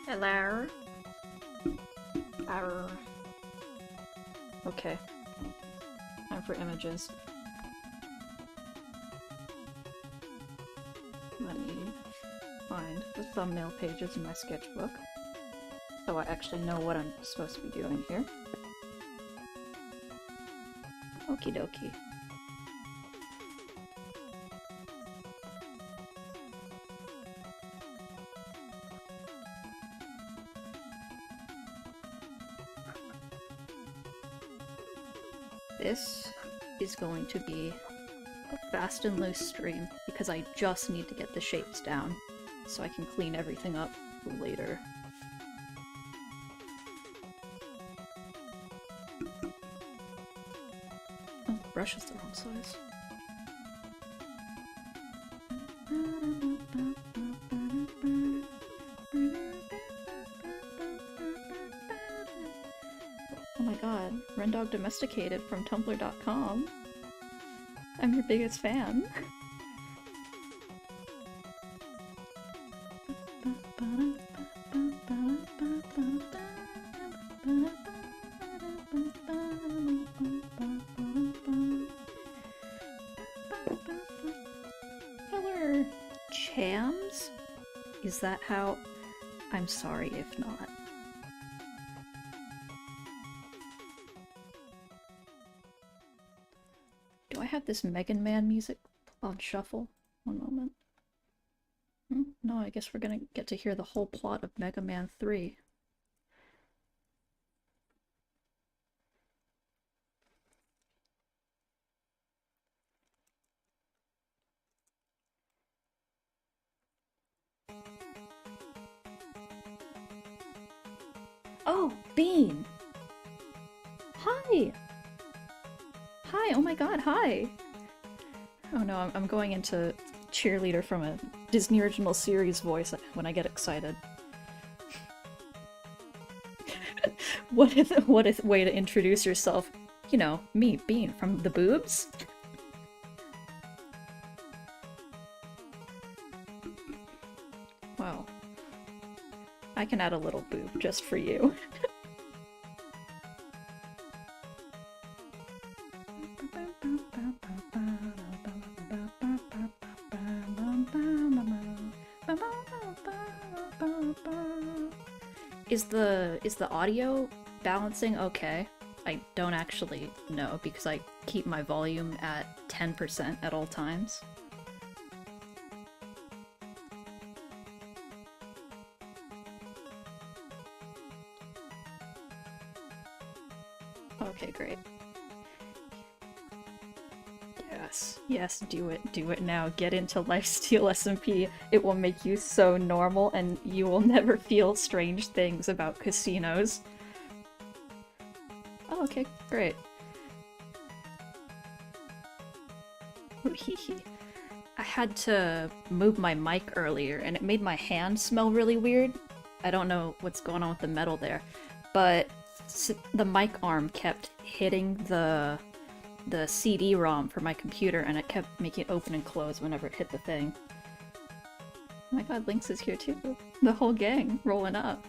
Hello. Arr. Okay. Time for images. Let me find the thumbnail pages in my sketchbook so I actually know what I'm supposed to be doing here. Okie dokie. This is going to be a fast and loose stream because I just need to get the shapes down so I can clean everything up later. Oh, the brush is the wrong size. Oh my god, Rendog Domesticated from Tumblr.com. I'm your biggest fan. Hello, Chams? Is that how? I'm sorry if not. Do I have this Megan Man music on shuffle? One moment. No, I guess we're gonna get to hear the whole plot of Mega Man 3. Oh, Bean! Hi! Hi, oh my god, hi! Oh no, I'm going into cheerleader from a Disney Original Series voice when I get excited. What a way to introduce yourself. You know, me, Bean, from the boobs? Well, I can add a little boob just for you. Is the audio balancing okay? I don't actually know because I keep my volume at 10% at all times. Okay, great. Yes, do it now. Get into Lifesteal SMP. It will make you so normal and you will never feel strange things about casinos. Oh, okay, great. I had to move my mic earlier and it made my hand smell really weird. I don't know what's going on with the metal there, but the mic arm kept hitting the CD-ROM for my computer, and it kept making it open and close whenever it hit the thing. Oh my god, Lynx is here too. The whole gang rolling up.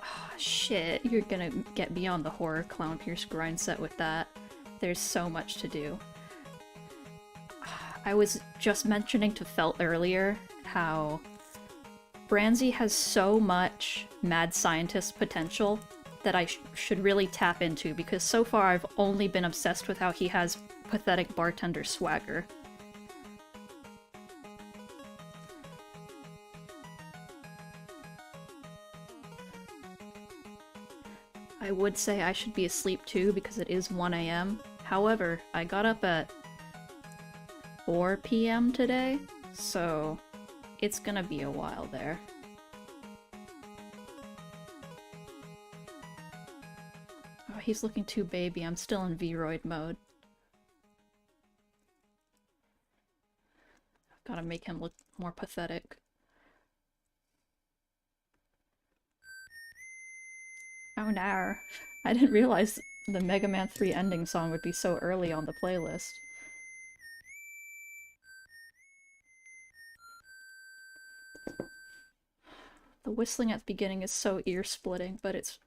Oh, shit, you're gonna get me on the horror Clown Pierce grind set with that. There's so much to do. I was just mentioning to Felt earlier how Branzy has so much mad scientist potential that I should really tap into, because so far I've only been obsessed with how he has pathetic bartender swagger. I would say I should be asleep too because it is 1 AM. However, I got up at 4 PM today, so it's gonna be a while there. Oh, he's looking too baby. I'm still in Vroid mode. I've gotta make him look more pathetic. Oh no. I didn't realize the Mega Man 3 ending song would be so early on the playlist. The whistling at the beginning is so ear-splitting, but its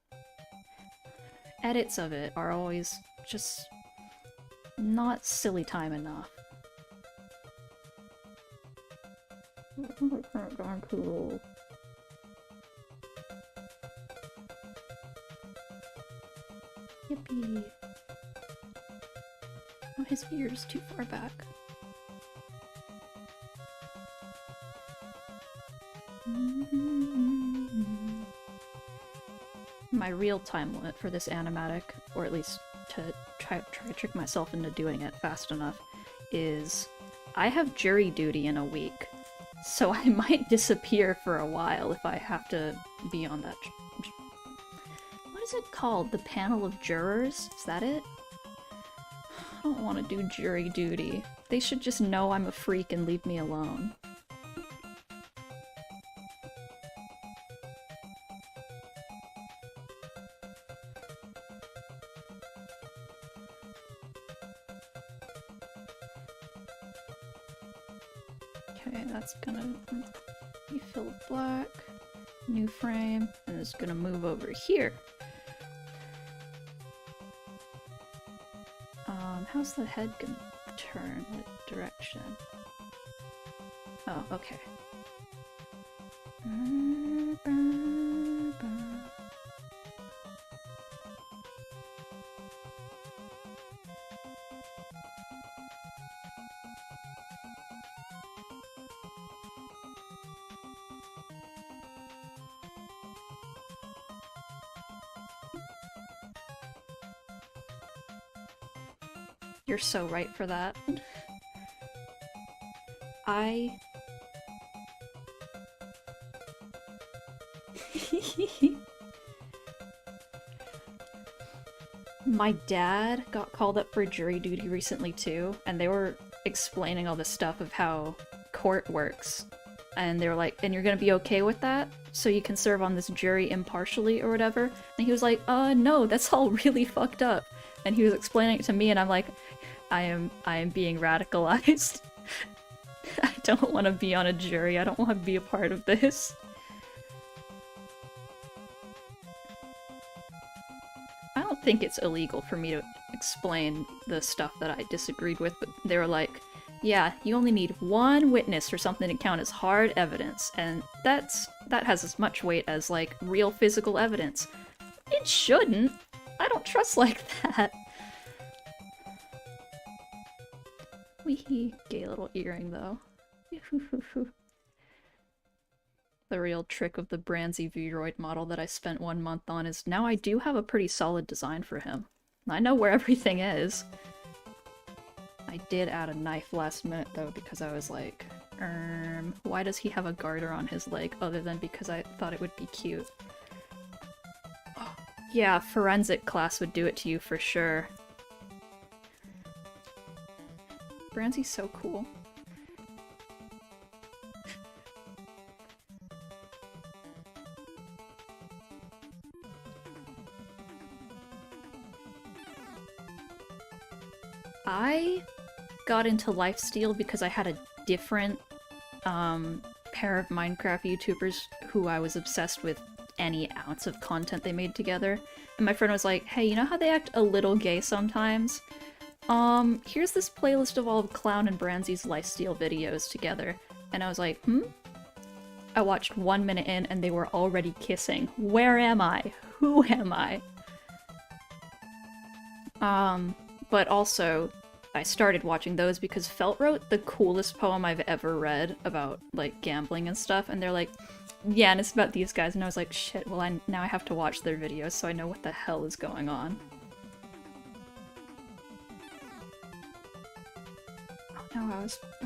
edits of it are always just not silly time enough. Darn cool. Yippee. Oh, his ear's too far back. My real time limit for this animatic, or at least to try to trick myself into doing it fast enough, is I have jury duty in a week, so I might disappear for a while if I have to be on that. What is it called? The panel of jurors? Is that it? I don't want to do jury duty. They should just know I'm a freak and leave me alone. Okay, that's gonna be filled black. New frame, and it's gonna move over here. How's the head gonna turn? What direction? Oh, okay. You're so right for that. My dad got called up for jury duty recently too, and they were explaining all this stuff of how court works. And they were like, and you're gonna be okay with that? So you can serve on this jury impartially or whatever? And he was like, no, that's all really fucked up. And he was explaining it to me, and I'm like, I am being radicalized. I don't want to be on a jury. I don't want to be a part of this. I don't think it's illegal for me to explain the stuff that I disagreed with, but they were like, yeah, you only need one witness for something to count as hard evidence, and that has as much weight as, like, real physical evidence. It shouldn't. I don't trust like that. Wee, gay little earring though. The real trick of the Branzy Vroid model that I spent 1 month on is now I do have a pretty solid design for him. I know where everything is. I did add a knife last minute though because I was like, why does he have a garter on his leg other than because I thought it would be cute? Oh, yeah, forensic class would do it to you for sure. Branzy's so cool. I got into Lifesteal because I had a different pair of Minecraft YouTubers who I was obsessed with any ounce of content they made together. And my friend was like, hey, you know how they act a little gay sometimes? Here's this playlist of all of Clown and Branzy's Lifesteal videos together. And I was like, I watched 1 minute in and they were already kissing. Where am I? Who am I? But also, I started watching those because Felt wrote the coolest poem I've ever read about, like, gambling and stuff, and they're like, yeah, and it's about these guys, and I was like, shit, well, now I have to watch their videos so I know what the hell is going on. Oh no, I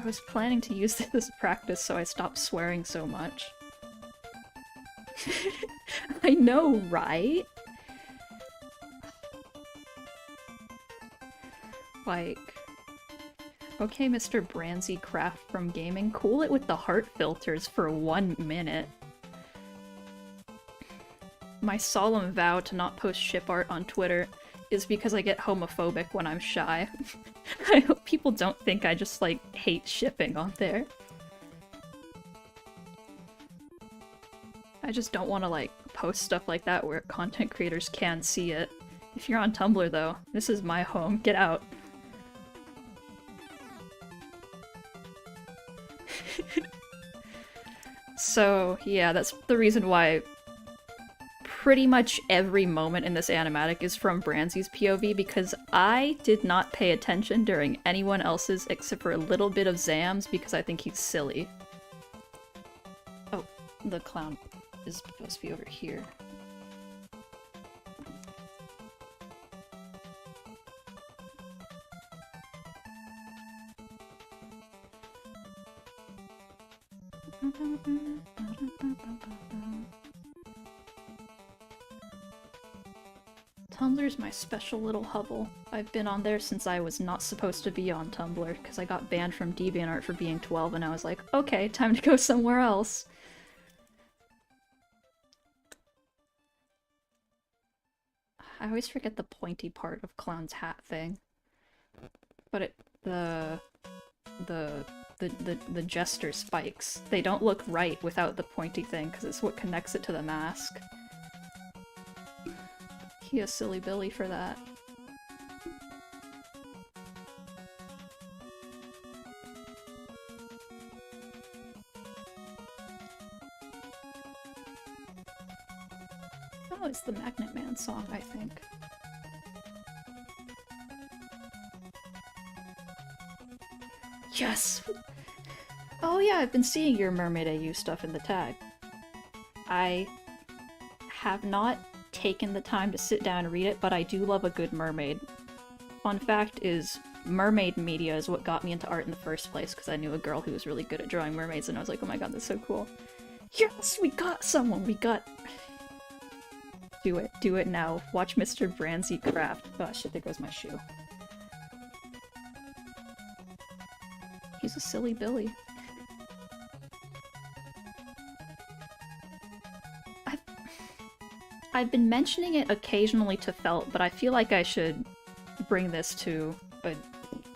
was planning to use this as practice so I stopped swearing so much. I know, right? Like, okay, Mr. Branzy Craft from Gaming, cool it with the heart filters for 1 minute. my solemn vow to not post ship art on Twitter is because I get homophobic when I'm shy. I hope people don't think I just, like, hate shipping on there. I just don't want to, like, post stuff like that where content creators can see it. If you're on Tumblr, though, this is my home. Get out. So, yeah, that's the reason why pretty much every moment in this animatic is from Branzy's POV, because I did not pay attention during anyone else's except for a little bit of Zam's because I think he's silly. Oh, the clown is supposed to be over here. Tumblr's my special little hovel. I've been on there since I was not supposed to be on Tumblr, because I got banned from DeviantArt for being 12, and I was like, okay, time to go somewhere else. I always forget the pointy part of Clown's hat thing. But the jester spikes, they don't look right without the pointy thing, because it's what connects it to the mask. He a silly Billy for that. Oh, it's the Magnet Man song, I think. Yes! Oh yeah, I've been seeing your Mermaid AU stuff in the tag. I have not taken the time to sit down and read it, but I do love a good mermaid. Fun fact is, mermaid media is what got me into art in the first place, because I knew a girl who was really good at drawing mermaids, and I was like, oh my god, that's so cool. Yes, we got someone! We got... Do it. Do it now. Watch Mr. Branzy craft. Oh shit, there goes my shoe. He's a silly Billy. I've been mentioning it occasionally to Felt, but I feel like I should bring this to a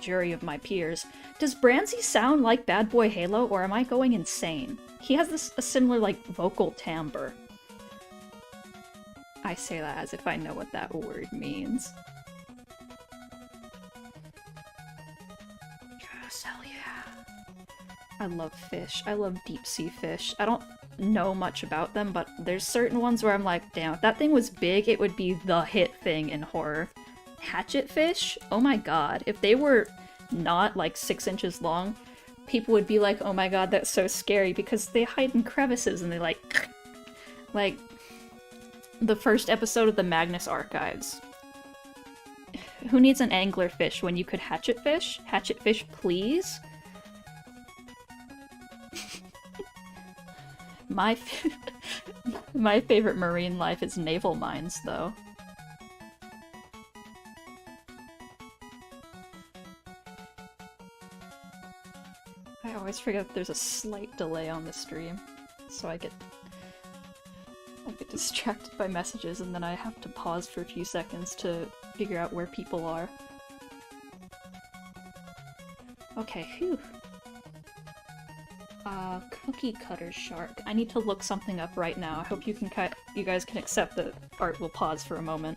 jury of my peers. Does Branzy sound like Bad Boy Halo, or am I going insane? He has a similar, like, vocal timbre. I say that as if I know what that word means. Yes, hell yeah. I love fish. I love deep sea fish. I don't know much about them, but there's certain ones where I'm like, damn, if that thing was big, it would be the hit thing in horror. Hatchetfish? Oh my god. If they were not like 6 inches long, people would be like, oh my god, that's so scary, because they hide in crevices and they like the first episode of the Magnus Archives. Who needs an anglerfish when you could hatchetfish? Hatchetfish, please? My favorite marine life is naval mines, though. I always forget that there's a slight delay on the stream, so I get distracted by messages and then I have to pause for a few seconds to figure out where people are. Okay, phew. Cookie cutter shark. I need to look something up right now. I hope you guys can accept that art will pause for a moment.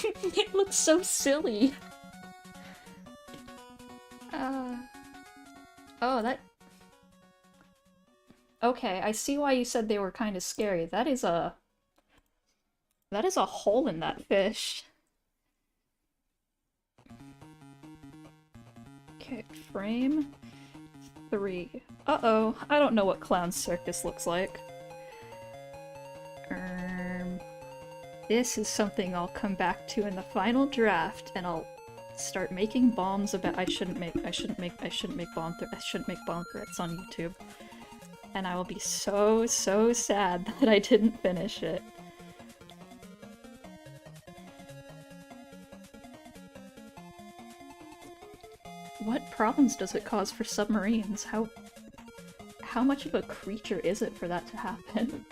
It looks so silly! Oh, that... Okay, I see why you said they were kind of scary. That is a hole in that fish. Okay, frame 3. Uh-oh, I don't know what Clown Circus looks like. This is something I'll come back to in the final draft, and I'll start making bombs about- I shouldn't make bomb threats on YouTube. And I will be so sad that I didn't finish it. What problems does it cause for submarines? how much of a creature is it for that to happen?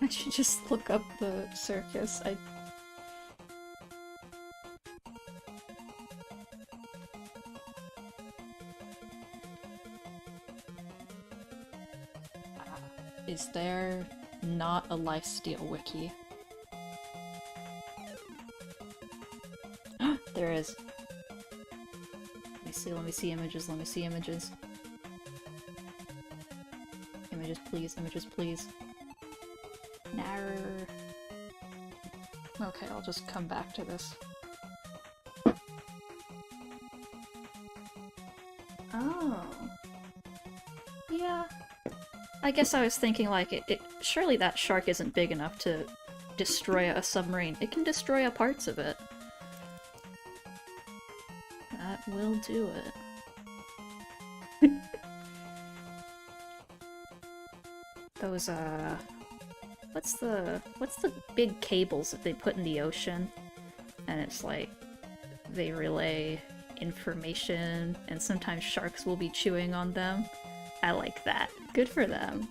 I should just look up the circus. Is there not a Lifesteal wiki? There is. Let me see images, let me see images. Images please, images please. Narr. Okay, I'll just come back to this. Oh. Yeah. I guess I was thinking like surely that shark isn't big enough to destroy a submarine. It can destroy parts of it. That will do it. Those what's the big cables that they put in the ocean? And it's like they relay information and sometimes sharks will be chewing on them. I like that. Good for them.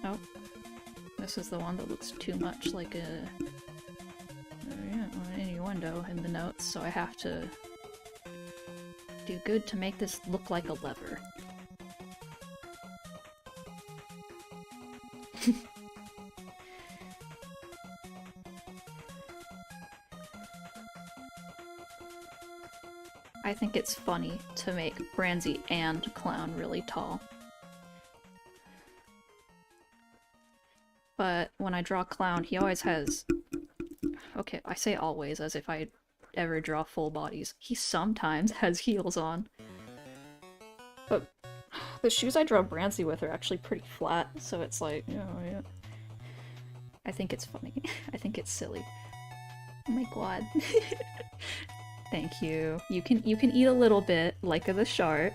Oh. This is the one that looks too much like an innuendo in the notes, so I have to do good to make this look like a lever. I think it's funny to make Branzy and Clown really tall. But when I draw Clown, he always has... Okay, I say always as if I ever draw full bodies. He sometimes has heels on. But the shoes I draw Branzy with are actually pretty flat, so it's like, oh yeah. I think it's funny. I think it's silly. Oh my god. Thank you. You can eat a little bit, like the shark.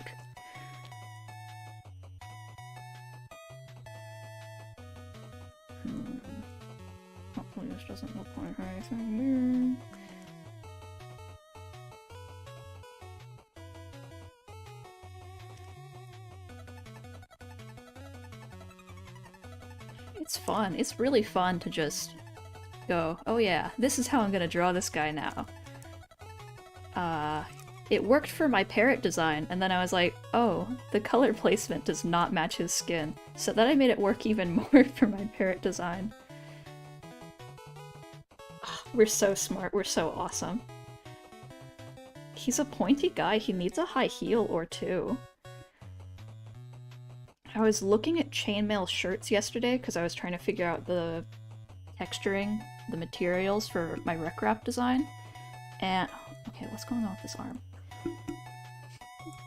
Hopefully this doesn't look like anything weird. It's fun. It's really fun to just go, oh yeah, this is how I'm gonna draw this guy now. It worked for my parrot design, and then I was like, oh, the color placement does not match his skin. So then I made it work even more for my parrot design. We're so smart, we're so awesome. He's a pointy guy, he needs a high heel or two. I was looking at chainmail shirts yesterday because I was trying to figure out the texturing, the materials for my rec wrap design. And okay, what's going on with this arm?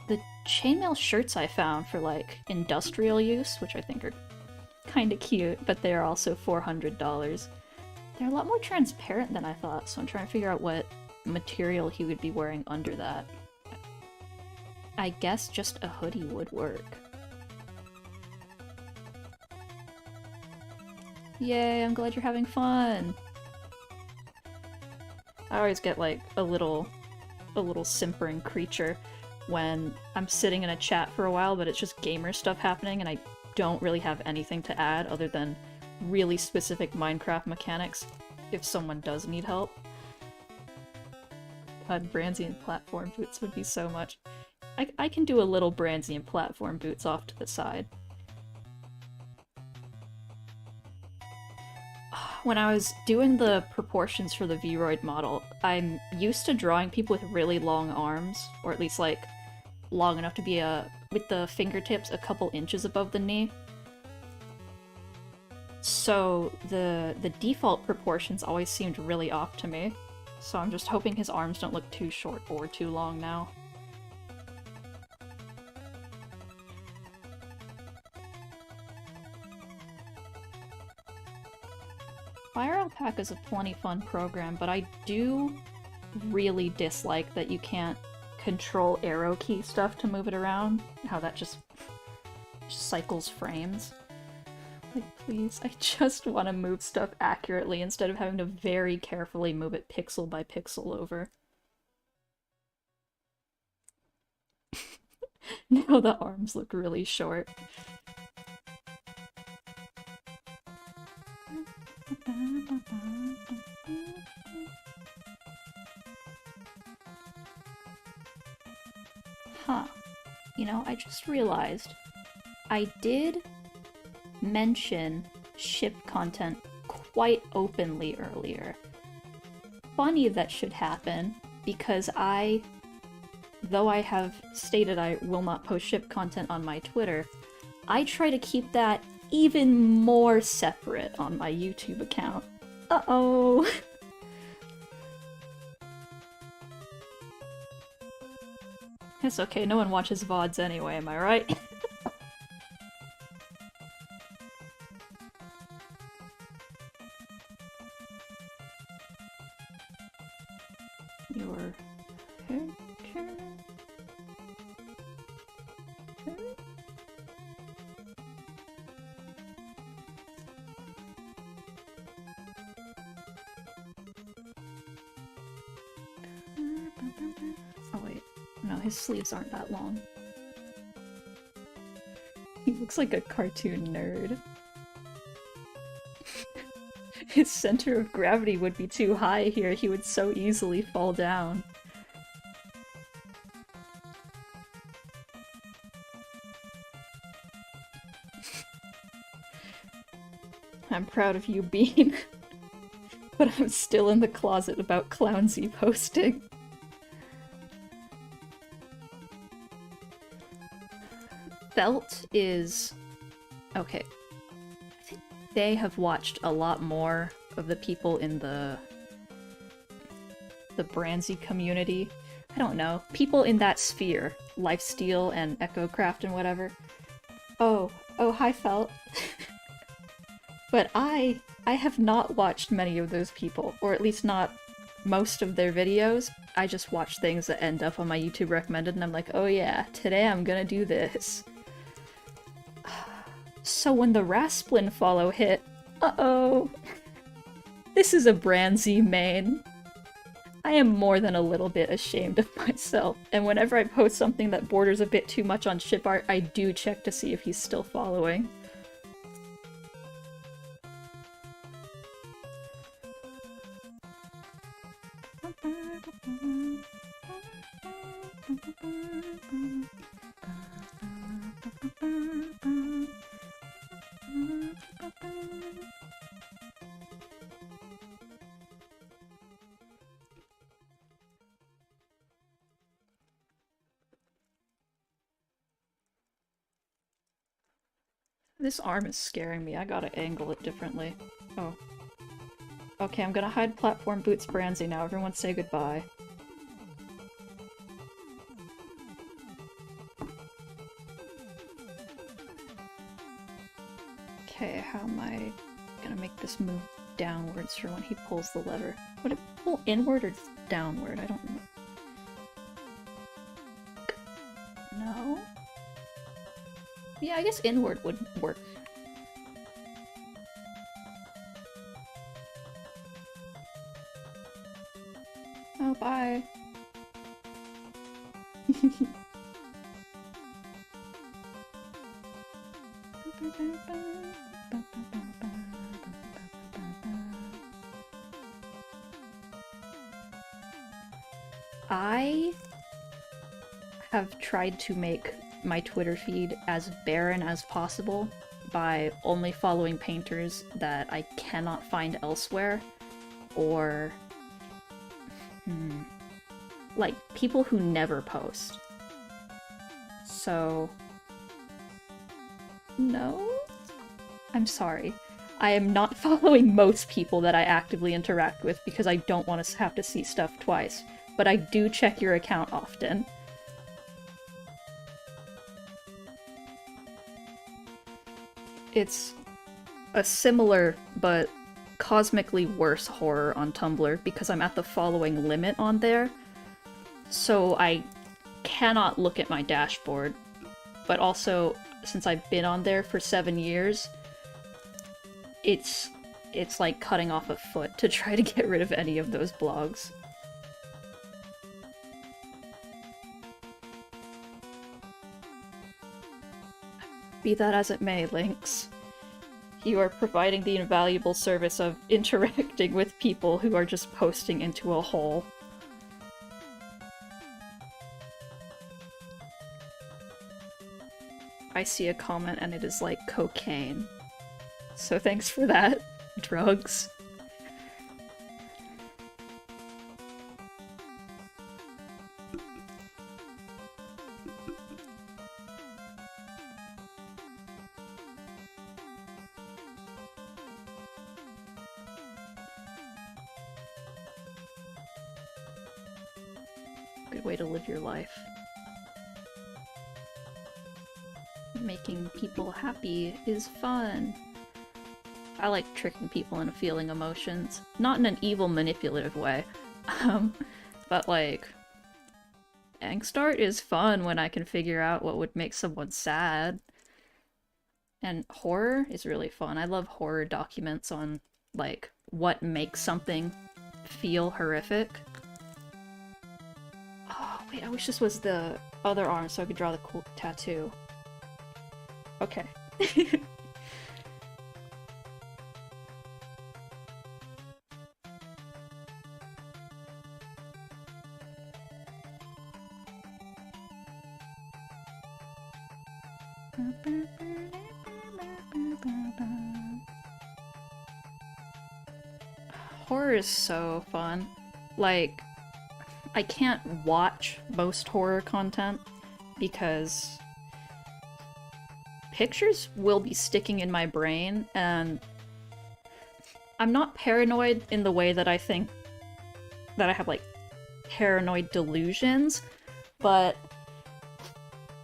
The chainmail shirts I found for like industrial use, which I think are kind of cute, but they're also $400. They're a lot more transparent than I thought, so I'm trying to figure out what material he would be wearing under that. I guess just a hoodie would work. Yay, I'm glad you're having fun! I always get like a little simpering creature when I'm sitting in a chat for a while, but it's just gamer stuff happening and I don't really have anything to add other than really specific Minecraft mechanics if someone does need help. God, Branzian platform boots would be so much. I can do a little Branzian platform boots off to the side. When I was doing the proportions for the Vroid model, I'm used to drawing people with really long arms, or at least like long enough to be with the fingertips a couple inches above the knee. So the default proportions always seemed really off to me. So I'm just hoping his arms don't look too short or too long now. Pack is a plenty fun program, but I do really dislike that you can't control arrow key stuff to move it around. How that just cycles frames. Like, please, I just want to move stuff accurately instead of having to very carefully move it pixel by pixel over. Now the arms look really short. Huh. You know, I just realized I did mention ship content quite openly earlier. Funny that should happen, because though I have stated I will not post ship content on my Twitter, I try to keep that even more separate on my YouTube account. Uh-oh! It's okay, no one watches VODs anyway, am I right? Your picture... Oh wait, no, his sleeves aren't that long. He looks like a cartoon nerd. His center of gravity would be too high here, he would so easily fall down. I'm proud of you, Bean. But I'm still in the closet about Clownsy posting. Felt is... okay. I think they have watched a lot more of the people in the Brandsy community. I don't know. People in that sphere. Lifesteal and EchoCraft and whatever. Oh, hi Felt. But I have not watched many of those people, or at least not most of their videos. I just watch things that end up on my YouTube recommended and I'm like, oh yeah, today I'm gonna do this. So when the Rasplin follow hit, uh-oh. This is a Brandsy main. I am more than a little bit ashamed of myself, and whenever I post something that borders a bit too much on ship art, I do check to see if he's still following. This arm is scaring me. I gotta angle it differently. Oh. Okay, I'm gonna hide platform boots Brandsy now. Everyone say goodbye. Okay, how am I gonna make this move downwards for when he pulls the lever? Would it pull inward or downward? I don't know. No? Yeah, I guess inward would work. Oh, bye. I have tried to make my Twitter feed as barren as possible by only following painters that I cannot find elsewhere, or like people who never post. So no? I'm sorry. I am not following most people that I actively interact with because I don't want to have to see stuff twice, but I do check your account often. It's a similar but cosmically worse horror on Tumblr because I'm at the following limit on there. So I cannot look at my dashboard. But also, since I've been on there for 7 years, it's like cutting off a foot to try to get rid of any of those blogs. Be that as it may, Lynx. You are providing the invaluable service of interacting with people who are just posting into a hole. I see a comment and it is like cocaine. So thanks for that, drugs. Good way to live your life. Making people happy is fun. I like tricking people into feeling emotions. Not in an evil, manipulative way. But like... angst art is fun when I can figure out what would make someone sad. And horror is really fun. I love horror documents on, like, what makes something feel horrific. Oh, wait, I wish this was the other arm so I could draw the cool tattoo. Okay. Horror is so fun. Like, I can't watch most horror content because pictures will be sticking in my brain, and I'm not paranoid in the way that I think that I have, like, paranoid delusions, but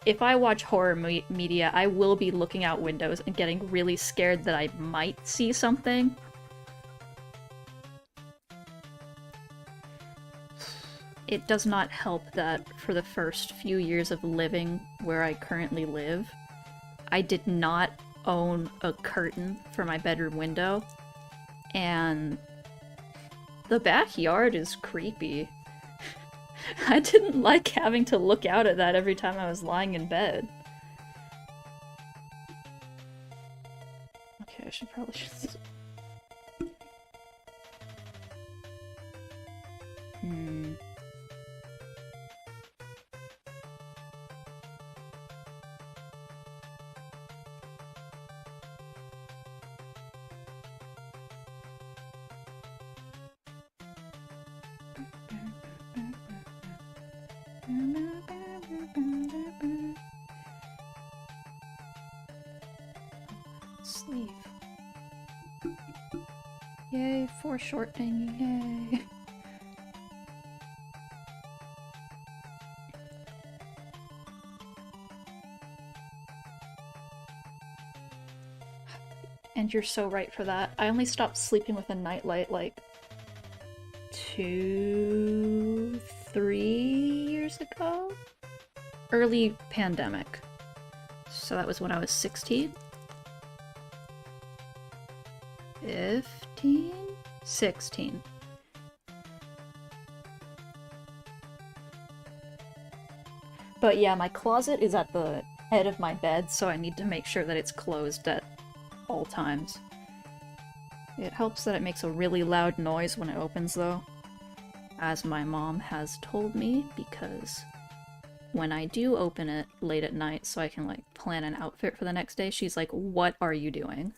if I watch horror media, I will be looking out windows and getting really scared that I might see something. It does not help that for the first few years of living where I currently live, I did not own a curtain for my bedroom window, and the backyard is creepy. I didn't like having to look out at that every time I was lying in bed. Okay, I should probably just... Sleeve. Yay, foreshortening, yay. And you're so right for that. I only stopped sleeping with a nightlight like 2, 3 years ago? Early pandemic. So that was when I was 16? 15? 16. But yeah, my closet is at the head of my bed, so I need to make sure that it's closed at all times. It helps that it makes a really loud noise when it opens, though, as my mom has told me, because when I do open it late at night so I can, like, plan an outfit for the next day, she's like, "What are you doing?"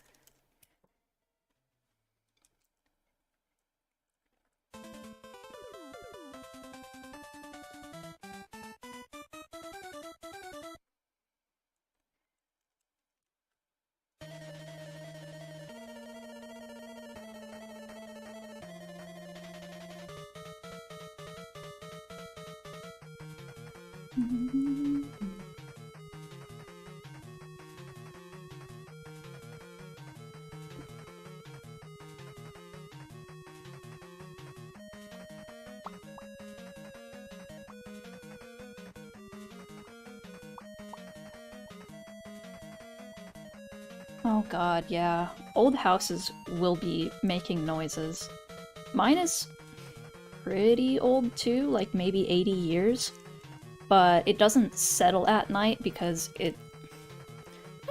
Oh god, yeah. Old houses will be making noises. Mine is pretty old too, like maybe 80 years. But it doesn't settle at night because I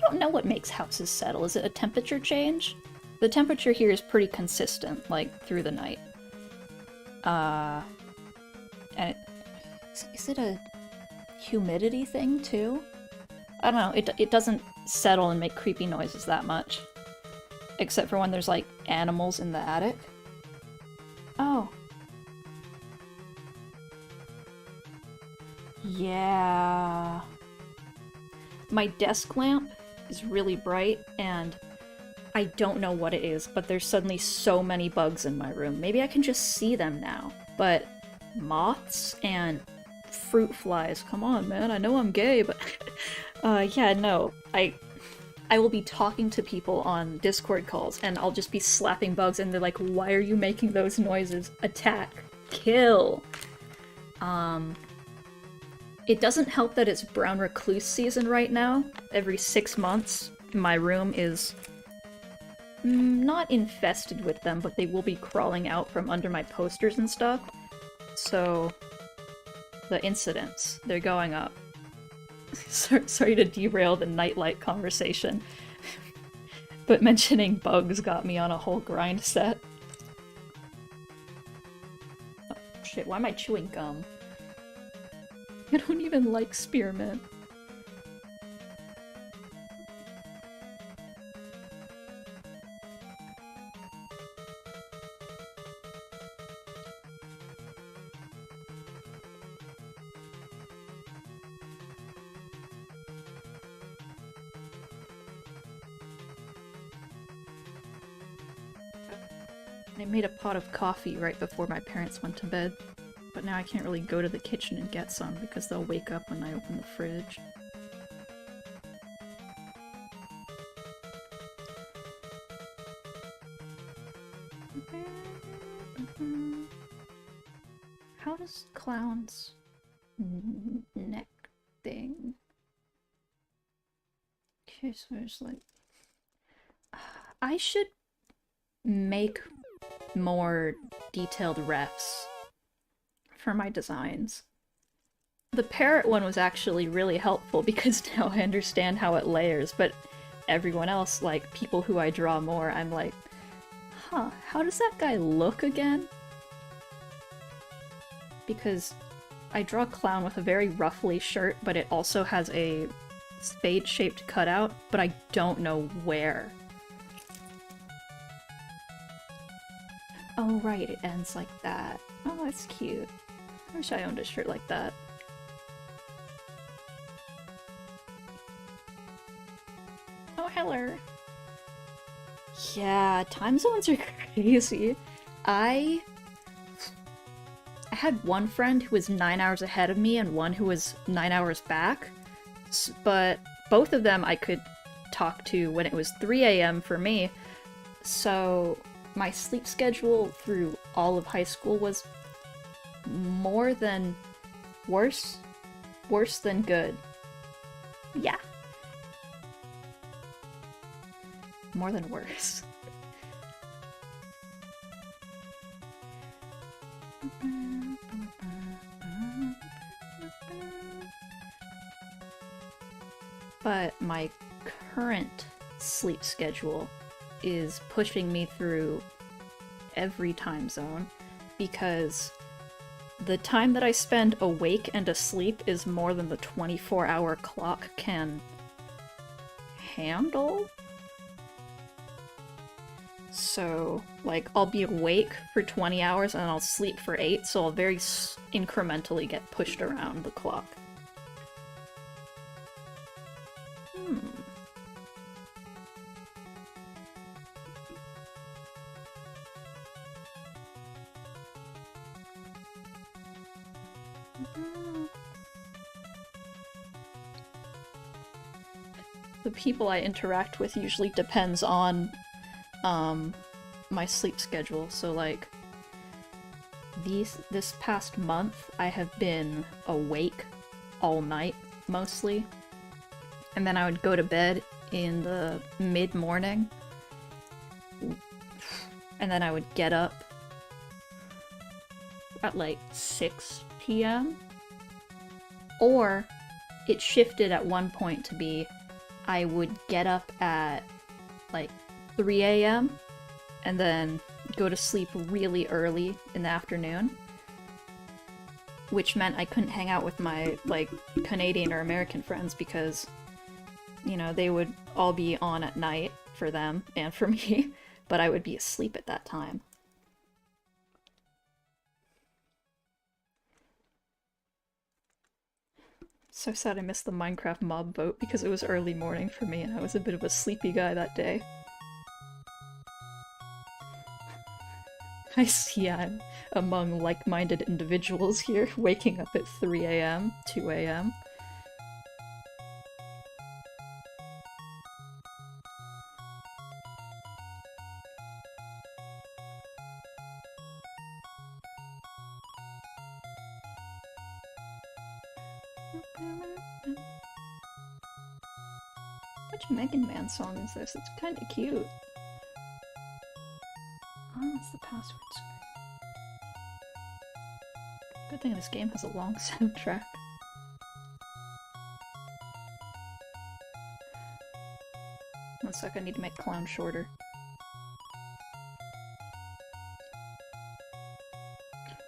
don't know what makes houses settle. Is it a temperature change? The temperature here is pretty consistent, like, through the night. And is it a humidity thing, too? I don't know, it doesn't settle and make creepy noises that much. Except for when there's, like, animals in the attic. Oh. Yeah. My desk lamp is really bright, and I don't know what it is, but there's suddenly so many bugs in my room. Maybe I can just see them now. But moths and fruit flies, come on, man, I know I'm gay, but yeah, no. I will be talking to people on Discord calls, and I'll just be slapping bugs, and they're like, why are you making those noises? Attack. Kill. It doesn't help that it's brown recluse season right now. Every 6 months, my room is not infested with them, but they will be crawling out from under my posters and stuff. So, the incidents, they're going up. Sorry to derail the nightlight conversation, but mentioning bugs got me on a whole grind set. Oh, shit, why am I chewing gum? I don't even like spearmint. I made a pot of coffee right before my parents went to bed. But now I can't really go to the kitchen and get some because they'll wake up when I open the fridge. How does Clown's neck thing? Okay, so there's like... I should make more detailed refs for my designs. The parrot one was actually really helpful because now I understand how it layers, but everyone else, like people who I draw more, I'm like, huh, how does that guy look again? Because I draw a clown with a very ruffly shirt, but it also has a spade-shaped cutout, but I don't know where. Oh right, it ends like that. Oh, that's cute. I wish I owned a shirt like that. Oh, hello. Yeah, time zones are crazy. I had one friend who was 9 hours ahead of me and one who was 9 hours back, but both of them I could talk to when it was 3 a.m. for me, so my sleep schedule through all of high school was more than worse than good. Yeah. More than worse. But my current sleep schedule is pushing me through every time zone because the time that I spend awake and asleep is more than the 24-hour clock can handle. So, like, I'll be awake for 20 hours and I'll sleep for 8, so I'll very incrementally get pushed around the clock. The people I interact with usually depends on my sleep schedule. So like this past month I have been awake all night mostly, and then I would go to bed in the mid-morning, and then I would get up at like 6 p.m. Or it shifted at one point to be I would get up at like 3 a.m. and then go to sleep really early in the afternoon, which meant I couldn't hang out with my like Canadian or American friends because, you know, they would all be on at night for them and for me, but I would be asleep at that time. So sad I missed the Minecraft mob vote because it was early morning for me and I was a bit of a sleepy guy that day. I see I'm among like-minded individuals here, waking up at 3 a.m., 2 a.m. Which Mega Man song is this? It's kind of cute. Oh, it's the password screen. Good thing this game has a long soundtrack. One sec, I need to make clown shorter.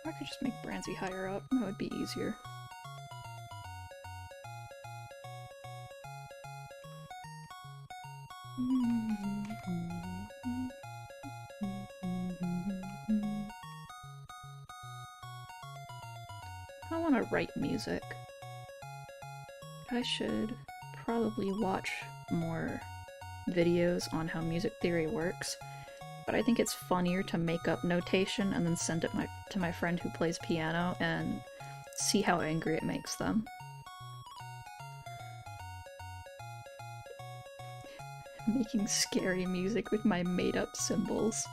Or I could just make Bransy higher up, that would be easier. I want to write music. I should probably watch more videos on how music theory works, but I think it's funnier to make up notation and then send it to my friend who plays piano and see how angry it makes them. Making scary music with my made-up symbols.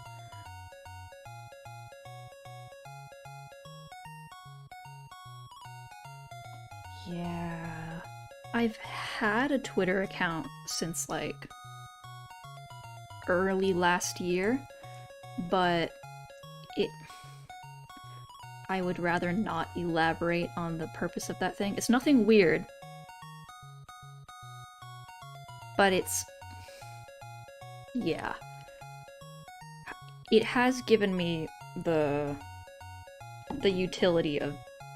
Yeah. I've had a Twitter account since like early last year, but I would rather not elaborate on the purpose of that thing. It's nothing weird, but yeah. It has given me the utility of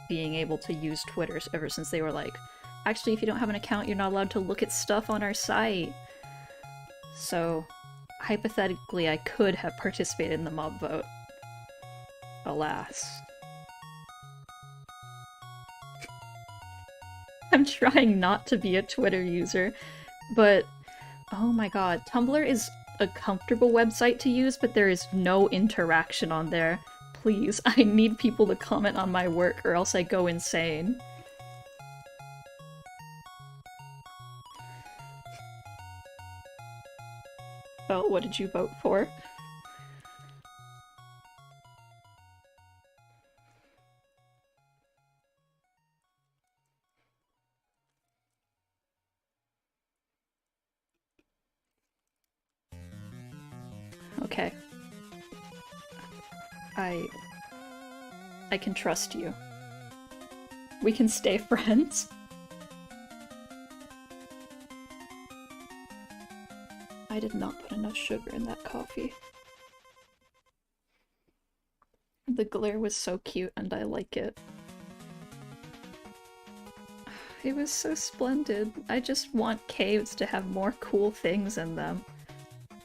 being able to use Twitter ever since they were like, actually, if you don't have an account, you're not allowed to look at stuff on our site. So, hypothetically, I could have participated in the mob vote. Alas. I'm trying not to be a Twitter user, but oh my god, Tumblr is a comfortable website to use, but there is no interaction on there. Please, I need people to comment on my work or else I go insane. Oh, what did you vote for? Okay. I can trust you. We can stay friends. I did not put enough sugar in that coffee. The glare was so cute and I like it. It was so splendid. I just want caves to have more cool things in them.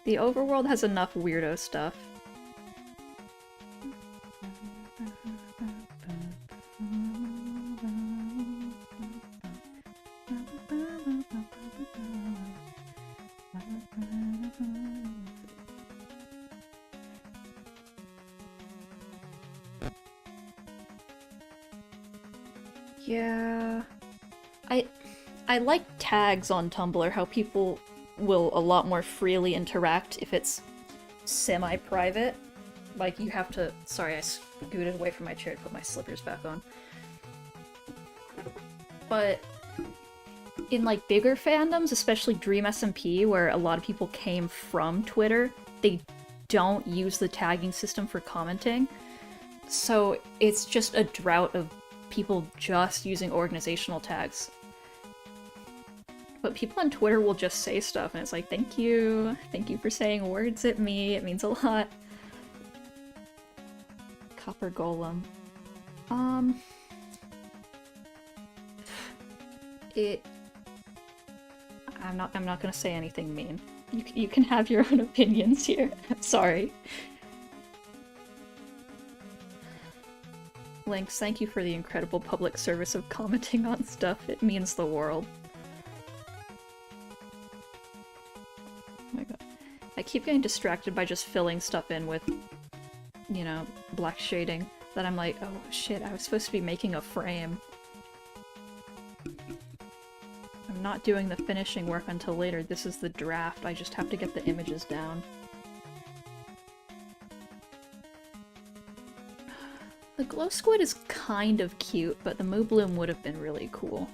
The overworld has enough weirdo stuff. Yeah, I like tags on Tumblr, how people will a lot more freely interact if it's semi-private. Like, you have to— sorry, I scooted away from my chair to put my slippers back on. But in like bigger fandoms, especially Dream SMP, where a lot of people came from Twitter, they don't use the tagging system for commenting. So it's just a drought of people just using organizational tags. But people on Twitter will just say stuff, and it's like, thank you for saying words at me, it means a lot. Copper Golem. I'm not gonna say anything mean. You can have your own opinions here. I'm sorry. Lynx, thank you for the incredible public service of commenting on stuff. It means the world. Oh my god. I keep getting distracted by just filling stuff in with, you know, black shading, that I'm like, oh shit, I was supposed to be making a frame. I'm not doing the finishing work until later. This is the draft. I just have to get the images down. The glow squid is kind of cute, but the Moo Bloom would have been really cool.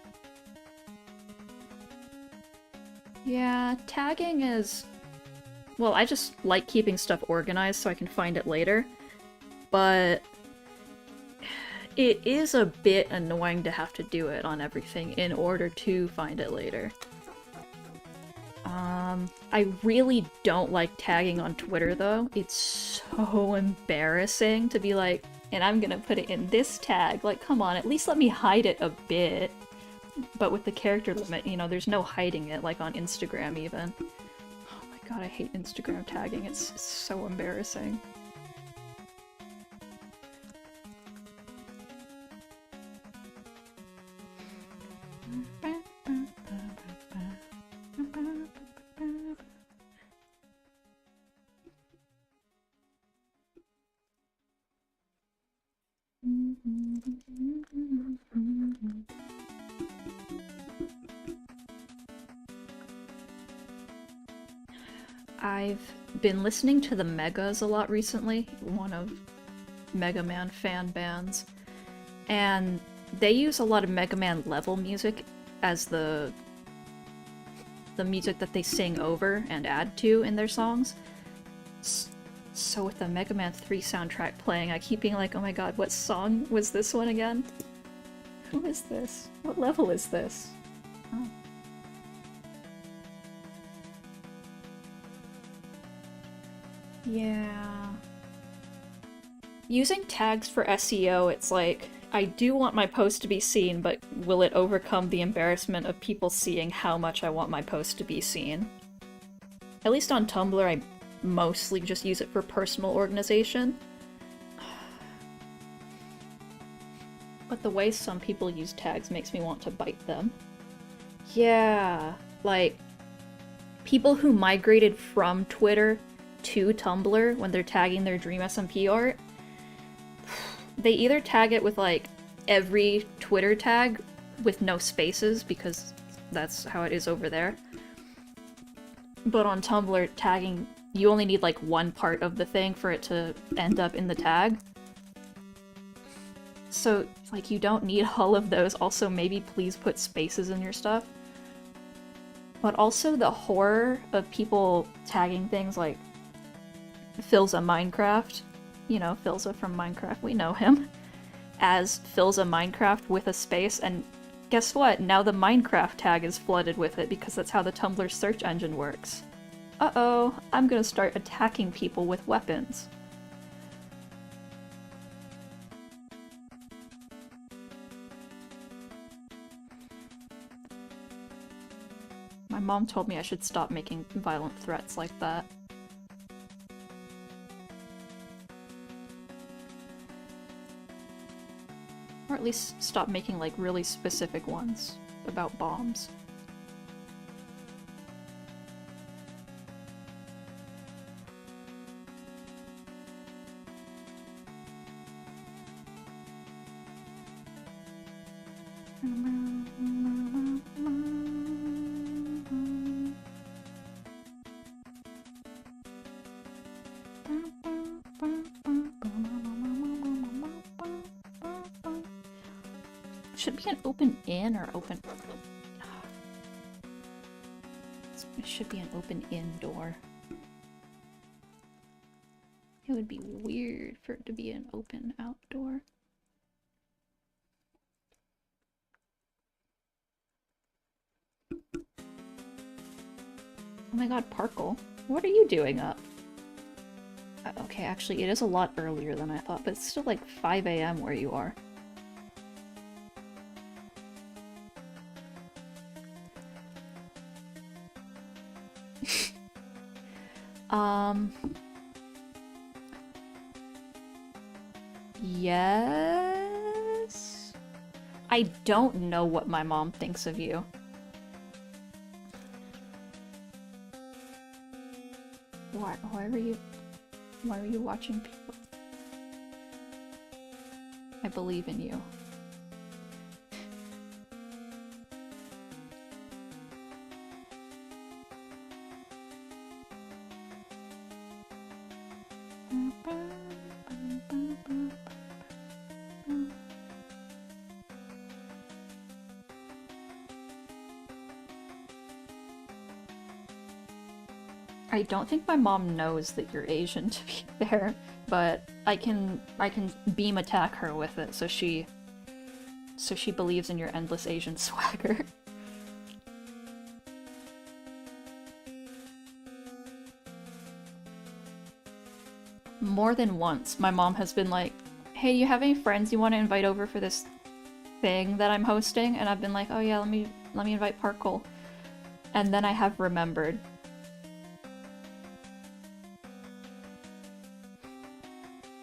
Yeah, tagging is... well, I just like keeping stuff organized so I can find it later, but it is a bit annoying to have to do it on everything in order to find it later. I really don't like tagging on Twitter though. It's so embarrassing to be like, and I'm gonna put it in this tag. Like, come on, at least let me hide it a bit. But with the character limit, you know, there's no hiding it, like on Instagram even. Oh my god, I hate Instagram tagging. It's so embarrassing. I've been listening to the Megas a lot recently, one of Mega Man fan bands, and they use a lot of Mega Man level music as the music that they sing over and add to in their songs. So with the Mega Man 3 soundtrack playing, I keep being like, oh my god, what song was this one again? Who is this? What level is this? Oh. Yeah. Using tags for SEO, it's like, I do want my post to be seen, but will it overcome the embarrassment of people seeing how much I want my post to be seen? At least on Tumblr, I mostly just use it for personal organization. But the way some people use tags makes me want to bite them. Yeah, like, people who migrated from Twitter to Tumblr when they're tagging their Dream SMP art, they either tag it with like every Twitter tag with no spaces because that's how it is over there. But on Tumblr, tagging, you only need like one part of the thing for it to end up in the tag. So like you don't need all of those. Also, maybe please put spaces in your stuff. But also the horror of people tagging things like Philza Minecraft, you know, Philza from Minecraft, we know him, as Philza Minecraft with a space, and guess what? Now the Minecraft tag is flooded with it because that's how the Tumblr search engine works. Uh-oh, I'm gonna start attacking people with weapons. My mom told me I should stop making violent threats like that. Or at least stop making, like, really specific ones about bombs. Should be an open in or open... It should be an open indoor. It would be weird for it to be an open outdoor. Oh my god, Parkle. What are you doing up? Okay, actually, it is a lot earlier than I thought, but it's still like 5 a.m. where you are. Yes? I don't know what my mom thinks of you. Why are you watching people? I believe in you. I don't think my mom knows that you're Asian, to be fair, but I can beam attack her with it, so she believes in your endless Asian swagger. More than once, my mom has been like, hey, do you have any friends you want to invite over for this thing that I'm hosting? And I've been like, oh yeah, let me invite Parkle. And then I have remembered.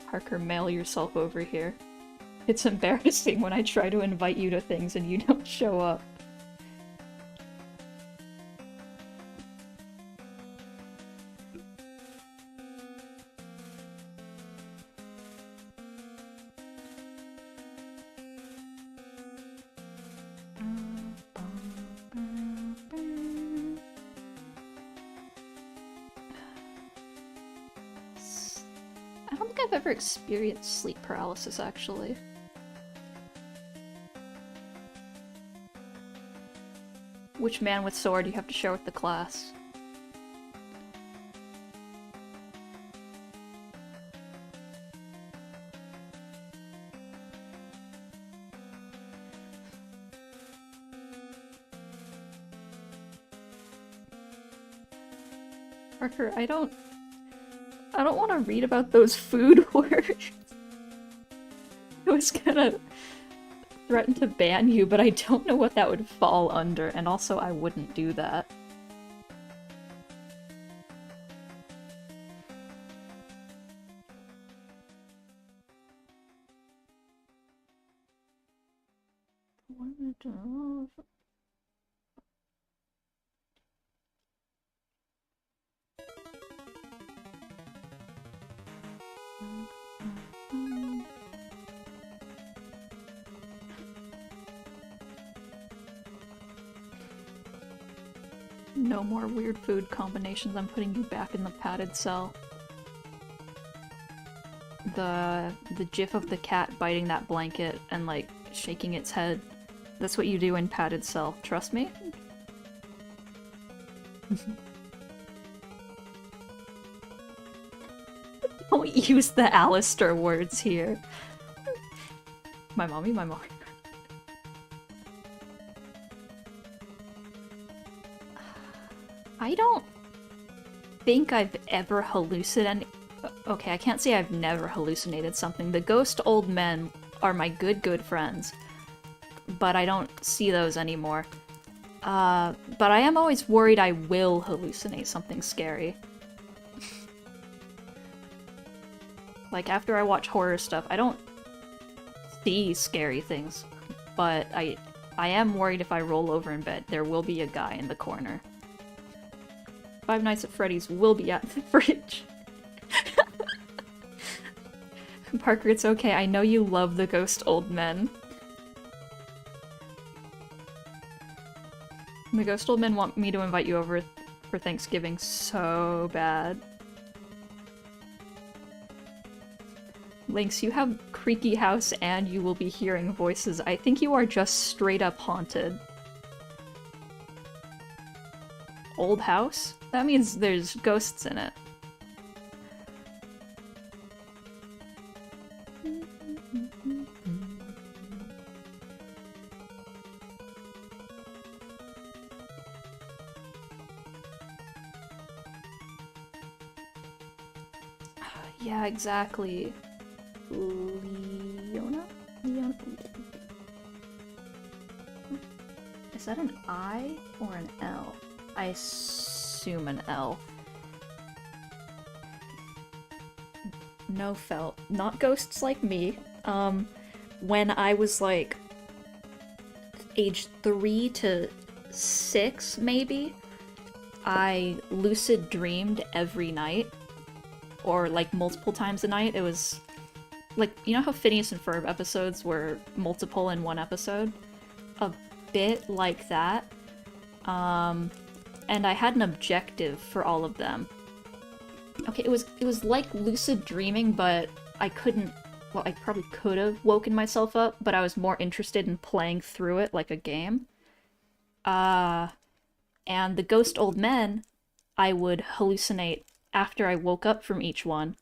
Parker, mail yourself over here. It's embarrassing when I try to invite you to things and you don't show up. I don't think I've ever experienced sleep paralysis, actually. Which man with sword do you have to share with the class? Parker, I don't want to read about those food words. I was gonna threaten to ban you, but I don't know what that would fall under, and also I wouldn't do that. No more weird food combinations. I'm putting you back in the padded cell. The gif of the cat biting that blanket and like shaking its head. That's what you do in padded cell. Trust me? Don't use the Alistair words here. My mommy, my mommy. I don't think I've ever hallucinated. Okay, I can't say I've never hallucinated something. The ghost old men are my good friends, but I don't see those anymore. But I am always worried I will hallucinate something scary. Like, after I watch horror stuff, I don't see scary things, but I am worried if I roll over in bed, there will be a guy in the corner. Five Nights at Freddy's will be at the fridge. Parker, it's okay. I know you love the ghost old men. The ghost old men want me to invite you over for Thanksgiving so bad. Lynx, you have creaky house and you will be hearing voices. I think you are just straight up haunted. Old house? That means there's ghosts in it. Yeah, exactly. Leona? Leona? Is that an I or an L? I assume an L. No felt. Not ghosts like me. When I was like age 3 to 6, maybe, I lucid dreamed every night. Or like multiple times a night. It was like, you know how Phineas and Ferb episodes were multiple in one episode? A bit like that. And I had an objective for all of them. Okay, it was like lucid dreaming, but I couldn't. Well, I probably could have woken myself up, but I was more interested in playing through it like a game. And the ghost old men, I would hallucinate after I woke up from each one,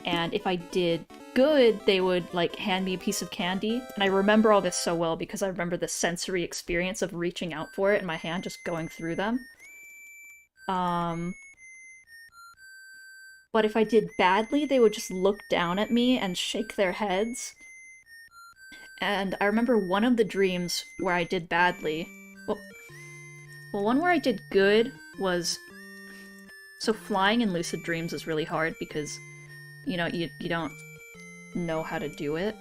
and if I did good, they would like hand me a piece of candy. And I remember all this so well because I remember the sensory experience of reaching out for it in my hand, just going through them. But if I did badly, they would just look down at me and shake their heads. And I remember one of the dreams where I did badly. Well, one where I did good was... So flying in lucid dreams is really hard because, you know, you don't know how to do it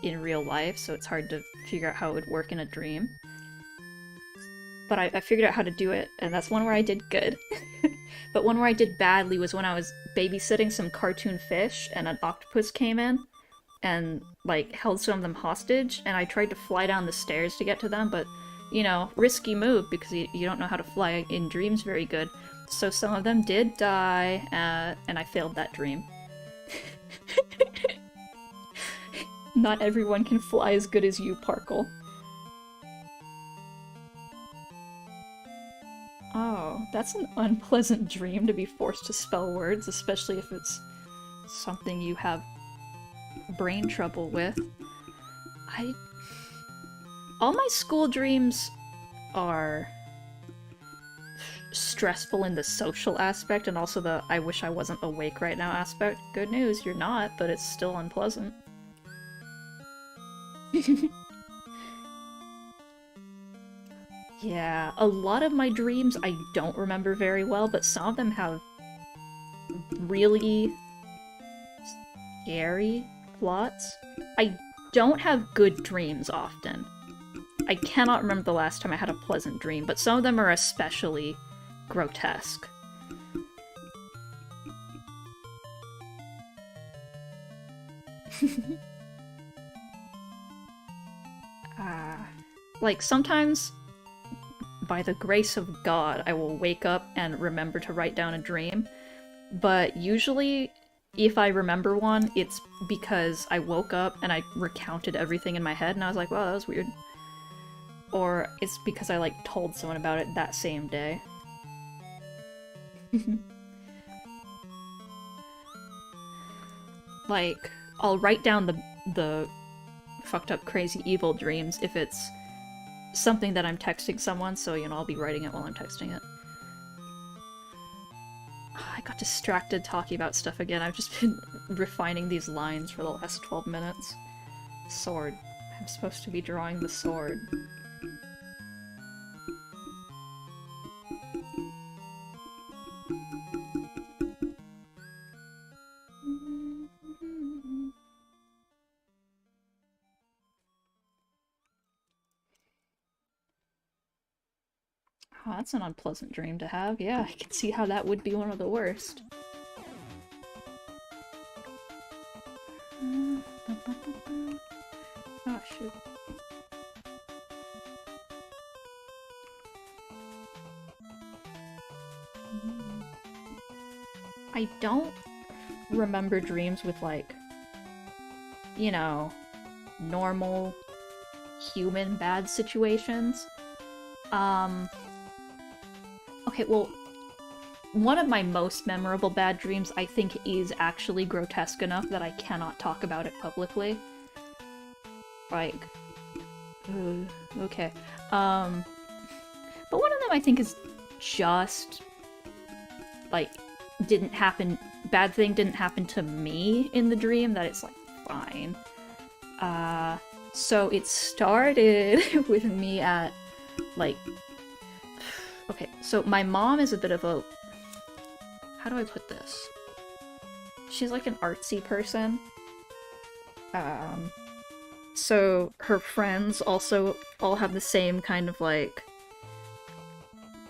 in real life, so it's hard to figure out how it would work in a dream. But I figured out how to do it, and that's one where I did good. But one where I did badly was when I was babysitting some cartoon fish, and an octopus came in, and, like, held some of them hostage, and I tried to fly down the stairs to get to them, but, you know, risky move, because you don't know how to fly in dreams very good. So some of them did die, and I failed that dream. Not everyone can fly as good as you, Parkle. Oh, that's an unpleasant dream to be forced to spell words, especially if it's something you have brain trouble with. All my school dreams are stressful in the social aspect and also the I wish I wasn't awake right now aspect. Good news, you're not, but it's still unpleasant. Yeah, a lot of my dreams I don't remember very well, but some of them have really scary plots. I don't have good dreams often. I cannot remember the last time I had a pleasant dream, but some of them are especially grotesque. Like, sometimes, by the grace of God, I will wake up and remember to write down a dream, but usually, if I remember one, it's because I woke up and I recounted everything in my head, and I was like, wow, that was weird. Or it's because I, like, told someone about it that same day. Like, I'll write down the fucked up crazy evil dreams if it's something that I'm texting someone, so, you know, I'll be writing it while I'm texting it. I got distracted talking about stuff again. I've just been refining these lines for the last 12 minutes. Sword. I'm supposed to be drawing the sword. Oh, that's an unpleasant dream to have. Yeah, I can see how that would be one of the worst. Oh, shoot. I don't remember dreams with, like, you know, normal human bad situations. Okay, well, one of my most memorable bad dreams, I think, is actually grotesque enough that I cannot talk about it publicly. Like, okay. Um, but one of them I think is just, like, didn't happen, bad thing didn't happen to me in the dream, that it's, like, fine. So it started with me at, like, okay, so my mom is a bit of a, how do I put this? She's like an artsy person. Um, so her friends also all have the same kind of like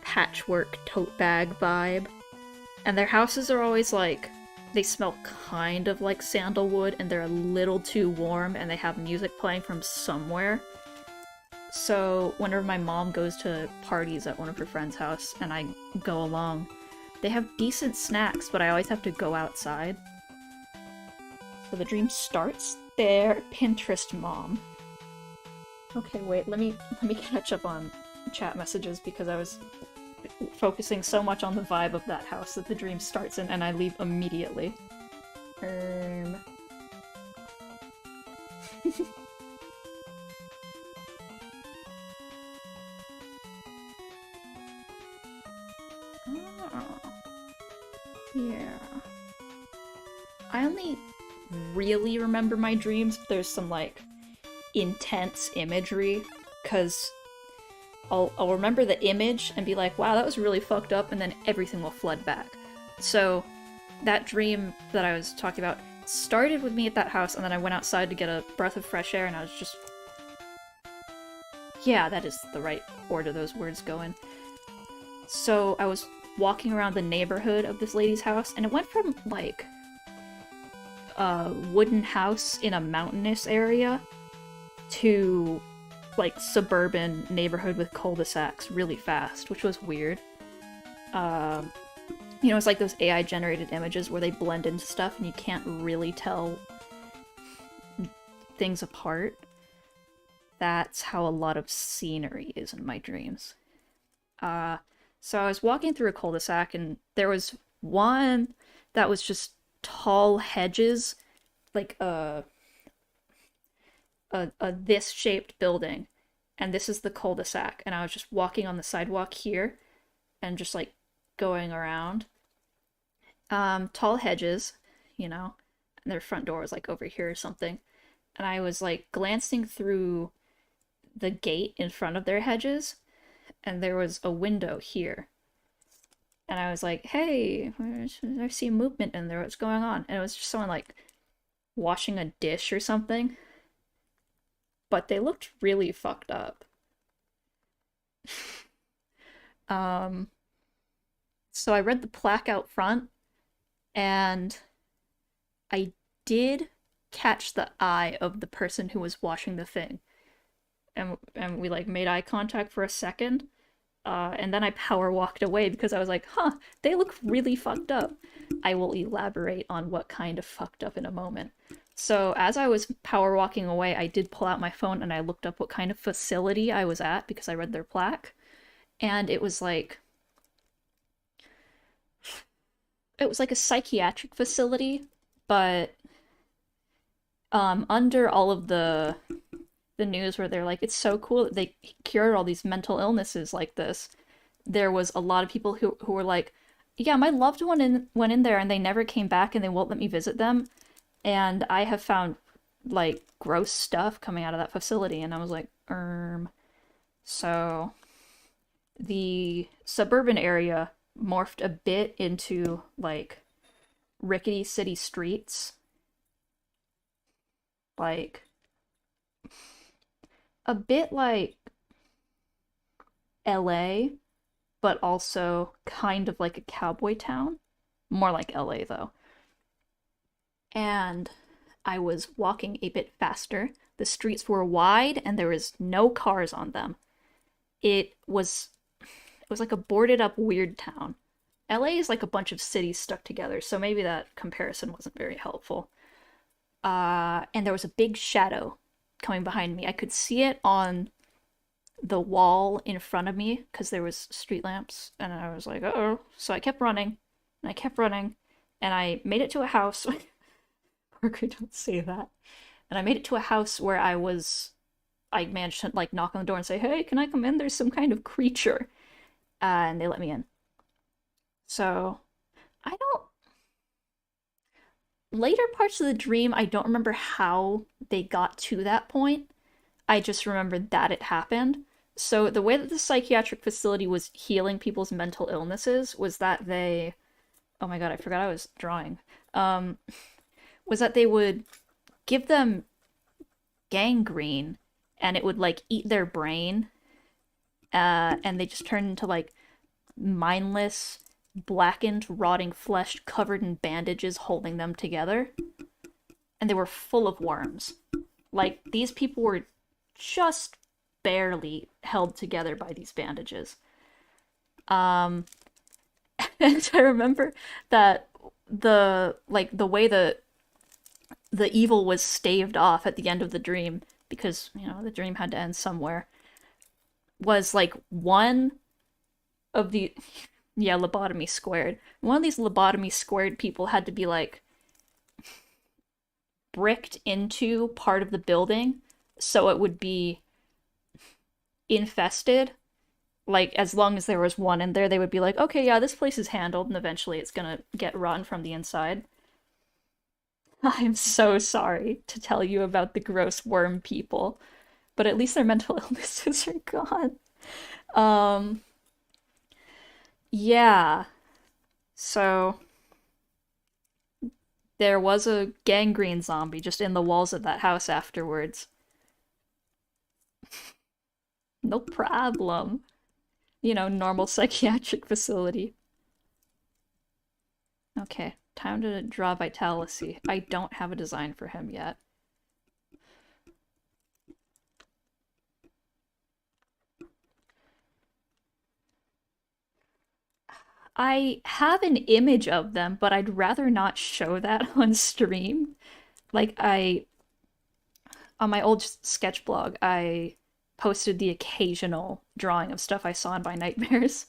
patchwork tote bag vibe. And their houses are always like, they smell kind of like sandalwood and they're a little too warm and they have music playing from somewhere. So whenever my mom goes to parties at one of her friends' house and I go along, they have decent snacks, but I always have to go outside. So the dream starts there. Pinterest mom. Okay, wait, let me catch up on chat messages because I was focusing so much on the vibe of that house that the dream starts in and I leave immediately. Oh, yeah. I only really remember my dreams if there's some, like, intense imagery, because I'll remember the image and be like, wow, that was really fucked up, and then everything will flood back. So, that dream that I was talking about started with me at that house, and then I went outside to get a breath of fresh air, and I was just... Yeah, that is the right order those words go in. So, I was walking around the neighborhood of this lady's house, and it went from, like, a wooden house in a mountainous area to, like, suburban neighborhood with cul-de-sacs really fast, which was weird. You know, it's like those AI-generated images where they blend into stuff and you can't really tell things apart. That's how a lot of scenery is in my dreams. So I was walking through a cul-de-sac and there was one that was just tall hedges, like a this-shaped building, and this is the cul-de-sac, and I was just walking on the sidewalk here, and just, like, going around. Tall hedges, you know, and their front door was, like, over here or something, and I was, like, glancing through the gate in front of their hedges, and there was a window here. And I was like, hey, I see movement in there, what's going on? And it was just someone, like, washing a dish or something. But they looked really fucked up. Um, so I read the plaque out front, and I did catch the eye of the person who was washing the thing. And we, like, made eye contact for a second. And then I power walked away because I was like, huh, they look really fucked up. I will elaborate on what kind of fucked up in a moment. So as I was power walking away, I did pull out my phone and I looked up what kind of facility I was at because I read their plaque. And it was like a psychiatric facility, but under all of the news where they're like, it's so cool that they cured all these mental illnesses like this, there was a lot of people who were like, yeah, my loved one went in there and they never came back and they won't let me visit them. And I have found, like, gross stuff coming out of that facility. And I was like, So the suburban area morphed a bit into, like, rickety city streets. Like, a bit like LA, but also kind of like a cowboy town. More like LA, though. And I was walking a bit faster. The streets were wide and there was no cars on them. It was like a boarded up weird town. LA is like a bunch of cities stuck together, so maybe that comparison wasn't very helpful. And there was a big shadow coming behind me. I could see it on the wall in front of me because there was street lamps, and I was like, "Uh-oh." So I kept running, and I kept running, and I made it to a house. Parker, don't say that. And I made it to a house where I managed to like knock on the door and say, "Hey, can I come in? There's some kind of creature," and they let me in. So I don't. Later parts of the dream, I don't remember how they got to that point. I just remembered that it happened. So the way that the psychiatric facility was healing people's mental illnesses was that they, oh my god, I forgot I was drawing. Um, was that they would give them gangrene and it would like eat their brain, and they just turned into like mindless, blackened, rotting flesh covered in bandages holding them together. And they were full of worms. Like, these people were just barely held together by these bandages. Um, and I remember that the way the evil was staved off at the end of the dream, because the dream had to end somewhere, was like one of the yeah, lobotomy squared. One of these lobotomy squared people had to be like bricked into part of the building so it would be infested. Like, as long as there was one in there, they would be like, okay, yeah, this place is handled, and eventually it's gonna get rotten from the inside. I'm so sorry to tell you about the gross worm people, but at least their mental illnesses are gone. Um, yeah. So there was a gangrene zombie just in the walls of that house afterwards. No problem. Normal psychiatric facility. Okay, time to draw Vitalicy. I don't have a design for him yet. I have an image of them, but I'd rather not show that on stream. Like, on my old sketch blog, I posted the occasional drawing of stuff I saw in my nightmares.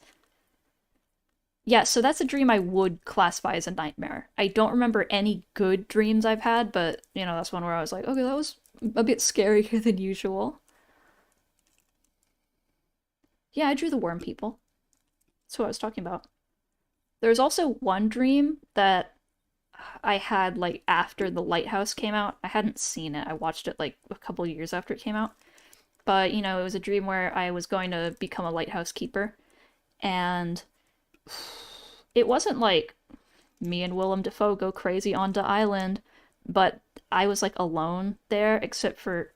Yeah, so that's a dream I would classify as a nightmare. I don't remember any good dreams I've had, but that's one where I was like, okay, that was a bit scarier than usual. Yeah, I drew the worm people. That's what I was talking about. There's also one dream that I had like after The Lighthouse came out. I hadn't seen it. I watched it like a couple years after it came out. But, it was a dream where I was going to become a lighthouse keeper. And it wasn't like me and Willem Dafoe go crazy on the island, but I was like alone there, except for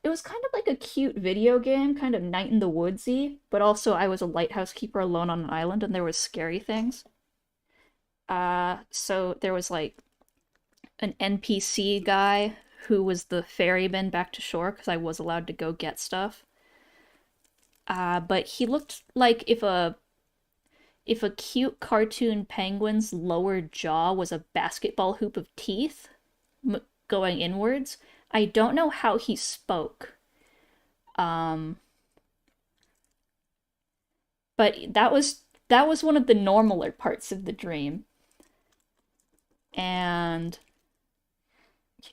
it was kind of like a cute video game, kind of Night in the Woodsy, but also I was a lighthouse keeper alone on an island and there was scary things. So there was like an NPC guy who was the ferryman back to shore because I was allowed to go get stuff. But he looked like if a cute cartoon penguin's lower jaw was a basketball hoop of teeth going inwards. I don't know how he spoke. Um, but that was one of the normaler parts of the dream. And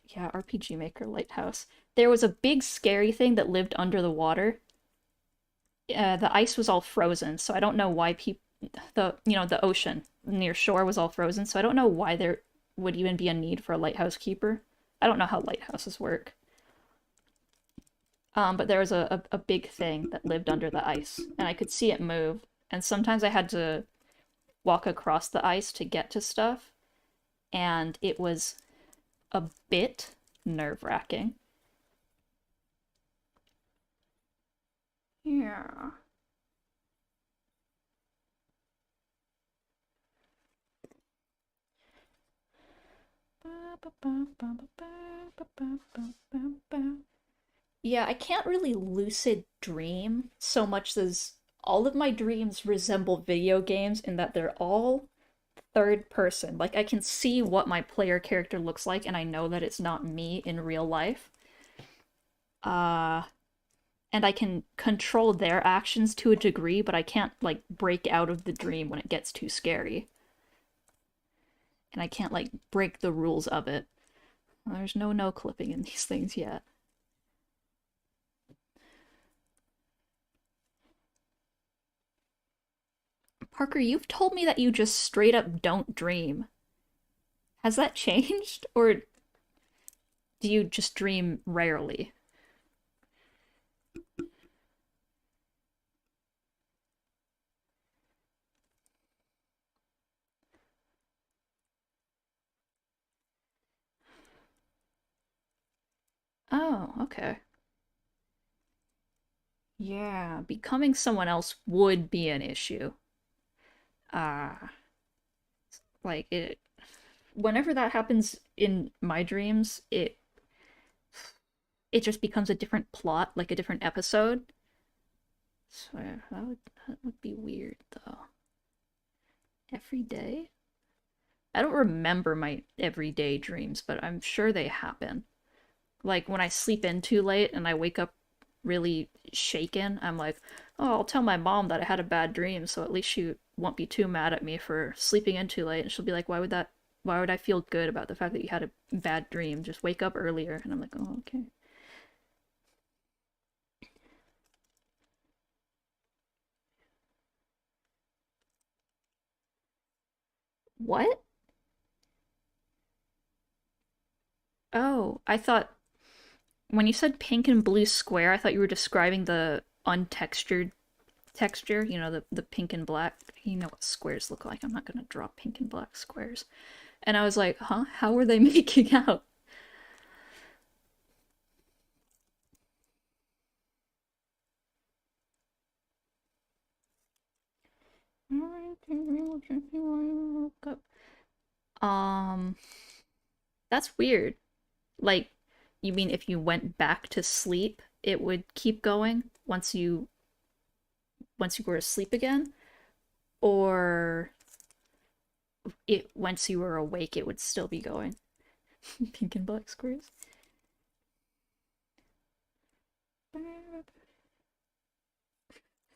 yeah, RPG Maker Lighthouse. There was a big scary thing that lived under the water. The ice was all frozen, so I don't know why people the ocean near shore was all frozen, so I don't know why there would even be a need for a lighthouse keeper. I don't know how lighthouses work. But there was a big thing that lived under the ice, and I could see it move. And sometimes I had to walk across the ice to get to stuff, and it was a bit nerve-wracking. Yeah. Yeah, I can't really lucid dream so much as all of my dreams resemble video games in that they're all third person. Like, I can see what my player character looks like, and I know that it's not me in real life. Uh, and I can control their actions to a degree, but I can't like break out of the dream when it gets too scary. And I can't like break the rules of it. There's no clipping in these things yet. Parker, you've told me that you just straight up don't dream. Has that changed? Or do you just dream rarely? Oh, okay. Yeah, becoming someone else would be an issue. Ah, like it whenever that happens in my dreams, it just becomes a different plot, like a different episode. So yeah, that would be weird though. Every day? I don't remember my everyday dreams, but I'm sure they happen. Like when I sleep in too late and I wake up really shaken, I'm like, oh, I'll tell my mom that I had a bad dream, so at least she won't be too mad at me for sleeping in too late. And she'll be like, why would I feel good about the fact that you had a bad dream? Just wake up earlier. And I'm like, oh, okay. What? Oh, I thought when you said pink and blue square, I thought you were describing the untextured texture, the pink and black. You know what squares look like. I'm not gonna draw pink and black squares. And I was like, huh? How were they making out? Um, that's weird. Like, you mean if you went back to sleep, it would keep going once you were asleep again? Or it once you were awake it would still be going? Pink and black squares.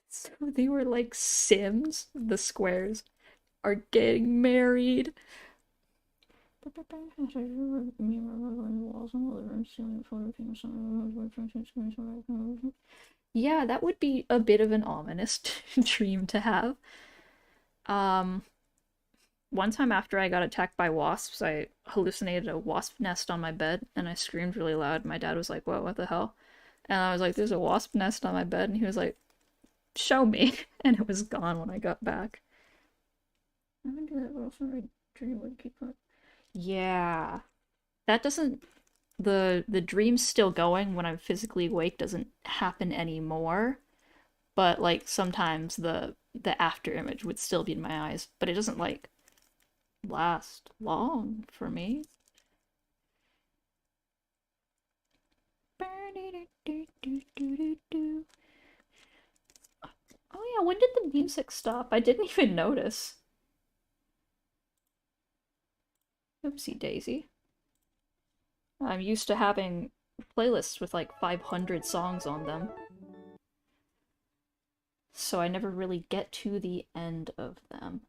So they were like Sims. The squares are getting married. Yeah, that would be a bit of an ominous dream to have. Um, One time after I got attacked by wasps, I hallucinated a wasp nest on my bed and I screamed really loud. My dad was like, "Whoa, what the hell?" And I was like, "There's a wasp nest on my bed." And he was like, "Show me." And it was gone when I got back. I would do that also my dream would keep up. Yeah. That doesn't the dream's still going when I'm physically awake doesn't happen anymore. But like sometimes the after image would still be in my eyes, but it doesn't like last long for me. Oh yeah, when did the music stop? I didn't even notice. Oopsie daisy. I'm used to having playlists with like 500 songs on them, so I never really get to the end of them.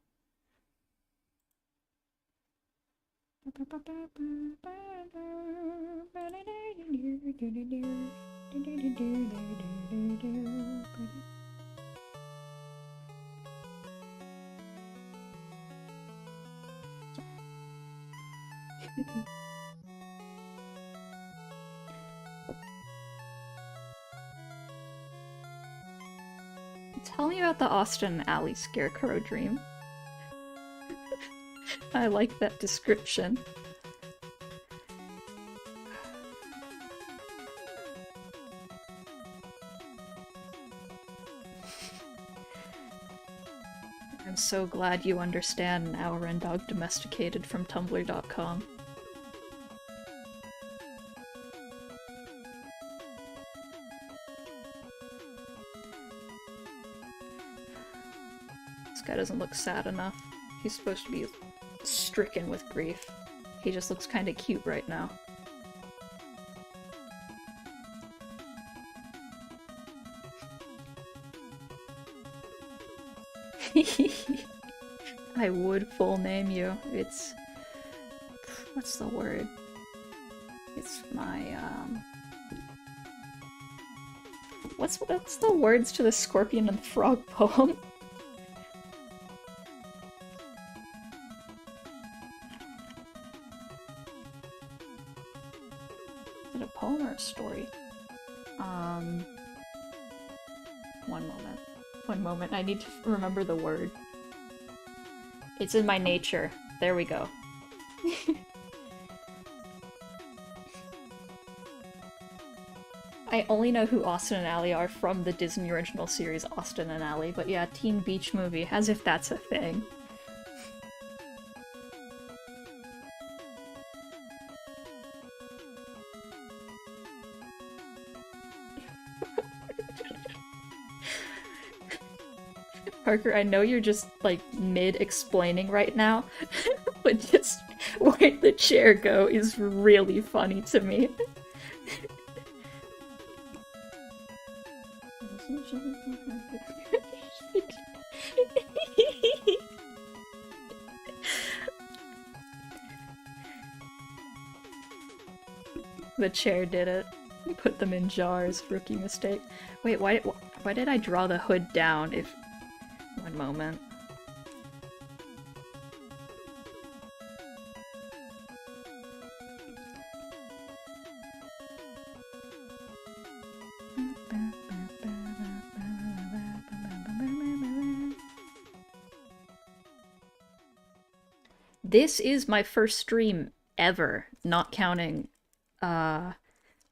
Tell me about the Austin Alley Scarecrow dream. I like that description. I'm so glad you understand now, Rendog Domesticated from Tumblr.com. This guy doesn't look sad enough. He's supposed to be stricken with grief. He just looks kinda cute right now. I would full name you. It's... What's the word? It's my, What's the words to the Scorpion and the Frog poem? Is it a poem or a story? One moment. One moment, I need to remember the word. It's in my nature. There we go. I only know who Austin and Ally are from the Disney original series Austin and Ally, but yeah, Teen Beach Movie, as if that's a thing. Parker, I know you're just, like, mid-explaining right now, but just where the chair go is really funny to me. The chair did it. Put them in jars. Rookie mistake. Wait, why did I draw the hood down if... One moment. This is my first stream ever, not counting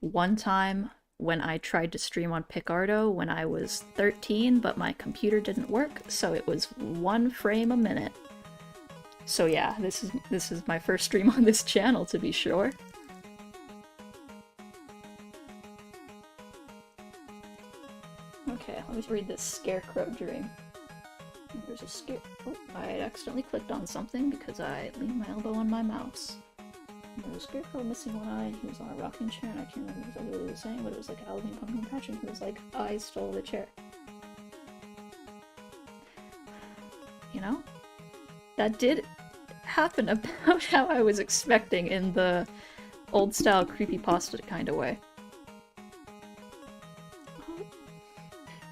one time when I tried to stream on Picardo when I was 13, but my computer didn't work, so it was 1 frame a minute. So yeah, this is my first stream on this channel, to be sure. Okay, let me read this scarecrow dream. There's a scare. Oh, I accidentally clicked on something because I leaned my elbow on my mouse. There was a scarecrow missing one eye, he was on a rocking chair, and I can't remember exactly what he was saying, but it was like a Halloween pumpkin patch, and he was like, I stole the chair. You know? That did happen about how I was expecting in the old-style creepypasta kind of way.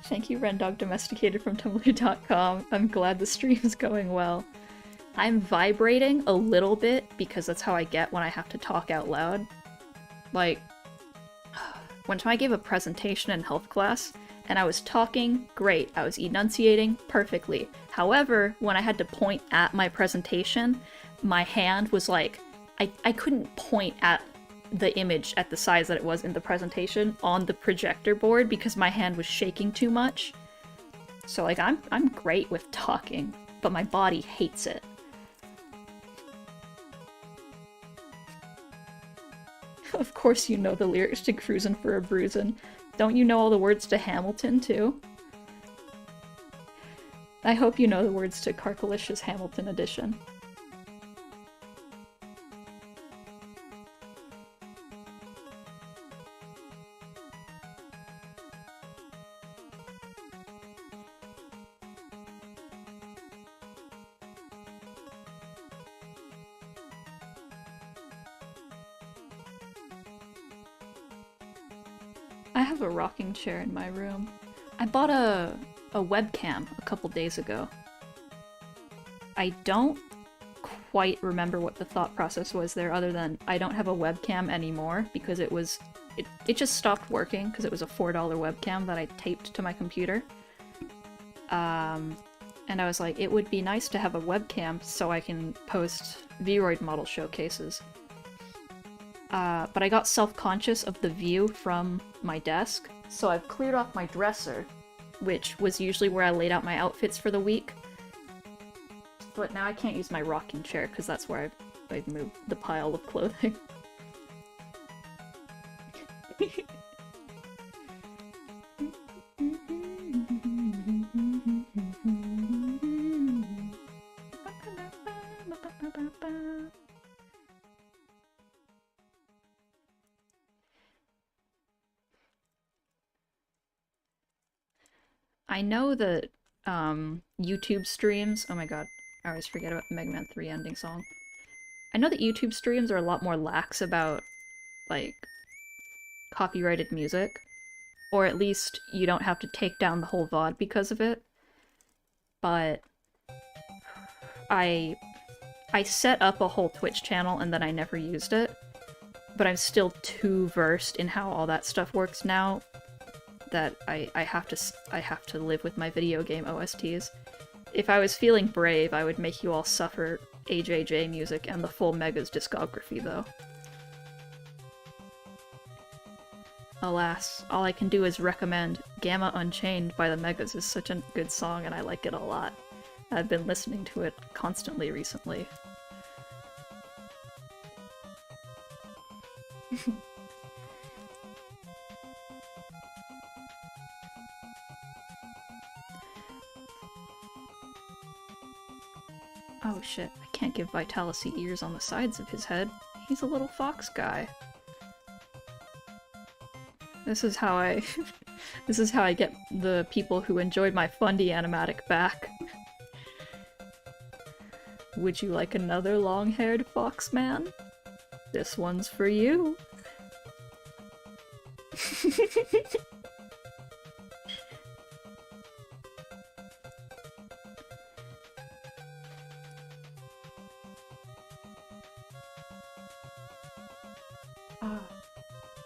Thank you, Rendog Domesticated from Tumblr.com. I'm glad the stream is going well. I'm vibrating a little bit because that's how I get when I have to talk out loud. Like, one time I gave a presentation in health class, and I was talking great. I was enunciating perfectly. However, when I had to point at my presentation, my hand was like, I couldn't point at the image at the size that it was in the presentation on the projector board because my hand was shaking too much. So like, I'm great with talking, but my body hates it. Of course you know the lyrics to Cruisin' for a Bruisin'. Don't you know all the words to Hamilton, too? I hope you know the words to Carkalicious Hamilton edition. I have a rocking chair in my room. I bought a webcam a couple days ago. I don't quite remember what the thought process was there other than I don't have a webcam anymore because it just stopped working because it was a $4 webcam that I taped to my computer. And I was like, it would be nice to have a webcam so I can post Vroid model showcases. But I got self-conscious of the view from my desk, so I've cleared off my dresser, which was usually where I laid out my outfits for the week. But now I can't use my rocking chair, because that's where I moved the pile of clothing. I know that YouTube streams. Oh my god, I always forget about the Mega Man 3 ending song. I know that YouTube streams are a lot more lax about, like, copyrighted music. Or at least you don't have to take down the whole VOD because of it. But I set up a whole Twitch channel and then I never used it. But I'm still too versed in how all that stuff works now that I have to live with my video game OSTs. If I was feeling brave, I would make you all suffer AJJ music and the full Mega's discography, though. Alas, all I can do is recommend Gamma Unchained by the Megas is such a good song and I like it a lot. I've been listening to it constantly recently. Oh shit, I can't give Vitalis ears on the sides of his head. He's a little fox guy. This is how I this is how I get the people who enjoyed my Fundy animatic back. Would you like another long-haired fox man? This one's for you. Ah,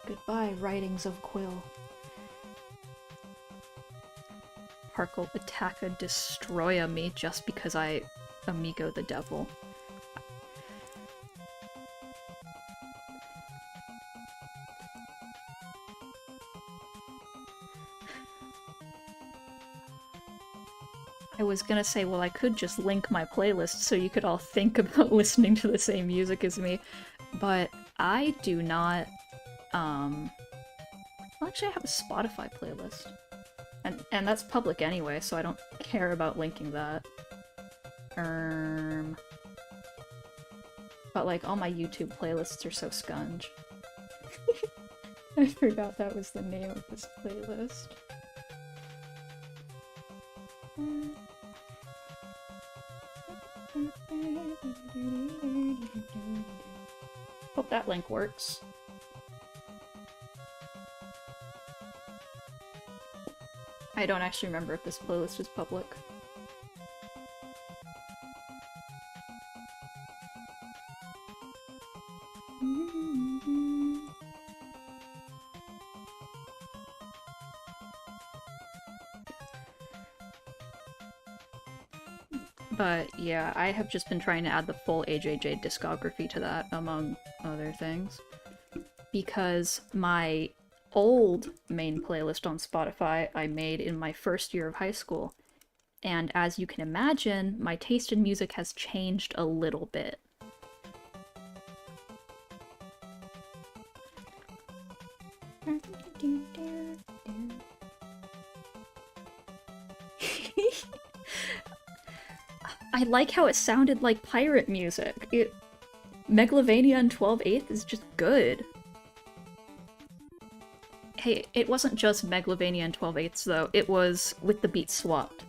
goodbye, writings of Quill. Park'll attack a destroya me just because I amigo the devil. I was gonna say, well, I could just link my playlist so you could all think about listening to the same music as me, but I do not, well, actually I have a Spotify playlist. And that's public anyway, so I don't care about linking that. But like, all my YouTube playlists are so scunge. I forgot that was the name of this playlist. Hope that link works. I don't actually remember if this playlist is public. But yeah, I have just been trying to add the full AJJ discography to that, among other things. Because my old main playlist on Spotify I made in my first year of high school. And as you can imagine, my taste in music has changed a little bit. I like how it sounded like pirate music. Megalovania and 12/8 is just good. Hey, it wasn't just Megalovania and 12/8 though, it was with the beats swapped.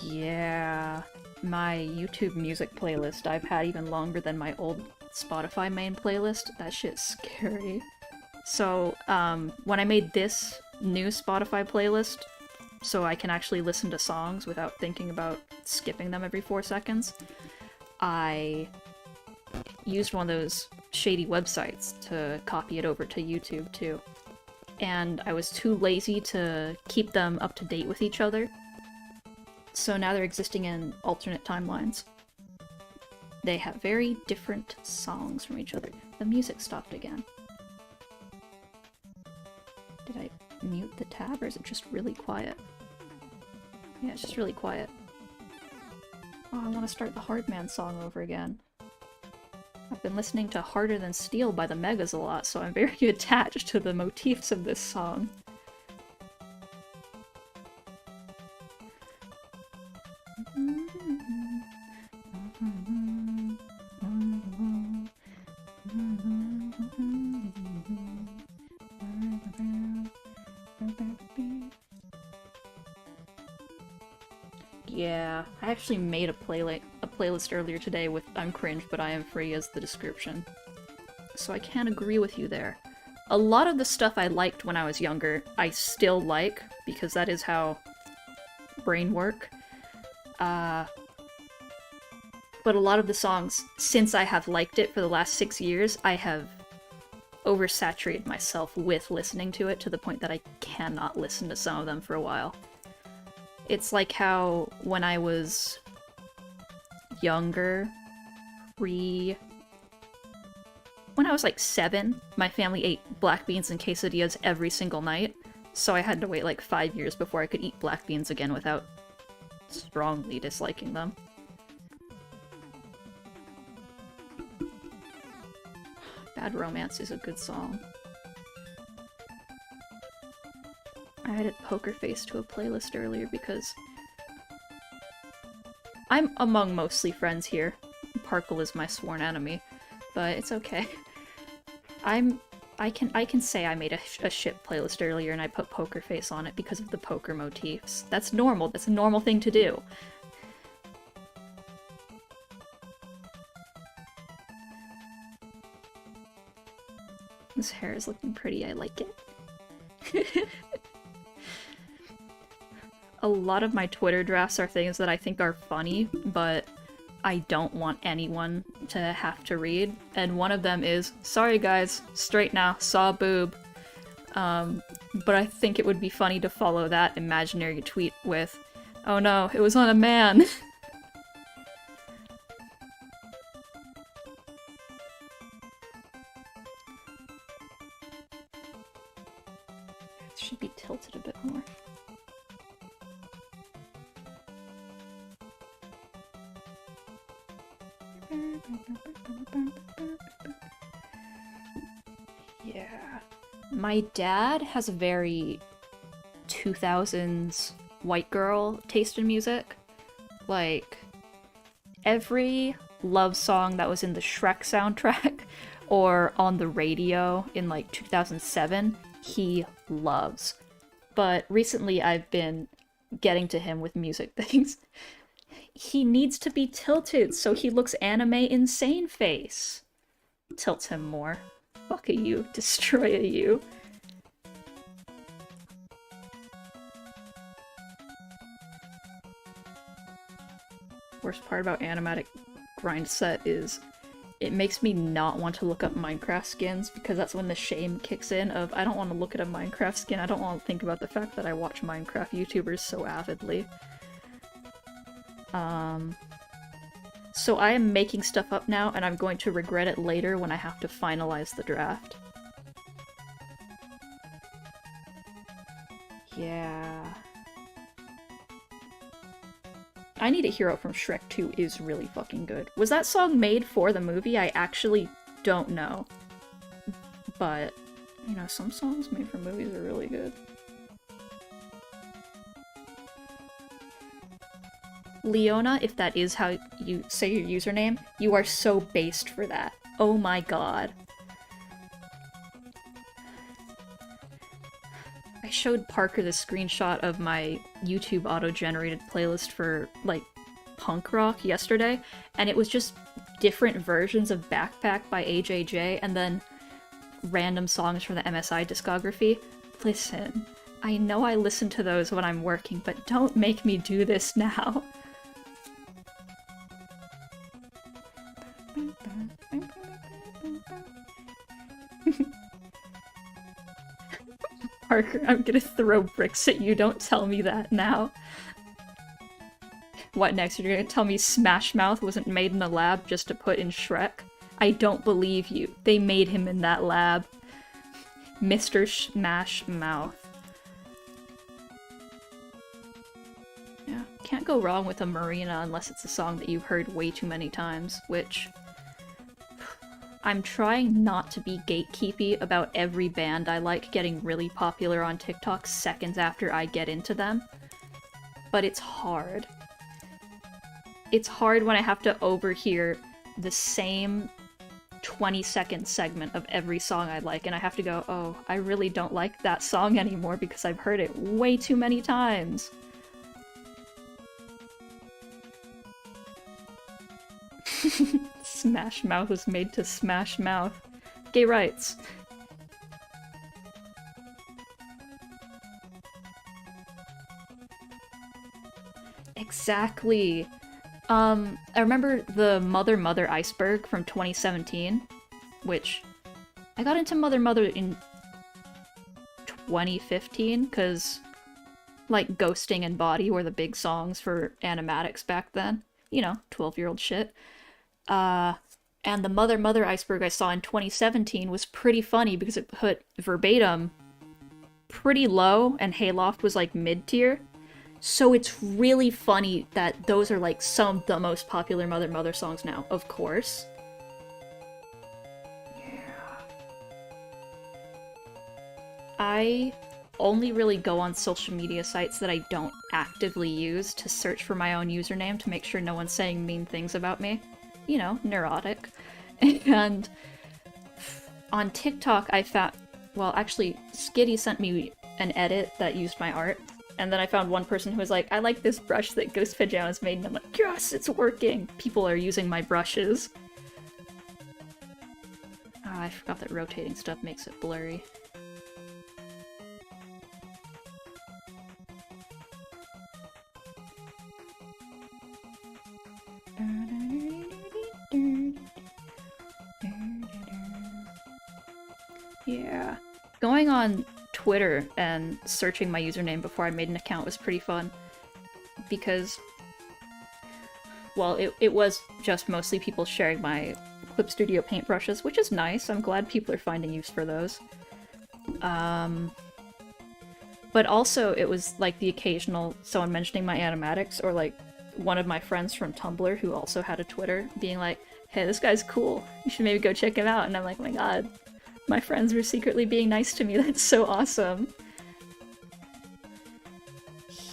Yeah, my YouTube music playlist I've had even longer than my old Spotify main playlist. That shit's scary. So, when I made this new Spotify playlist, so I can actually listen to songs without thinking about skipping them every 4 seconds, I used one of those shady websites to copy it over to YouTube too. And I was too lazy to keep them up to date with each other, so now they're existing in alternate timelines. They have very different songs from each other. The music stopped again. Did I mute the tab, or is it just really quiet? Yeah, it's just really quiet. Oh, I want to start the Hardman song over again. I've been listening to Harder Than Steel by the Megas a lot, so I'm very attached to the motifs of this song. Yeah, I actually made a playlist earlier today with "I'm cringe, but I am free" as the description. So I can't agree with you there. A lot of the stuff I liked when I was younger, I still like, because that is how brain work. But a lot of the songs, since I have liked it for the last 6 years, I have oversaturated myself with listening to it to the point that I cannot listen to some of them for a while. It's like how when I was younger, when I was like 7, my family ate black beans and quesadillas every single night, so I had to wait like 5 years before I could eat black beans again without strongly disliking them. Bad Romance is a good song. I added Poker Face to a playlist earlier because I'm among mostly friends here. Parkle is my sworn enemy, but it's okay. I can say I made a shit playlist earlier and I put Poker Face on it because of the poker motifs. That's normal. That's a normal thing to do. This hair is looking pretty, I like it. A lot of my Twitter drafts are things that I think are funny, but I don't want anyone to have to read. And one of them is, sorry guys, straight now, saw a boob. But I think it would be funny to follow that imaginary tweet with, oh no, it was on a man. Should be tilted a bit more. Yeah. My dad has a very 2000s white girl taste in music. Like, every love song that was in the Shrek soundtrack or on the radio in like 2007, he loves. But recently I've been getting to him with music things. He needs to be tilted so he looks anime insane face. Tilt him more. Fuck a you. Destroy a you. Worst part about Animatic grind set is it makes me not want to look up Minecraft skins because that's when the shame kicks in of I don't want to look at a Minecraft skin, I don't want to think about the fact that I watch Minecraft YouTubers so avidly. So I am making stuff up now and I'm going to regret it later when I have to finalize the draft. Yeah. I Need a Hero from Shrek 2 is really fucking good. Was that song made for the movie? I actually don't know. But, you know, some songs made for movies are really good. Leona, if that is how you say your username, you are so based for that. Oh my god. I showed Parker the screenshot of my YouTube auto-generated playlist for, like, punk rock yesterday, and it was just different versions of Backpack by AJJ, and then random songs from the MSI discography. Listen, I know I listen to those when I'm working, but don't make me do this now. Parker, I'm gonna throw bricks at you, don't tell me that now. What next? You're gonna tell me Smash Mouth wasn't made in a lab just to put in Shrek? I don't believe you. They made him in that lab. Mr. Smash Mouth. Yeah, can't go wrong with a Marina unless it's a song that you've heard way too many times, which I'm trying not to be gatekeepy about every band I like getting really popular on TikTok seconds after I get into them. But it's hard. It's hard when I have to overhear the same 20-second segment of every song I like, and I have to go, oh, I really don't like that song anymore because I've heard it way too many times. Smash Mouth was made to smash mouth. Gay rights. Exactly. I remember the Mother Mother iceberg from 2017, which I got into Mother Mother in 2015, because like Ghosting and Body were the big songs for Animatics back then. You know, 12-year-old shit. And the Mother Mother iceberg I saw in 2017 was pretty funny because it put Verbatim pretty low and Hayloft was like mid-tier. So it's really funny that those are like some of the most popular Mother Mother songs now, of course. Yeah. I only really go on social media sites that I don't actively use to search for my own username to make sure no one's saying mean things about me. You know, neurotic. And on TikTok I found, well actually Skitty sent me an edit that used my art, and then I found one person who was like, I like this brush that Ghost Pajamas made, and I'm like, yes, it's working! People are using my brushes. I forgot that rotating stuff makes it blurry. Yeah. Going on Twitter and searching my username before I made an account was pretty fun. Because, well, it was just mostly people sharing my Clip Studio paintbrushes, which is nice. I'm glad people are finding use for those. But also it was like the occasional someone mentioning my animatics, or like one of my friends from Tumblr who also had a Twitter being like, hey, this guy's cool. You should maybe go check him out. And I'm like, oh my god. My friends were secretly being nice to me. That's so awesome.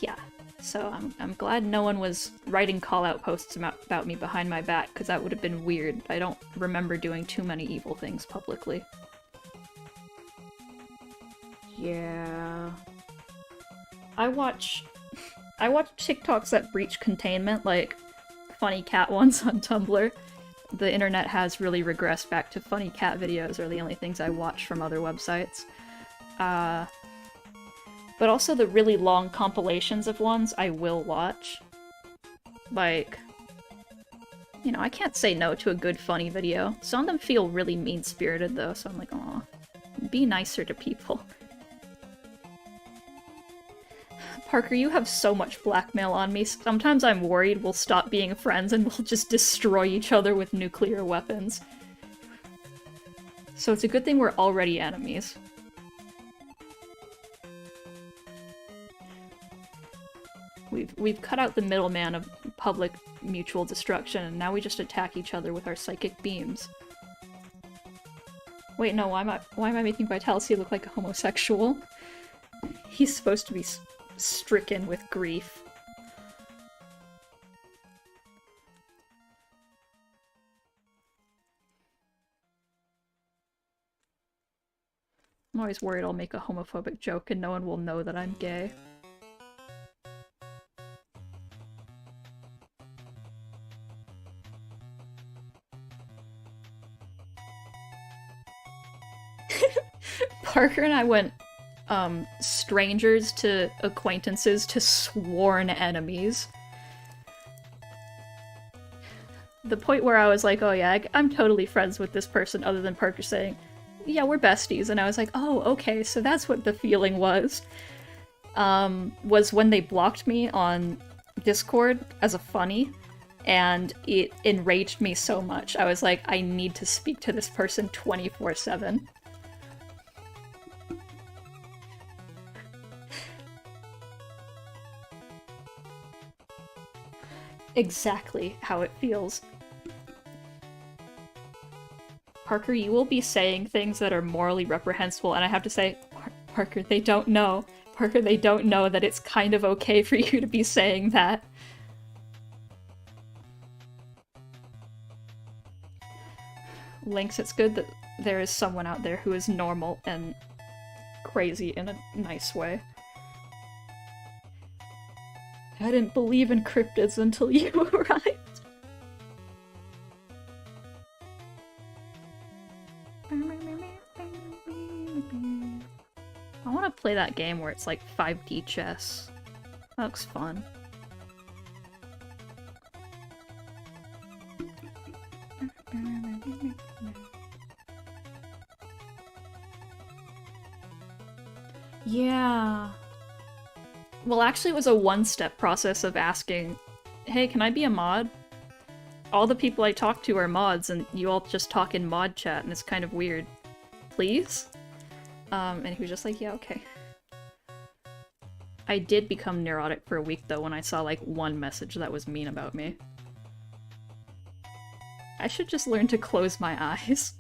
Yeah. So I'm glad no one was writing call-out posts about me behind my back, because that would have been weird. I don't remember doing too many evil things publicly. Yeah. I watch TikToks that breach containment, like funny cat ones on Tumblr. The internet has really regressed back to funny cat videos, are the only things I watch from other websites. But also the really long compilations of ones I will watch. Like, you know, I can't say no to a good funny video. Some of them feel really mean-spirited though, so I'm like, aw, be nicer to people. Parker, you have so much blackmail on me. Sometimes I'm worried we'll stop being friends and we'll just destroy each other with nuclear weapons. So it's a good thing we're already enemies. We've cut out the middleman of public mutual destruction, and now we just attack each other with our psychic beams. Wait, no, why am I making Vitalis look like a homosexual? He's supposed to be stricken with grief. I'm always worried I'll make a homophobic joke and no one will know that I'm gay. Parker and I went strangers to acquaintances to sworn enemies. The point where I was like, oh yeah, I'm totally friends with this person, other than Parker saying, yeah, we're besties, and I was like, oh, okay, so that's what the feeling was when they blocked me on Discord as a funny, and it enraged me so much. I was like, I need to speak to this person 24/7. Exactly how it feels. Parker, you will be saying things that are morally reprehensible, and I have to say, Parker, they don't know. Parker, they don't know that it's kind of okay for you to be saying that. Lynx, it's good that there is someone out there who is normal and crazy in a nice way. I didn't believe in cryptids until you arrived. I want to play that game where it's like 5D chess. That looks fun. Yeah. Well, actually, it was a one-step process of asking, hey, can I be a mod? All the people I talk to are mods, and you all just talk in mod chat, and it's kind of weird. Please? And he was just like, yeah, okay. I did become neurotic for a week, though, when I saw, like, one message that was mean about me. I should just learn to close my eyes.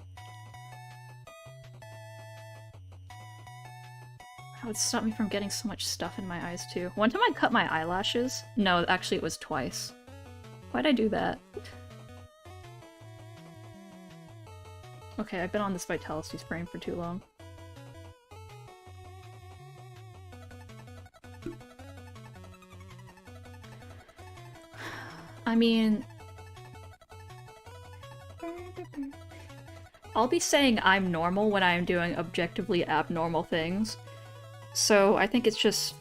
That would stop me from getting so much stuff in my eyes, too. One time I cut my eyelashes. No, actually it was twice. Why'd I do that? Okay, I've been on this Vitality sprain for too long. I mean... I'll be saying I'm normal when I'm doing objectively abnormal things. So I think it's just...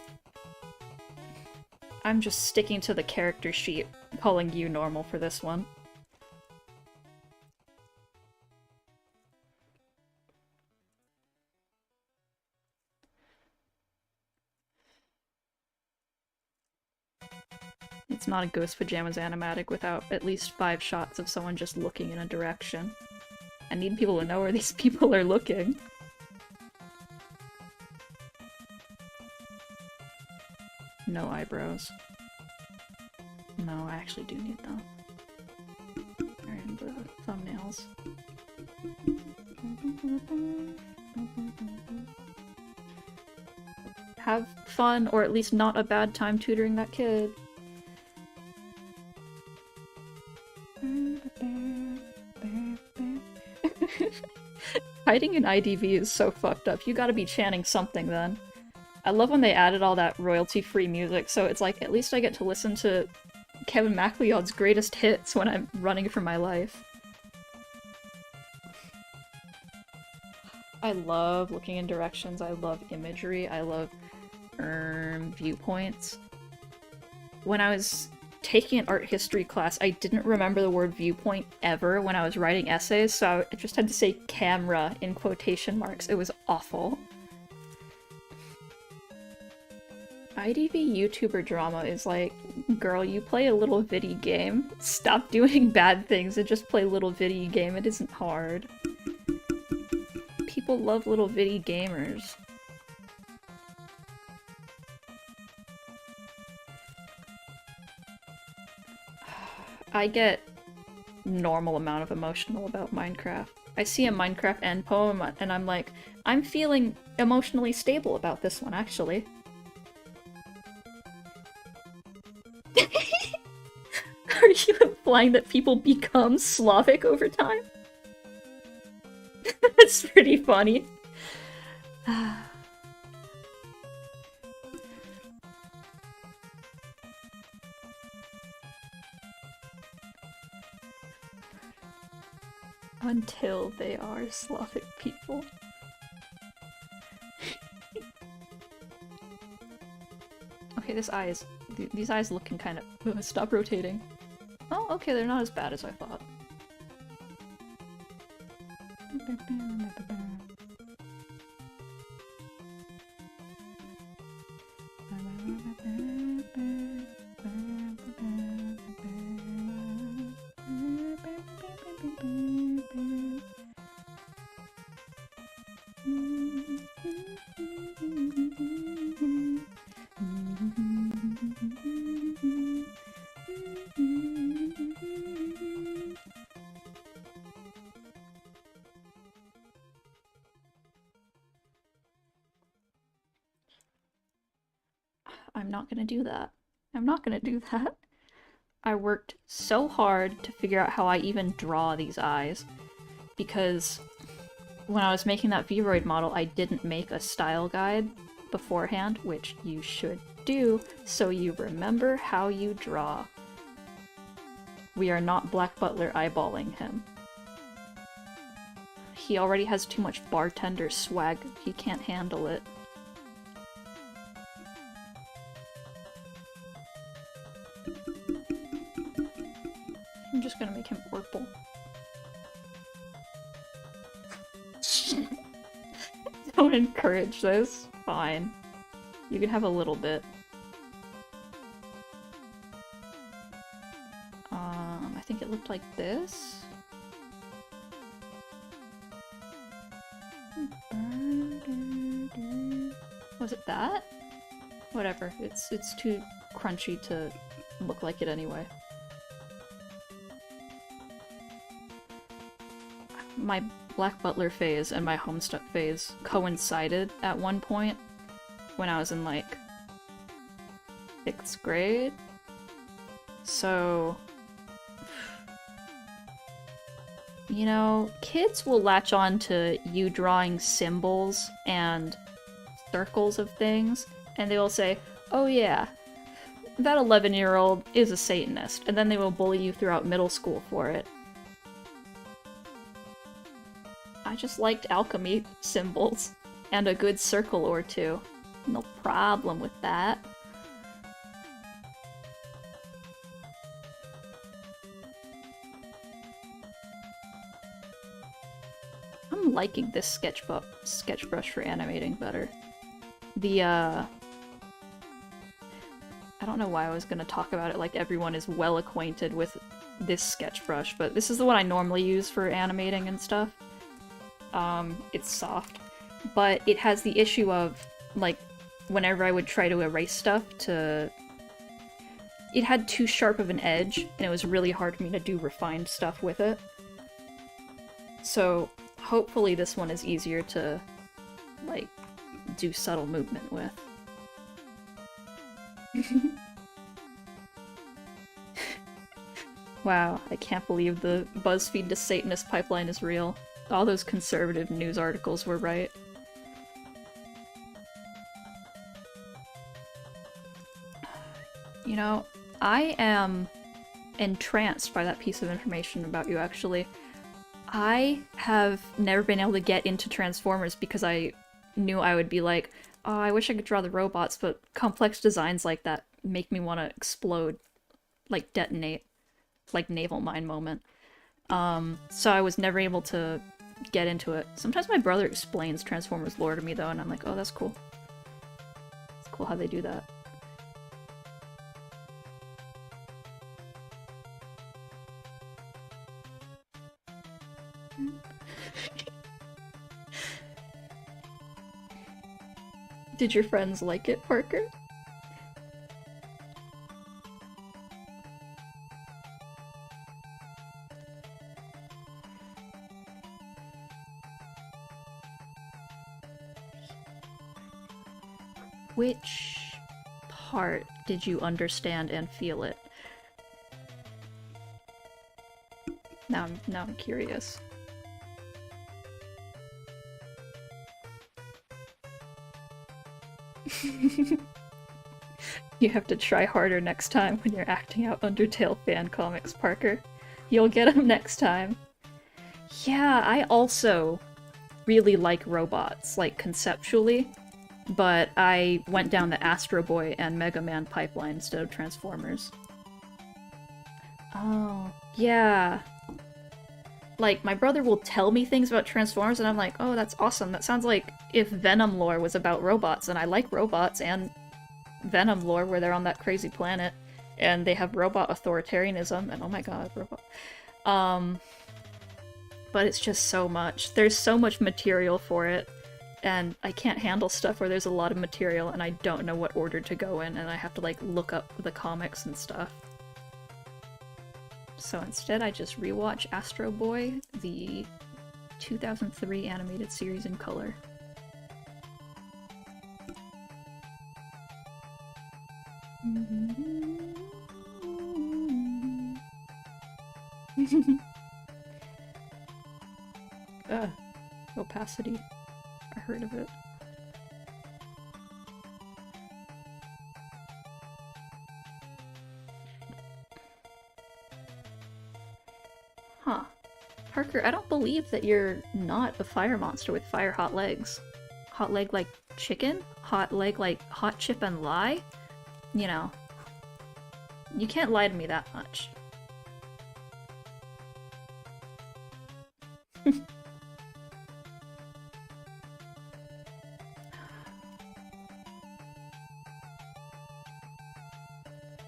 I'm just sticking to the character sheet, calling you normal for this one. It's not a Ghost Pajamas animatic without at least 5 shots of someone just looking in a direction. I need people to know where these people are looking. No eyebrows. No, I actually do need them. And the thumbnails. Have fun, or at least not a bad time tutoring that kid. Hiding in IDV is so fucked up. You gotta be chanting something then. I love when they added all that royalty-free music, so it's like, at least I get to listen to Kevin MacLeod's greatest hits when I'm running for my life. I love looking in directions, I love imagery, I love viewpoints. When I was taking an art history class, I didn't remember the word viewpoint ever when I was writing essays, so I just had to say camera in quotation marks. It was awful. IDV YouTuber drama is like, girl, you play a little viddy game. Stop doing bad things and just play little viddy game. It isn't hard. People love little viddy gamers. I get normal amount of emotional about Minecraft. I see a Minecraft end poem and I'm like, I'm feeling emotionally stable about this one, actually. Are you implying that people become Slavic over time? That's pretty funny. Until they are Slavic people. Okay, this eye is... These eyes looking kind of... Stop rotating. Oh, okay, they're not as bad as I thought. I'm not gonna do that. I'm not gonna do that. I worked so hard to figure out how I even draw these eyes, because when I was making that Vroid model, I didn't make a style guide beforehand, which you should do, so you remember how you draw. We are not Black Butler eyeballing him. He already has too much bartender swag. He can't handle it. purple. Don't encourage this. Fine. You can have a little bit. I think it looked like this. Was it that? Whatever. It's too crunchy to look like it anyway. My Black Butler phase and my Homestuck phase coincided at one point when I was in, like, 6th grade. So, you know, kids will latch on to you drawing symbols and circles of things, and they will say, oh yeah, that 11-year-old is a Satanist, and then they will bully you throughout middle school for it. I just liked alchemy symbols and a good circle or two. No problem with that. I'm liking this sketch brush for animating better. I don't know why I was gonna talk about it like everyone is well acquainted with this sketch brush, but this is the one I normally use for animating and stuff. It's soft, but it has the issue of, like, whenever I would try to erase stuff it had too sharp of an edge, and it was really hard for me to do refined stuff with it. So, hopefully this one is easier to, like, do subtle movement with. Wow, I can't believe the BuzzFeed to Satanist pipeline is real. All those conservative news articles were right. You know, I am entranced by that piece of information about you, actually. I have never been able to get into Transformers because I knew I would be like, oh, I wish I could draw the robots, but complex designs like that make me want to explode. Like, detonate. Like, naval mine moment. So I was never able to get into it. Sometimes my brother explains Transformers lore to me, though, and I'm like, oh, that's cool. It's cool how they do that. Did your friends like it, Parker? Which part did you understand and feel it? Now I'm curious. You have to try harder next time when you're acting out Undertale fan comics, Parker. You'll get them next time. Yeah, I also really like robots, like conceptually, but I went down the Astro Boy and Mega Man pipeline instead of Transformers. Oh, yeah. Like, my brother will tell me things about Transformers, and I'm like, oh, that's awesome. That sounds like if Venom lore was about robots, and I like robots and Venom lore where they're on that crazy planet, and they have robot authoritarianism, and oh my god, robot. But it's just so much. There's so much material for it, and I can't handle stuff where there's a lot of material and I don't know what order to go in, and I have to, like, look up the comics and stuff. So instead I just rewatch Astro Boy, the 2003 animated series in color. Opacity. I heard of it. Huh. Parker, I don't believe that you're not a fire monster with fire hot legs. Hot leg like chicken? Hot leg like hot chip and lie? You know. You can't lie to me that much.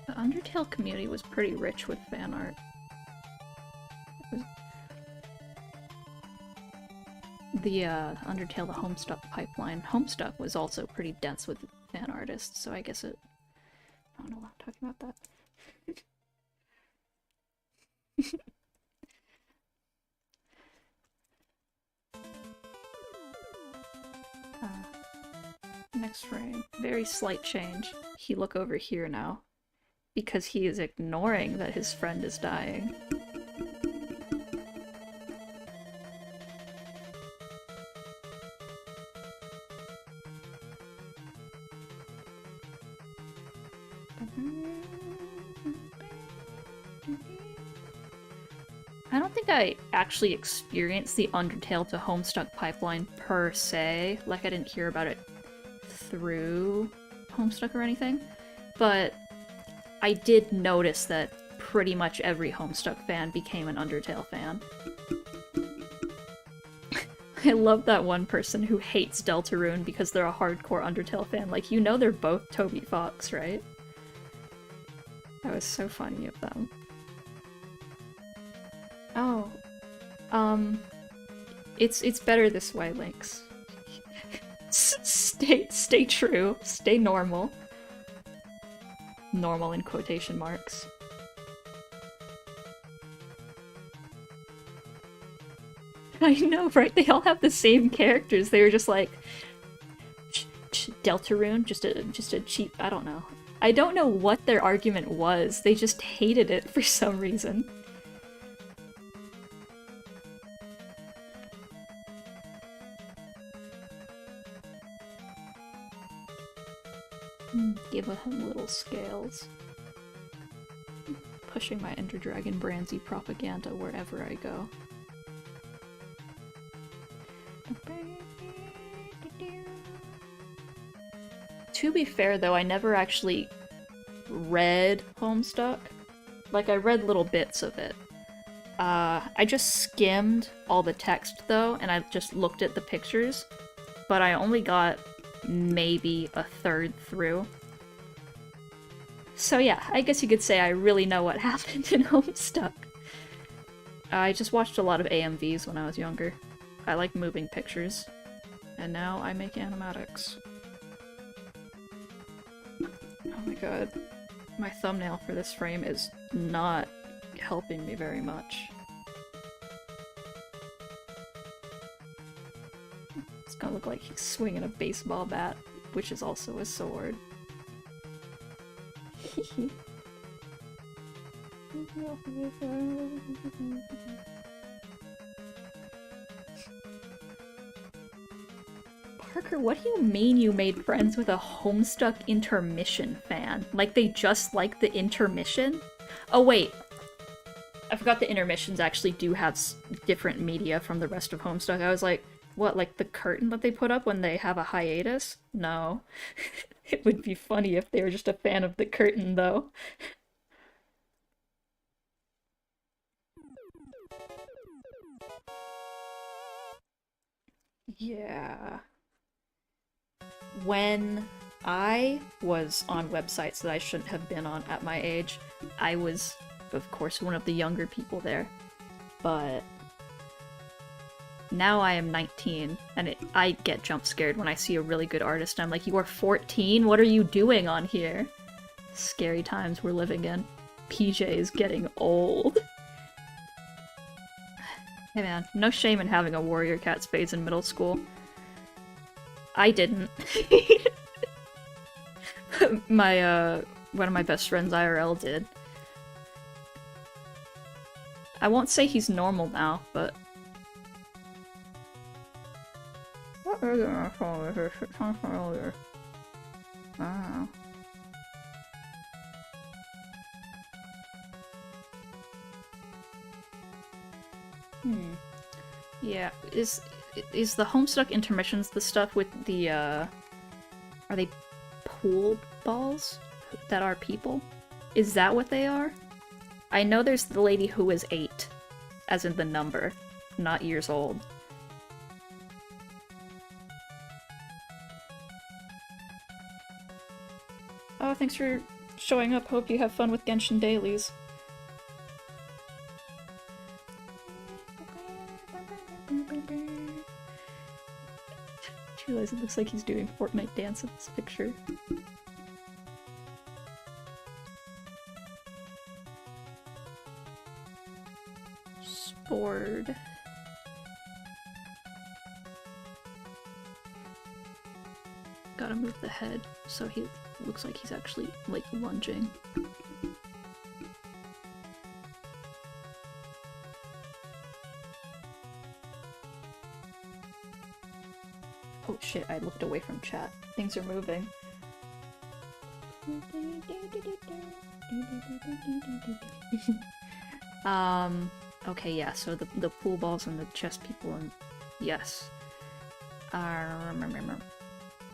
The Undertale community was pretty rich with fan art. The Undertale the Homestuck pipeline. Homestuck was also pretty dense with fan artists, so I guess it... I don't know why I'm talking about that. Next frame. Very slight change. He look over here now. Because he is ignoring that his friend is dying. I don't think I actually experienced the Undertale to Homestuck pipeline per se. Like, I didn't hear about it through Homestuck or anything. But I did notice that pretty much every Homestuck fan became an Undertale fan. I love that one person who hates Deltarune because they're a hardcore Undertale fan. Like, you know they're both Toby Fox, right? That was so funny of them. Oh. It's better this way, Lynx. Stay true. Stay normal. Normal in quotation marks. I know, right? They all have the same characters. They were just like... Deltarune? Just a cheap... I don't know. I don't know what their argument was. They just hated it for some reason. Give him little scales. Pushing my Ender Dragon Branzy propaganda wherever I go. To be fair though, I never actually read Homestuck. Like, I read little bits of it. I just skimmed all the text though, and I just looked at the pictures. But I only got maybe a third through. So yeah, I guess you could say I really know what happened in Homestuck. I just watched a lot of AMVs when I was younger. I like moving pictures. And now I make animatics. Oh my god. My thumbnail for this frame is not helping me very much. It's gonna look like he's swinging a baseball bat, which is also a sword. Parker, what do you mean you made friends with a Homestuck intermission fan? Like they just like the intermission? Oh wait, I forgot the intermissions actually do have different media from the rest of Homestuck. I was like, what, like the curtain that they put up when they have a hiatus? No. It would be funny if they were just a fan of the curtain, though. Yeah. When I was on websites that I shouldn't have been on at my age, I was, of course, one of the younger people there. But now I am 19, and I get jump scared when I see a really good artist. I'm like, you are 14? What are you doing on here? Scary times we're living in. PJ is getting old. Hey man, no shame in having a warrior cat phase in middle school. I didn't. One of my best friends IRL did. I won't say he's normal now, but... What is it for here? Time for earlier. I don't know. Yeah, is the Homestuck intermissions the stuff with the, are they pool balls that are people? Is that what they are? I know there's the lady who is 8, as in the number, not years old. Oh, thanks for showing up. Hope you have fun with Genshin dailies. I realize it looks like he's doing Fortnite dance in this picture. Bored. Gotta move the head so he looks like he's actually, like, lunging. Oh shit, I looked away from chat. Things are moving. Okay, yeah, so the pool balls and the chess people and... Yes.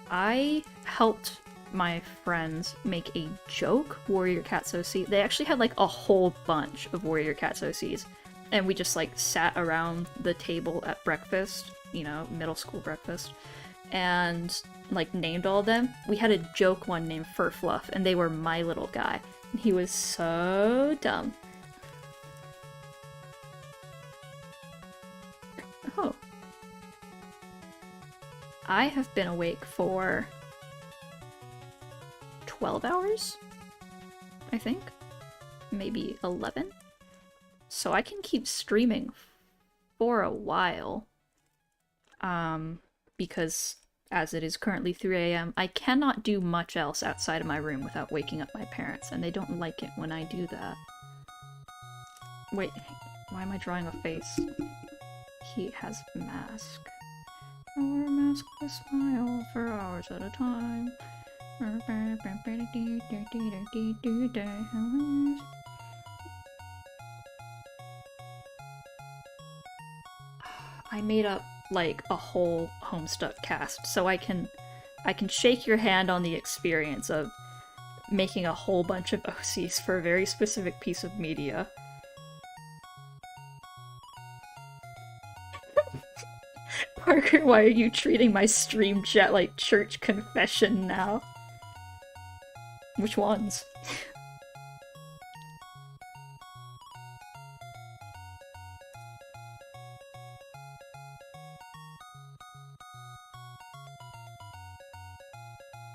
I helped my friends make a joke Warrior Cats OC. They actually had, like, a whole bunch of Warrior Cats OCs. And we just, like, sat around the table at breakfast, you know, middle school breakfast, and, like, named all of them. We had a joke one named Furfluff, and they were my little guy. And he was so dumb. Oh. I have been awake for 12 hours, I think. Maybe 11. So I can keep streaming for a while. Because as it is currently 3 AM, I cannot do much else outside of my room without waking up my parents, and they don't like it when I do that. Wait, why am I drawing a face? He has a mask. I wear a mask with a smile for hours at a time. I made up, like, a whole Homestuck cast, so I can shake your hand on the experience of making a whole bunch of OCs for a very specific piece of media. Parker, why are you treating my stream chat like church confession now? Which ones?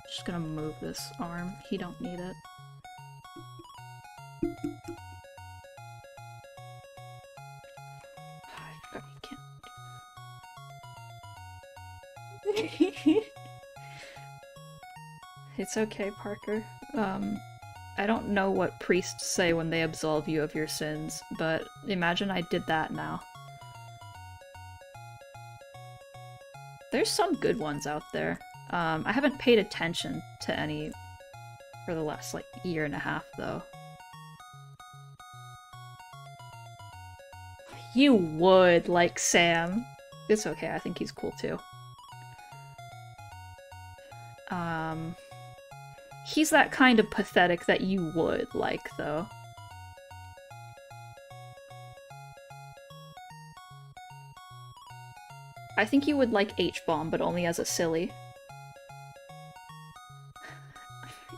Just gonna move this arm. He don't need it. I forgot you can't. It's okay, Parker. I don't know what priests say when they absolve you of your sins, but imagine I did that now. There's some good ones out there. I haven't paid attention to any for the last, like, year and a half, though. You would like Sam. It's okay, I think he's cool, too. He's that kind of pathetic that you would like, though. I think you would like H-Bomb, but only as a silly.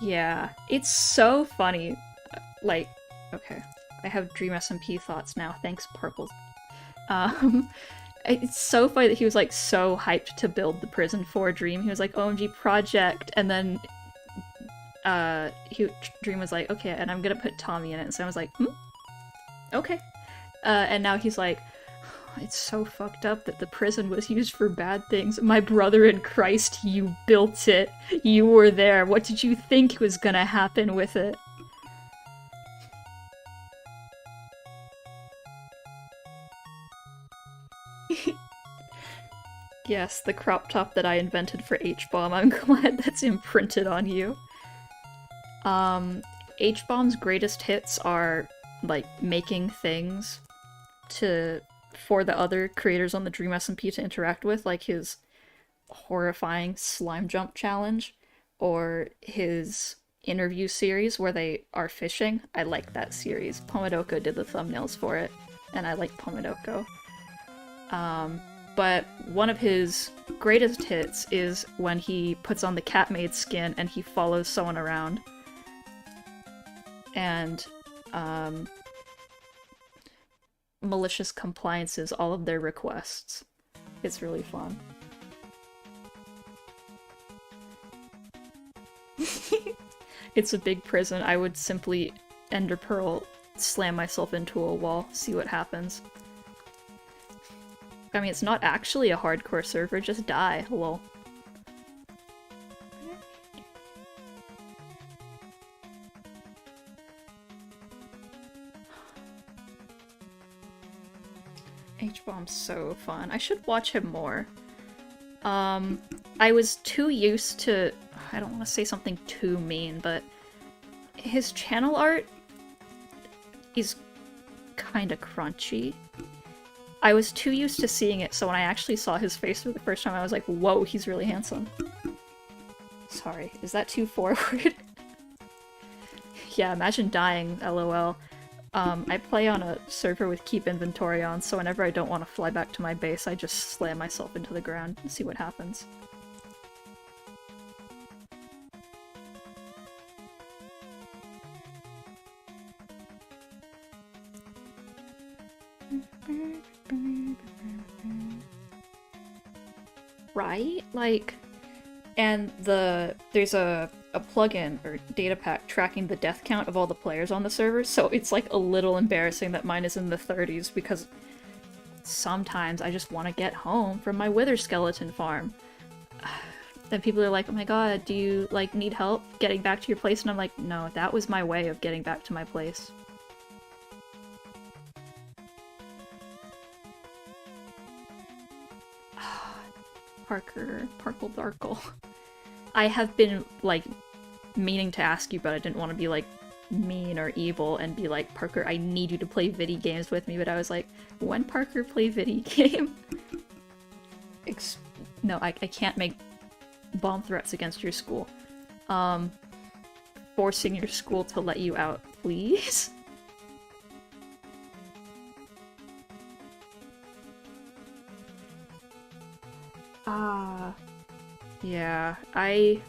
Yeah, it's so funny. Like, okay, I have Dream SMP thoughts now. Thanks, Purple. It's so funny that he was, like, so hyped to build the prison for Dream. He was like, OMG project, and then Dream was like, okay, and I'm gonna put Tommy in it, and so I was like, okay. And now he's like, it's so fucked up that the prison was used for bad things. My brother in Christ, you built it. You were there. What did you think was gonna happen with it? Yes, the crop top that I invented for H-Bomb. I'm glad that's imprinted on you. H-Bomb's greatest hits are, like, making things for the other creators on the Dream SMP to interact with, like his horrifying slime jump challenge, or his interview series where they are fishing. I like that series. Pomodoko did the thumbnails for it, and I like Pomodoko. But one of his greatest hits is when he puts on the cat maid skin and he follows someone around. and malicious compliances all of their requests. It's really fun. It's a big prison. I would simply Ender Pearl, slam myself into a wall, see what happens. I mean, it's not actually a hardcore server, just die. Lol. H-Bomb's so fun. I should watch him more. I was too used to... I don't want to say something too mean, but his channel art is kind of crunchy. I was too used to seeing it, so when I actually saw his face for the first time, I was like, whoa, he's really handsome. Sorry, is that too forward? Yeah, imagine dying, lol. I play on a server with keep inventory on, so whenever I don't want to fly back to my base, I just slam myself into the ground and see what happens. Right? Like, and there's a plugin or data pack tracking the death count of all the players on the server, so it's like a little embarrassing that mine is in the 30s because sometimes I just want to get home from my wither skeleton farm. Then people are like, oh my god, do you like need help getting back to your place? And I'm like, no, that was my way of getting back to my place. Parker, Parkle Darkle. I have been, like, meaning to ask you, but I didn't want to be, like, mean or evil and be like, Parker, I need you to play viddy games with me, but I was like, when Parker play viddy game? No, I can't make bomb threats against your school. Forcing your school to let you out, please? Yeah, I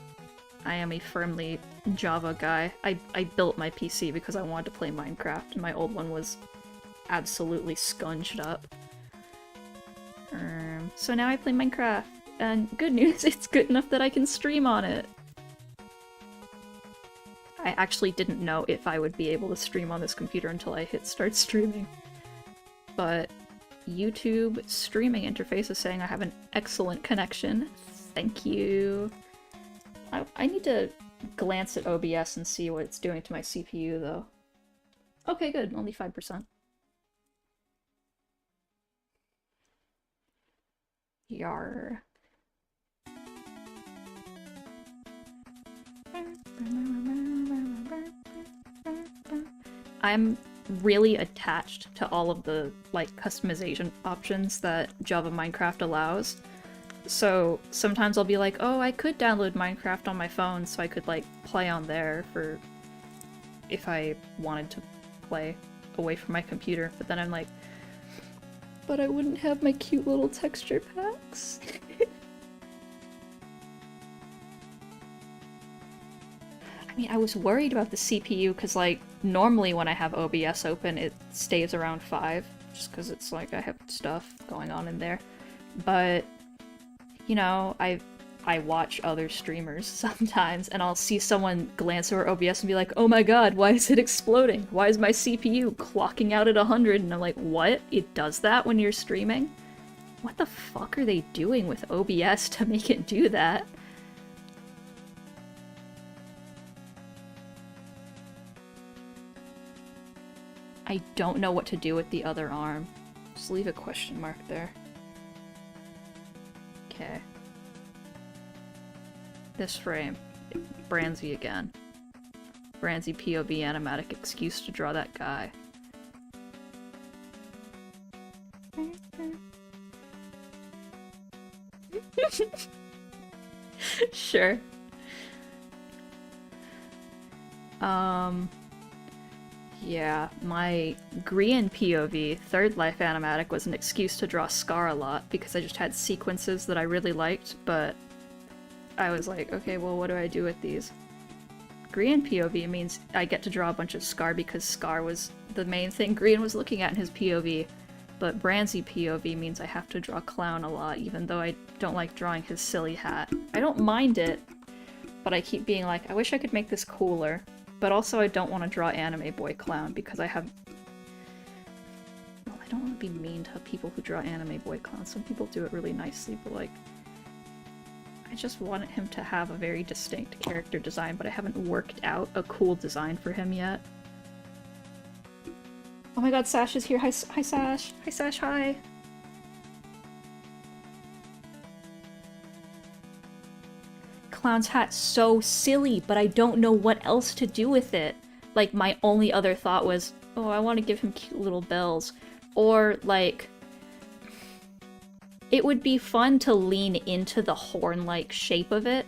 am a firmly Java guy. I built my PC because I wanted to play Minecraft, and my old one was absolutely scunged up. So now I play Minecraft, and good news, it's good enough that I can stream on it. I actually didn't know if I would be able to stream on this computer until I hit start streaming. But YouTube streaming interface is saying I have an excellent connection. Thank you. I need to glance at OBS and see what it's doing to my CPU, though. Okay, good. Only 5%. Yar. I'm really attached to all of the, like, customization options that Java Minecraft allows. So sometimes I'll be like, oh, I could download Minecraft on my phone so I could, like, play on there for if I wanted to play away from my computer. But then I'm like, but I wouldn't have my cute little texture packs. I mean, I was worried about the CPU because, like, normally when I have OBS open, it stays around 5, just because it's like I have stuff going on in there. But, you know, I watch other streamers sometimes, and I'll see someone glance over OBS and be like, oh my god, why is it exploding? Why is my CPU clocking out at 100? And I'm like, what? It does that when you're streaming? What the fuck are they doing with OBS to make it do that? I don't know what to do with the other arm. Just leave a question mark there. Okay. This frame. Branzy again. Branzy POV animatic excuse to draw that guy. Sure. Yeah, my Grian POV, Third Life animatic, was an excuse to draw Scar a lot because I just had sequences that I really liked, but I was like, okay, well, what do I do with these? Green POV means I get to draw a bunch of Scar because Scar was the main thing Green was looking at in his POV. But Branzy POV means I have to draw Clown a lot, even though I don't like drawing his silly hat. I don't mind it, but I keep being like, I wish I could make this cooler. But also I don't want to draw Anime Boy Clown because I have... Well, I don't want to be mean to people who draw Anime Boy Clown. Some people do it really nicely, but like... I just wanted him to have a very distinct character design, but I haven't worked out a cool design for him yet. Oh my god, Sash is here. Hi, Sash. Hi, Sash, hi. Clown's hat's so silly, but I don't know what else to do with it. Like, my only other thought was, oh, I want to give him cute little bells. Or, like... It would be fun to lean into the horn-like shape of it,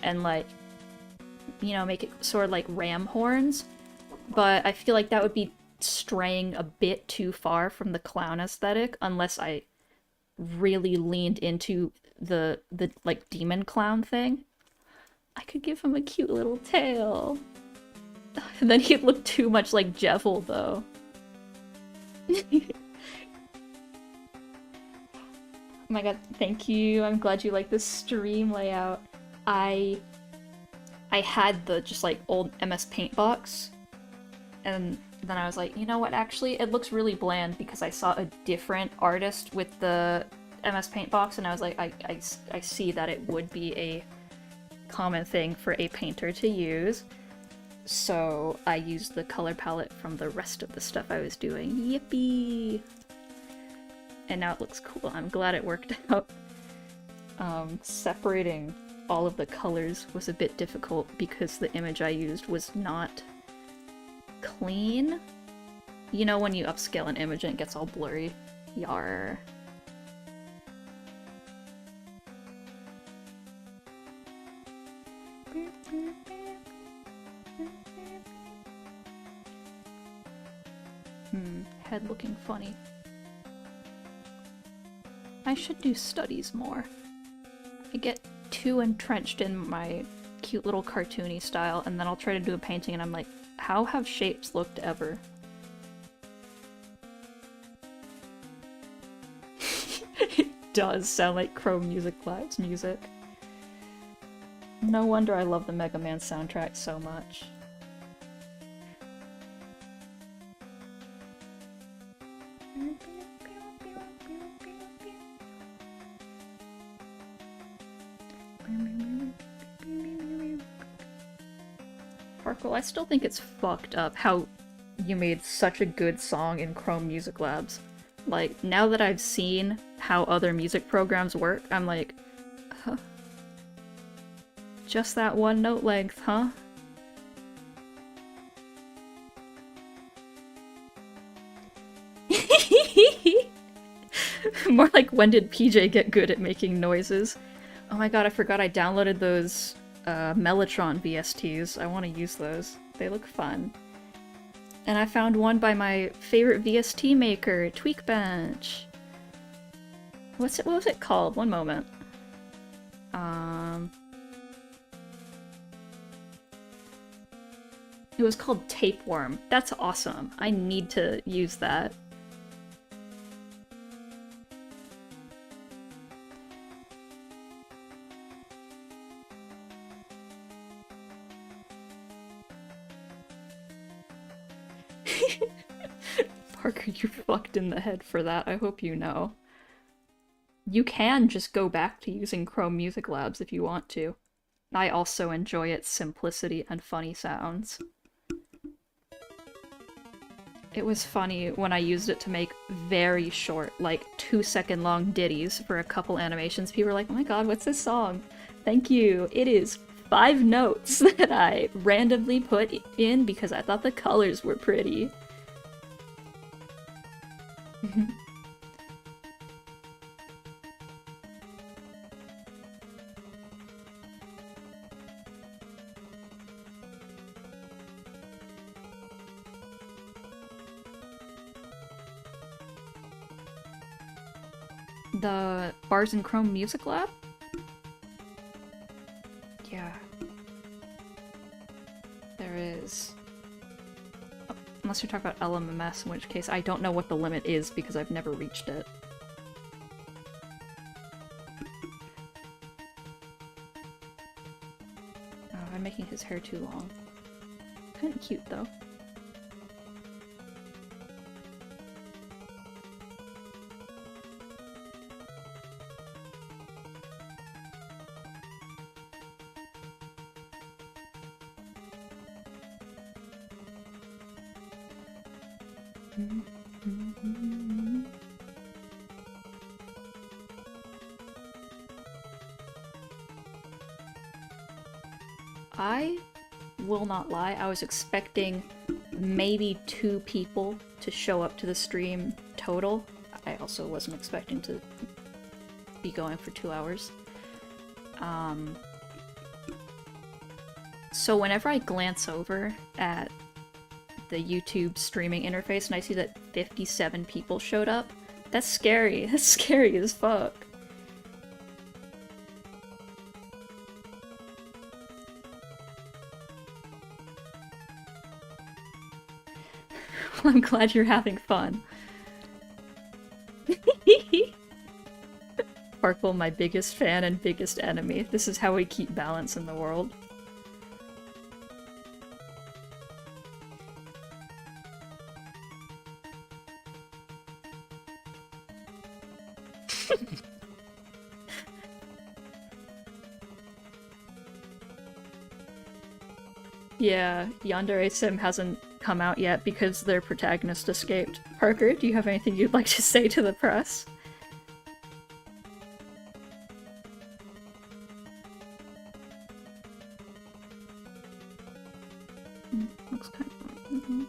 and, like, you know, make it sort of like ram horns. But I feel like that would be straying a bit too far from the clown aesthetic unless I really leaned into the like demon clown thing. I could give him a cute little tail. Then he'd look too much like Jevil though. Oh my god, thank you. I'm glad you like this stream layout. I had the just like old MS Paint box, and then I was like, you know what, actually, it looks really bland because I saw a different artist with the MS Paint box, and I was like, I see that it would be a common thing for a painter to use. So I used the color palette from the rest of the stuff I was doing. Yippee! And now it looks cool. I'm glad it worked out. Separating all of the colors was a bit difficult because the image I used was not clean. You know when you upscale an image and it gets all blurry? Yar. Head looking funny. I should do studies more. I get too entrenched in my cute little cartoony style, and then I'll try to do a painting and I'm like, how have shapes looked ever? It does sound like Chrome Music Lab's music. No wonder I love the Mega Man soundtrack so much. Parkle, I still think it's fucked up how you made such a good song in Chrome Music Labs. Like, now that I've seen how other music programs work, I'm like, huh? Just that one note length, huh? More like, when did PJ get good at making noises? Oh my god, I forgot I downloaded those Mellotron VSTs. I want to use those. They look fun. And I found one by my favorite VST maker, Tweakbench. What was it called? One moment. It was called Tapeworm. That's awesome. I need to use that. Parker, you're fucked in the head for that, I hope you know. You can just go back to using Chrome Music Labs if you want to. I also enjoy its simplicity and funny sounds. It was funny when I used it to make very short, like 2-second long ditties for a couple animations. People were like, oh my god, what's this song? Thank you. It is 5 notes that I randomly put in because I thought the colors were pretty. The Bars in Chrome Music Lab? Yeah. is... Unless you're talking about LMMS, in which case I don't know what the limit is because I've never reached it. Oh, I'm making his hair too long. Kinda cute, though. I will not lie, I was expecting maybe 2 people to show up to the stream total. I also wasn't expecting to be going for 2 hours. So whenever I glance over at the YouTube streaming interface and I see that 57 people showed up, that's scary. That's scary as fuck. I'm glad you're having fun. Sparkle, my biggest fan and biggest enemy. This is how we keep balance in the world. Yeah, Yandere Sim hasn't come out yet because their protagonist escaped. Parker, do you have anything you'd like to say to the press? Looks kind of...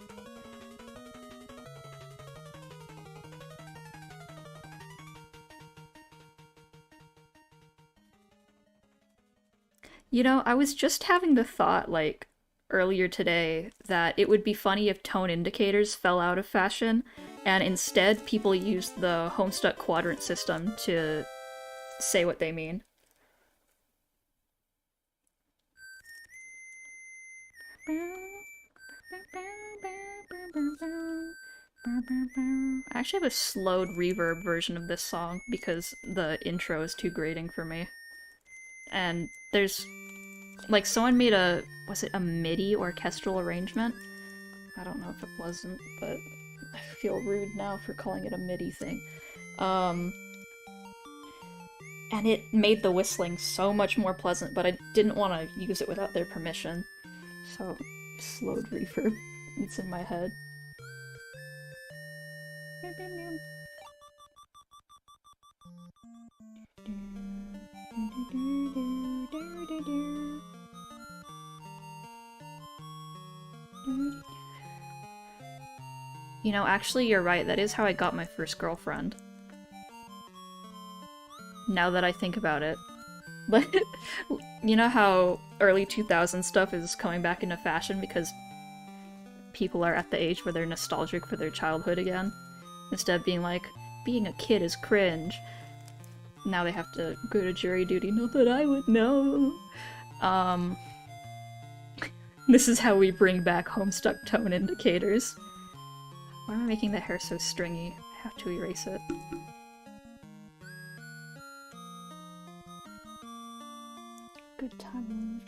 You know, I was just having the thought, like, earlier today, that it would be funny if tone indicators fell out of fashion, and instead people used the Homestuck quadrant system to say what they mean. I actually have a slowed reverb version of this song because the intro is too grating for me. And there's... like, someone made a... was it a MIDI orchestral arrangement? I don't know if it wasn't, but I feel rude now for calling it a MIDI thing. And it made the whistling so much more pleasant, but I didn't want to use it without their permission. So, slowed reverb. It's in my head. You know, actually, you're right. That is how I got my first girlfriend. Now that I think about it. You know how early 2000s stuff is coming back into fashion because people are at the age where they're nostalgic for their childhood again? Instead of being like, being a kid is cringe. Now they have to go to jury duty. Not that I would know. This is how we bring back Homestuck tone indicators. Why am I making the hair so stringy? I have to erase it. Good time.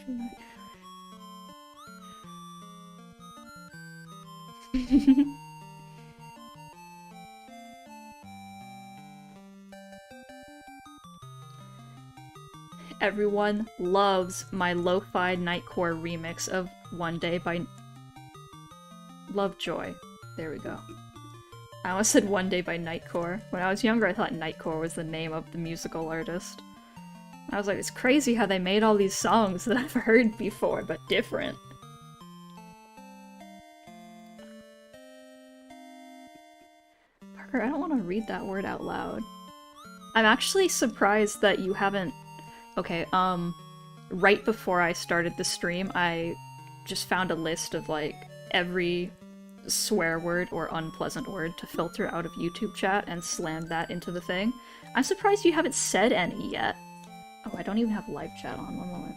Everyone loves my lo-fi nightcore remix of One Day by Lovejoy. There we go. I almost said One Day by Nightcore. When I was younger, I thought Nightcore was the name of the musical artist. I was like, it's crazy how they made all these songs that I've heard before, but different. Parker, I don't want to read that word out loud. I'm actually surprised that you haven't... Okay, right before I started the stream, I just found a list of, like, every swear word or unpleasant word to filter out of YouTube chat and slammed that into the thing. I'm surprised you haven't said any yet. Oh, I don't even have live chat on. One moment.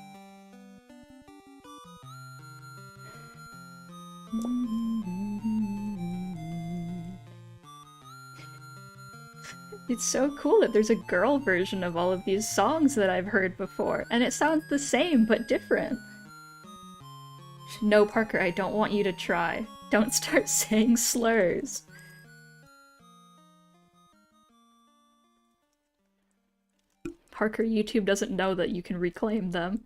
It's so cool that there's a girl version of all of these songs that I've heard before, and it sounds the same but different. No, Parker, I don't want you to try. Don't start saying slurs. Parker, YouTube doesn't know that you can reclaim them.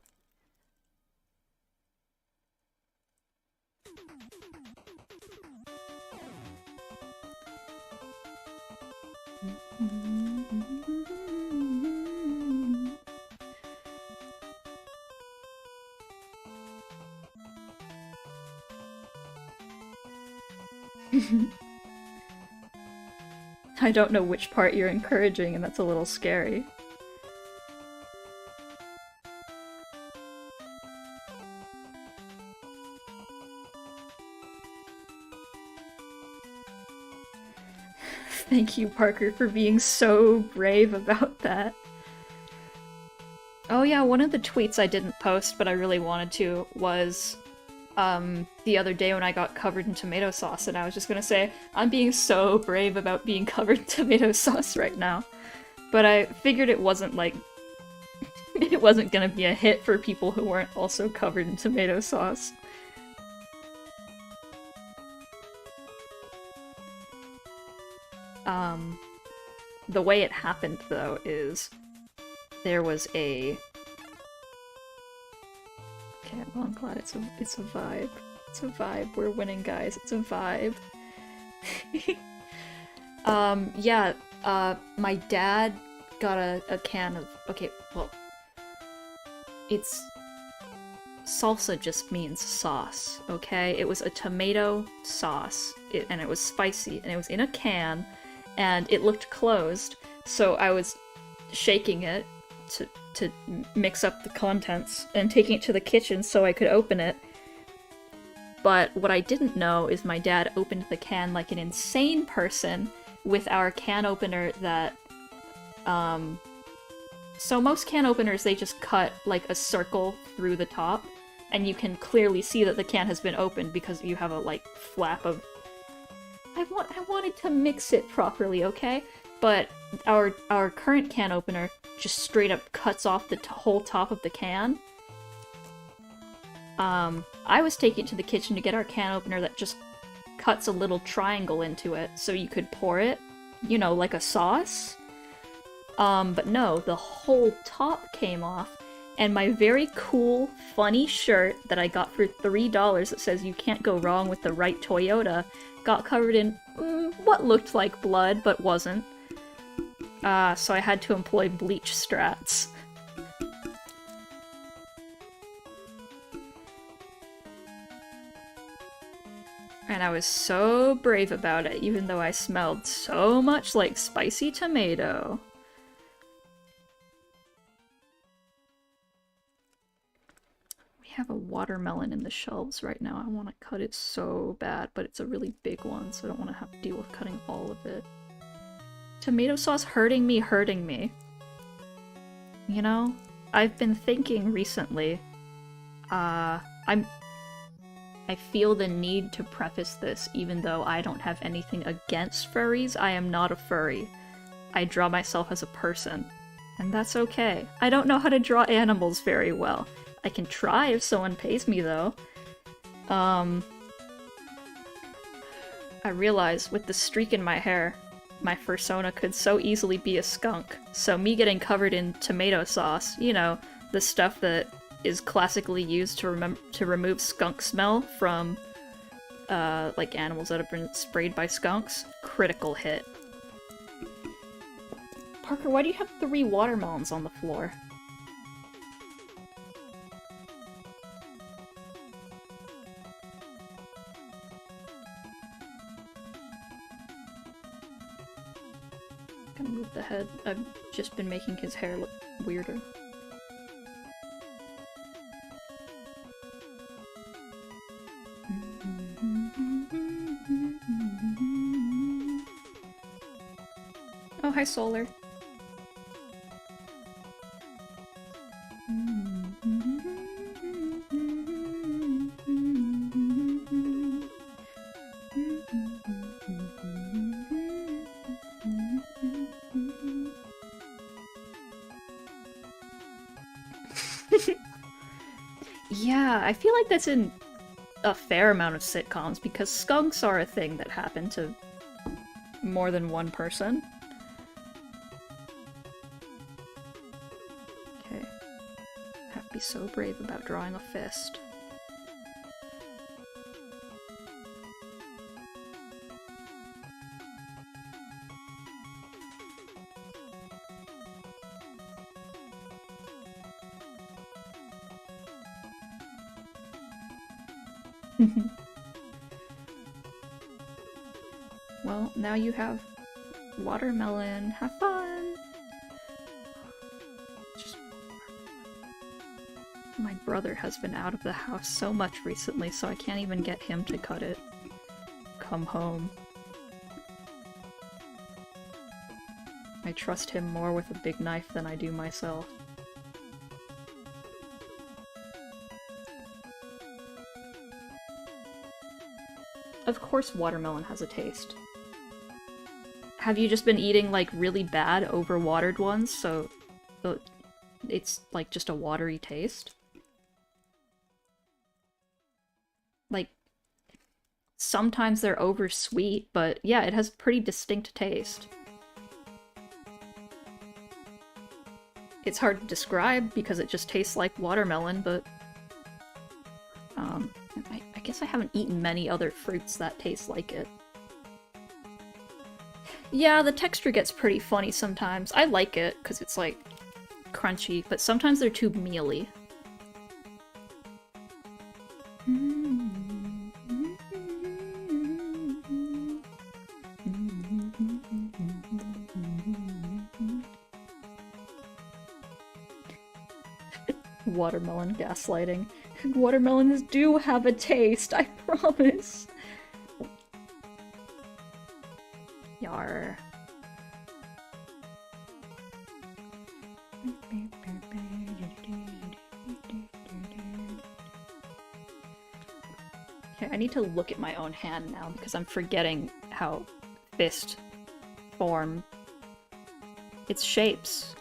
I don't know which part you're encouraging, and that's a little scary. Thank you, Parker, for being so brave about that. Oh yeah, one of the tweets I didn't post, but I really wanted to, was the other day when I got covered in tomato sauce, and I was just gonna say, I'm being so brave about being covered in tomato sauce right now. But I figured it wasn't like... it wasn't gonna be a hit for people who weren't also covered in tomato sauce. The way it happened, though, is there was a... Okay, well, I'm glad it's a vibe. It's a vibe. We're winning, guys. It's a vibe. Yeah, my dad got a can of... Okay, well... It's... Salsa just means sauce, okay? It was a tomato sauce, and it was spicy, and it was in a can, and it looked closed, so I was shaking it to mix up the contents and taking it to the kitchen so I could open it. But what I didn't know is my dad opened the can like an insane person with our can opener that, so most can openers, they just cut like a circle through the top, and you can clearly see that the can has been opened because you have a like flap of... I wanted to mix it properly, okay? But our current can opener just straight up cuts off the whole top of the can. I was taking it to the kitchen to get our can opener that just cuts a little triangle into it so you could pour it, you know, like a sauce. But no, the whole top came off, and my very cool, funny shirt that I got for $3 that says you can't go wrong with the right Toyota got covered in what looked like blood, but wasn't. So I had to employ bleach strats. And I was so brave about it, even though I smelled so much like spicy tomato. We have a watermelon in the shelves right now. I want to cut it so bad, but it's a really big one, so I don't want to have to deal with cutting all of it. Tomato sauce hurting me. You know? I've been thinking recently, I feel the need to preface this, even though I don't have anything against furries. I am not a furry. I draw myself as a person, and that's okay. I don't know how to draw animals very well. I can try if someone pays me, though. I realize with the streak in my hair, my fursona could so easily be a skunk. So me getting covered in tomato sauce, you know, the stuff that is classically used to remove skunk smell from, like animals that have been sprayed by skunks, critical hit. Parker, why do you have 3 watermelons on the floor? Gonna move the head. I've just been making his hair look weirder. Oh, hi, Solar. Yeah, I feel like that's in a fair amount of sitcoms because skunks are a thing that happen to more than one person. Okay. Have to be so brave about drawing a fist. Well, now you have watermelon. Have fun! Just... My brother has been out of the house so much recently, so I can't even get him to cut it. Come home. I trust him more with a big knife than I do myself. Of course watermelon has a taste. Have you just been eating, like, really bad, overwatered ones, so it's, like, just a watery taste? Like, sometimes they're oversweet, but yeah, it has pretty distinct taste. It's hard to describe because it just tastes like watermelon, but I guess I haven't eaten many other fruits that taste like it. Yeah, the texture gets pretty funny sometimes. I like it because it's like crunchy, but sometimes they're too mealy. Watermelon gaslighting. Watermelons do have a taste, I promise. Yar. Okay, I need to look at my own hand now because I'm forgetting how fist form its shapes.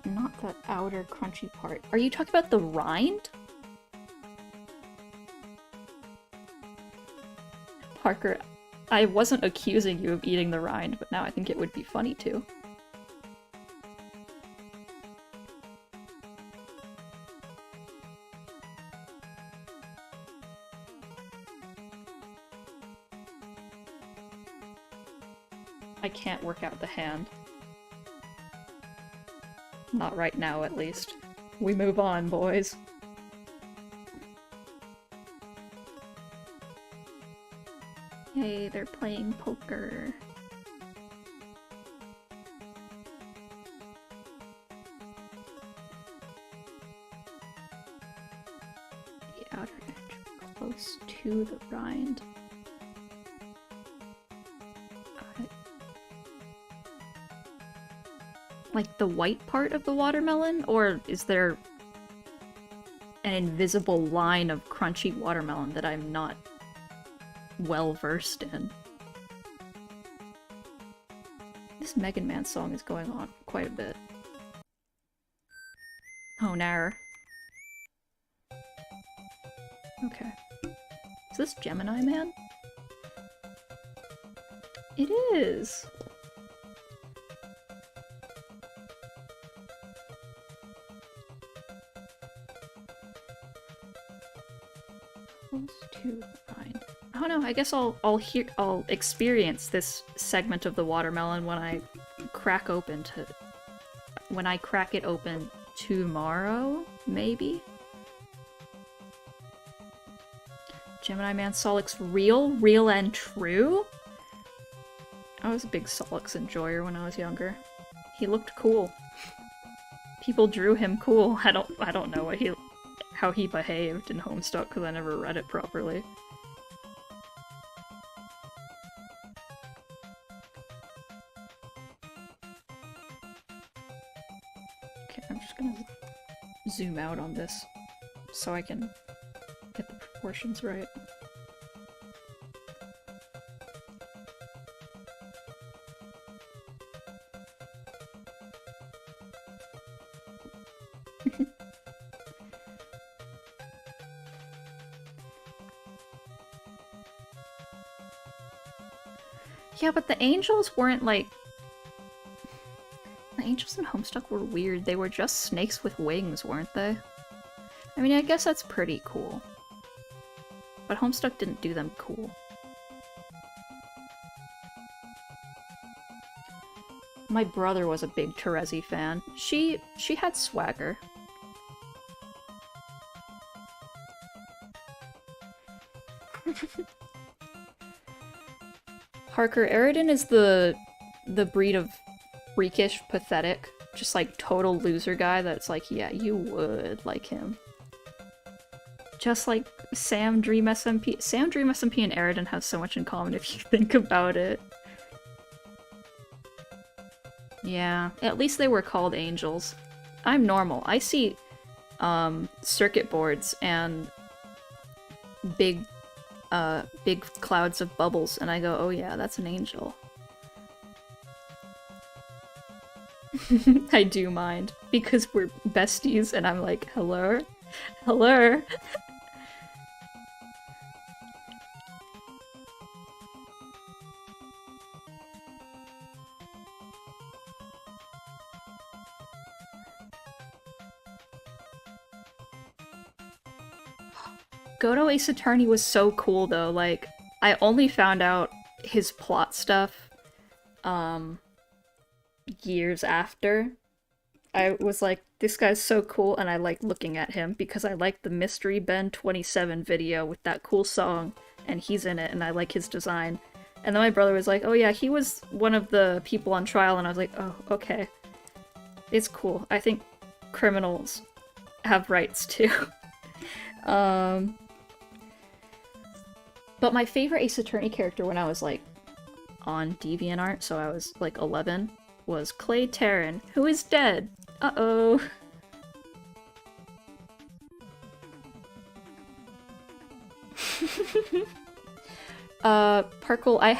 Not the outer crunchy part. Are you talking about the rind? Parker, I wasn't accusing you of eating the rind, but now I think it would be funny too. I can't work out the hand. Not right now, at least. We move on, boys. Yay, they're playing poker. The outer edge close to the rind. Like the white part of the watermelon? Or is there an invisible line of crunchy watermelon that I'm not well versed in? This Mega Man song is going on quite a bit. Oh, Nair. Okay. Is this Gemini Man? It is! To the rind. I don't know, I guess I'll experience this segment of the watermelon when I crack it open tomorrow, maybe? Gemini Man Solix real and true? I was a big Solix enjoyer when I was younger. He looked cool. People drew him cool. I don't know how he behaved in Homestuck because I never read it properly. Okay, I'm just gonna zoom out on this so I can get the proportions right. Yeah, but the angels weren't like... The angels in Homestuck were weird. They were just snakes with wings, weren't they? I mean, I guess that's pretty cool. But Homestuck didn't do them cool. My brother was a big Terezi fan. She had swagger. Harker, Eridan is the breed of freakish, pathetic, just like total loser guy that's like, yeah, you would like him. Just like Sam, Dream SMP. Sam, Dream SMP, and Eridan have so much in common if you think about it. Yeah, at least they were called angels. I'm normal. I see circuit boards and big clouds of bubbles, and I go, oh yeah, that's an angel. I do mind, because we're besties, and I'm like, hello? Hello? Godo Ace Attorney was so cool though, like, I only found out his plot stuff, years after. I was like, this guy's so cool, and I like looking at him because I like the Mystery Ben 27 video with that cool song, and he's in it, and I like his design. And then my brother was like, oh yeah, he was one of the people on trial, and I was like, oh, okay. It's cool. I think criminals have rights too. But my favorite Ace Attorney character when I was, like, on DeviantArt, so I was, like, 11, was Clay Terran, who is dead. Uh-oh. Parkle, I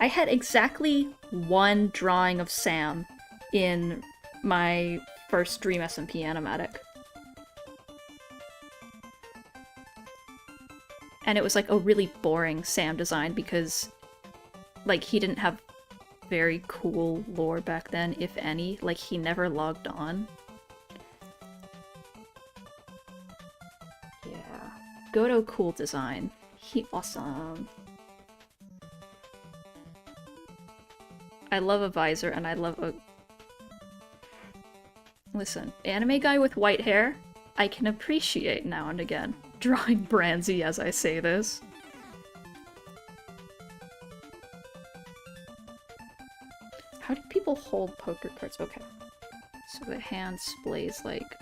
had exactly one drawing of Sam in my first Dream SMP Animatic. And it was like a really boring Sam design because, like, he didn't have very cool lore back then, if any. Like, he never logged on. Yeah. Godo cool design. He awesome. I love a visor and I love a... Listen, anime guy with white hair, I can appreciate now and again. Drawing Branzy as I say this. How do people hold poker cards? Okay. So the hand splays like...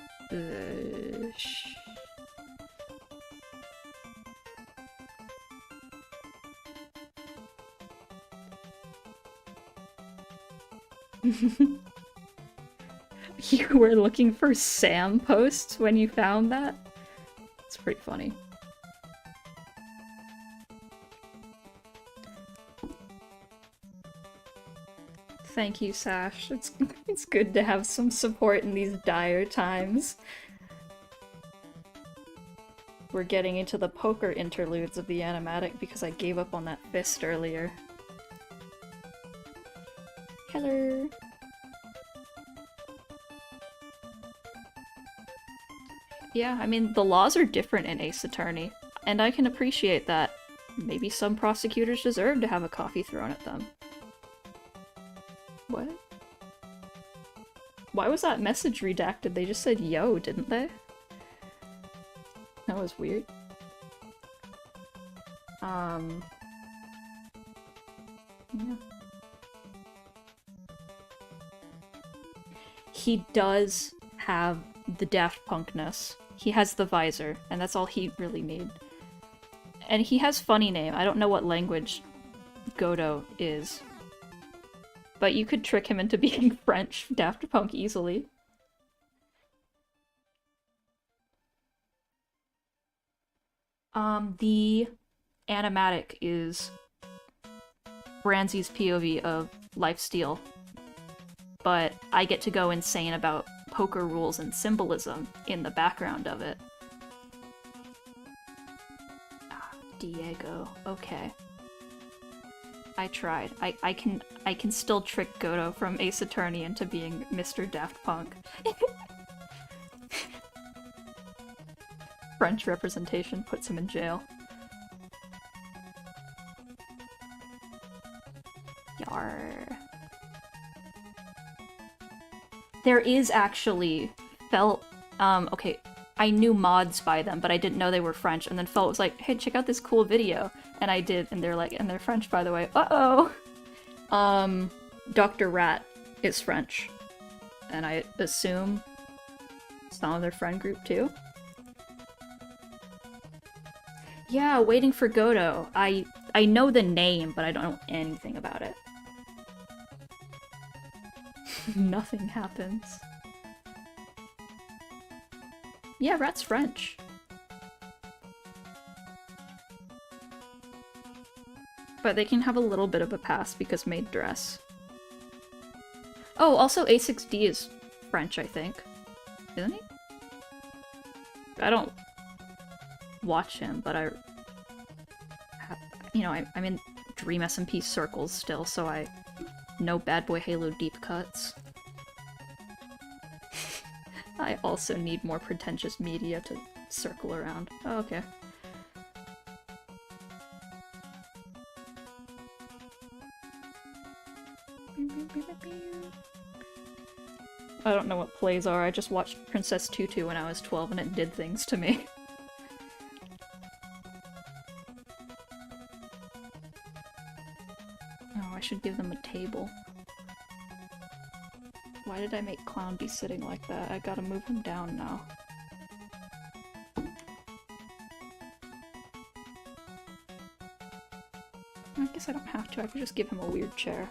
You were looking for Sam posts when you found that? It's pretty funny. Thank you, Sash. It's good to have some support in these dire times. We're getting into the poker interludes of the Animatic because I gave up on that fist earlier. Hello. Yeah, I mean, the laws are different in Ace Attorney, and I can appreciate that. Maybe some prosecutors deserve to have a coffee thrown at them. What? Why was that message redacted? They just said yo, didn't they? That was weird. Yeah. He does have the Daft Punkness. He has the visor, and that's all he really made. And he has funny name. I don't know what language Godo is. But you could trick him into being French Daft Punk easily. The Animatic is Branzy's POV of Lifesteal. But I get to go insane about poker rules and symbolism in the background of it. Ah, Diego. Okay. I tried. I can still trick Godo from Ace Attorney into being Mr. Daft Punk. French representation puts him in jail. Yar. There is actually okay, I knew mods by them, but I didn't know they were French, and then Felt was like, hey, check out this cool video. And I did, and they're like, and they're French, by the way. Uh-oh! Dr. Rat is French. And I assume some of their friend group, too? Yeah, Waiting for Godot. I know the name, but I don't know anything about it. Nothing happens. Yeah, Rat's French. But they can have a little bit of a pass because made dress. Oh, also A6D is French, I think. Isn't he? I don't watch him, but I'm in Dream SMP circles still, so I know Bad Boy Halo deep cuts. I also need more pretentious media to circle around. Oh, okay. I don't know what plays are, I just watched Princess Tutu when I was 12 and it did things to me. Oh, I should give them a table. Why did I make Clown be sitting like that? I gotta move him down now. I guess I don't have to, I could just give him a weird chair.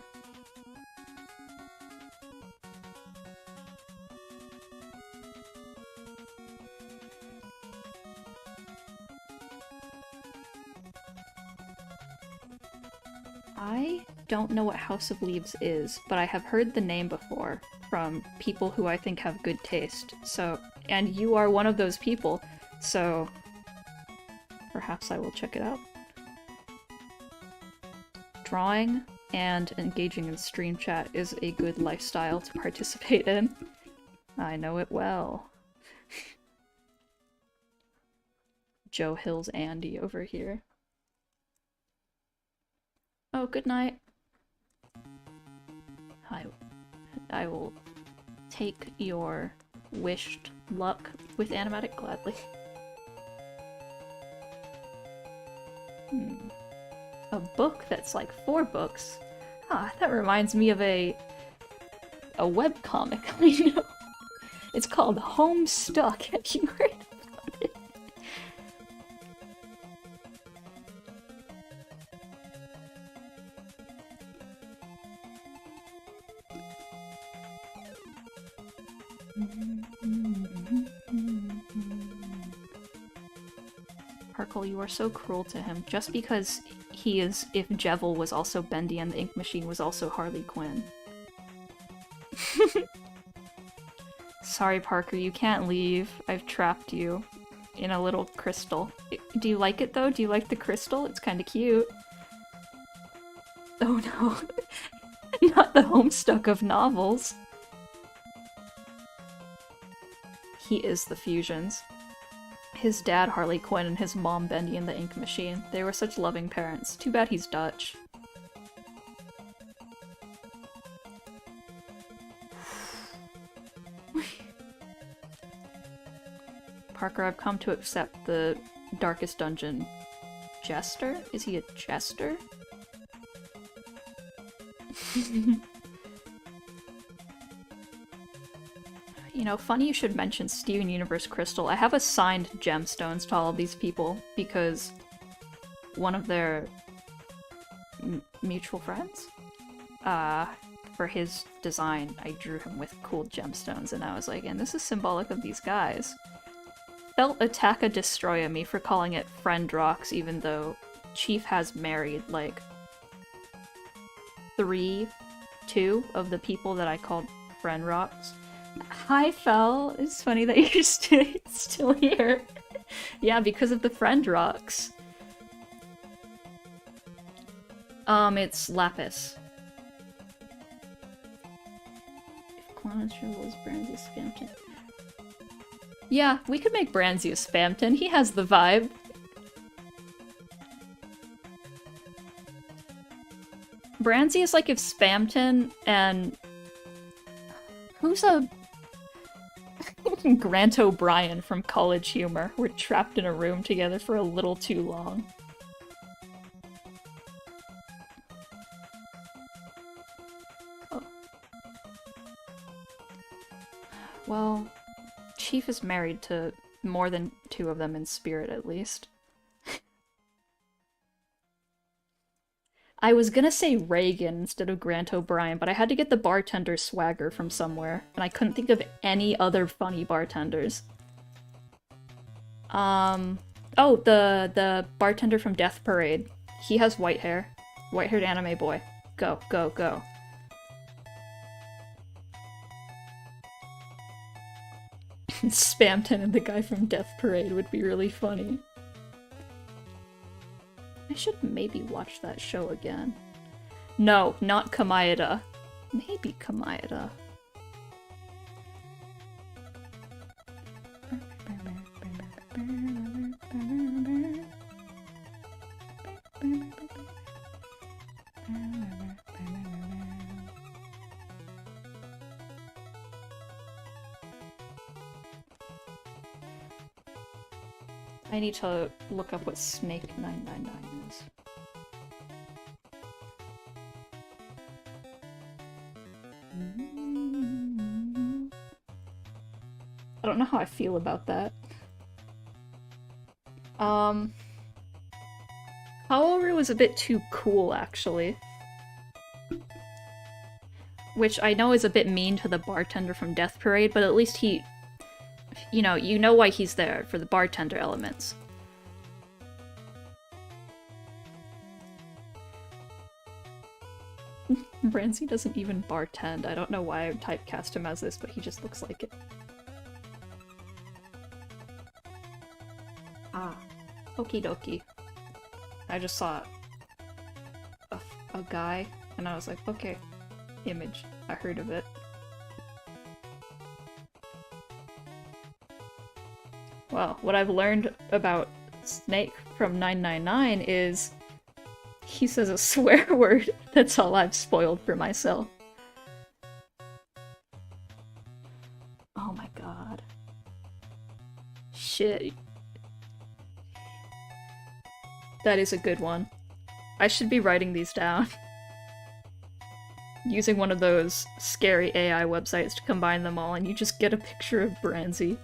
I don't know what House of Leaves is, but I have heard the name before from people who I think have good taste. So, and you are one of those people, so perhaps I will check it out. Drawing and engaging in stream chat is a good lifestyle to participate in. I know it well. Joe Hill's Andy over here. Oh, good night. I will take your wished luck with Animatic gladly. A book that's like 4 books? Ah, that reminds me of a webcomic I know. It's called Homestuck. Have you heard about it? Harkle, you are so cruel to him. Just because he is, if Jevil was also Bendy and the Ink Machine was also Harley Quinn. Sorry, Parker, you can't leave. I've trapped you in a little crystal. Do you like it, though? Do you like the crystal? It's kinda cute. Oh no. Not the Homestuck of novels. He is the Fusions. His dad, Harley Quinn, and his mom, Bendy and the Ink Machine. They were such loving parents. Too bad he's Dutch. Parker, I've come to accept the Darkest Dungeon jester? Is he a jester? You know, funny you should mention Steven Universe Crystal. I have assigned gemstones to all of these people because one of their mutual friends, for his design, I drew him with cool gemstones, and I was like, and this is symbolic of these guys. Felt Attacka Destroya me for calling it Friend Rocks, even though Chief has married, like, 2 of the people that I called Friend Rocks. Hi, Fel. It's funny that you're still here. Yeah, because of the Friend Rocks. It's Lapis. If Quantum was Branzius Spamton. Yeah, we could make Branzius Spamton. He has the vibe. Branzy is like if Spamton and... Who's a... Grant O'Brien from College Humor were trapped in a room together for a little too long. Oh. Well, Chief is married to more than 2 of them in spirit, at least. I was gonna say Reagan instead of Grant O'Brien, but I had to get the bartender swagger from somewhere, and I couldn't think of any other funny bartenders. Oh, the bartender from Death Parade. He has white hair. White-haired anime boy. Go, go, go. Spamton and the guy from Death Parade would be really funny. I should maybe watch that show again. No, not Kamayada. Maybe Kamayada. I need to look up what Snake 999 is. I don't know how I feel about that. Kaoru was a bit too cool, actually. Which I know is a bit mean to the bartender from Death Parade, but at least he... You know why he's there, for the bartender elements. Brancy doesn't even bartend. I don't know why I typecast him as this, but he just looks like it. Ah. Okie dokie. I just saw a guy, and I was like, okay, image. I heard of it. Well, what I've learned about Snake from 999 is he says a swear word. That's all I've spoiled for myself. Oh my god. Shit. That is a good one. I should be writing these down. Using one of those scary AI websites to combine them all, and you just get a picture of Branzy.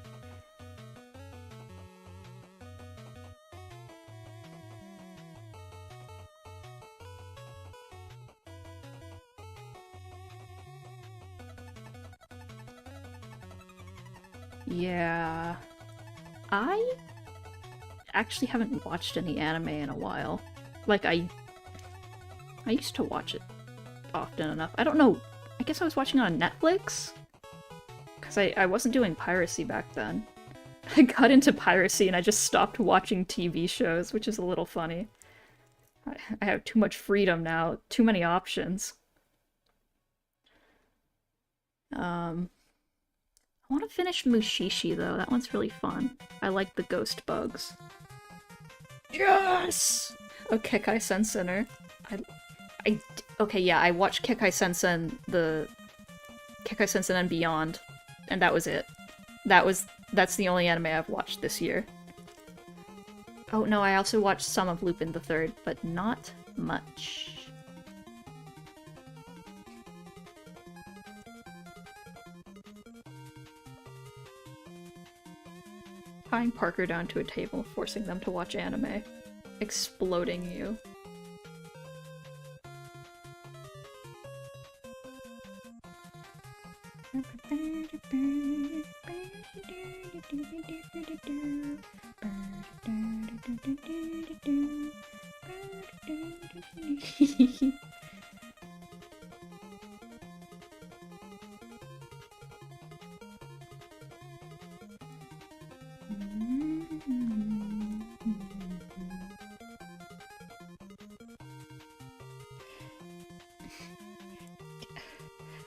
Yeah. I actually haven't watched any anime in a while. Like, I used to watch it often enough. I don't know, I guess I was watching it on Netflix? Because I wasn't doing piracy back then. I got into piracy and I just stopped watching TV shows, which is a little funny. I have too much freedom now, too many options. I want to finish Mushishi, though. That one's really fun. I like the ghost bugs. Yes! Oh, Kekai Sensener. Okay, yeah, I watched Kekai Sensen, the Kekai Sensen and Beyond, and that was it. That's the only anime I've watched this year. Oh no, I also watched some of Lupin the Third, but not much. Tying Parker down to a table, forcing them to watch anime. Exploding you.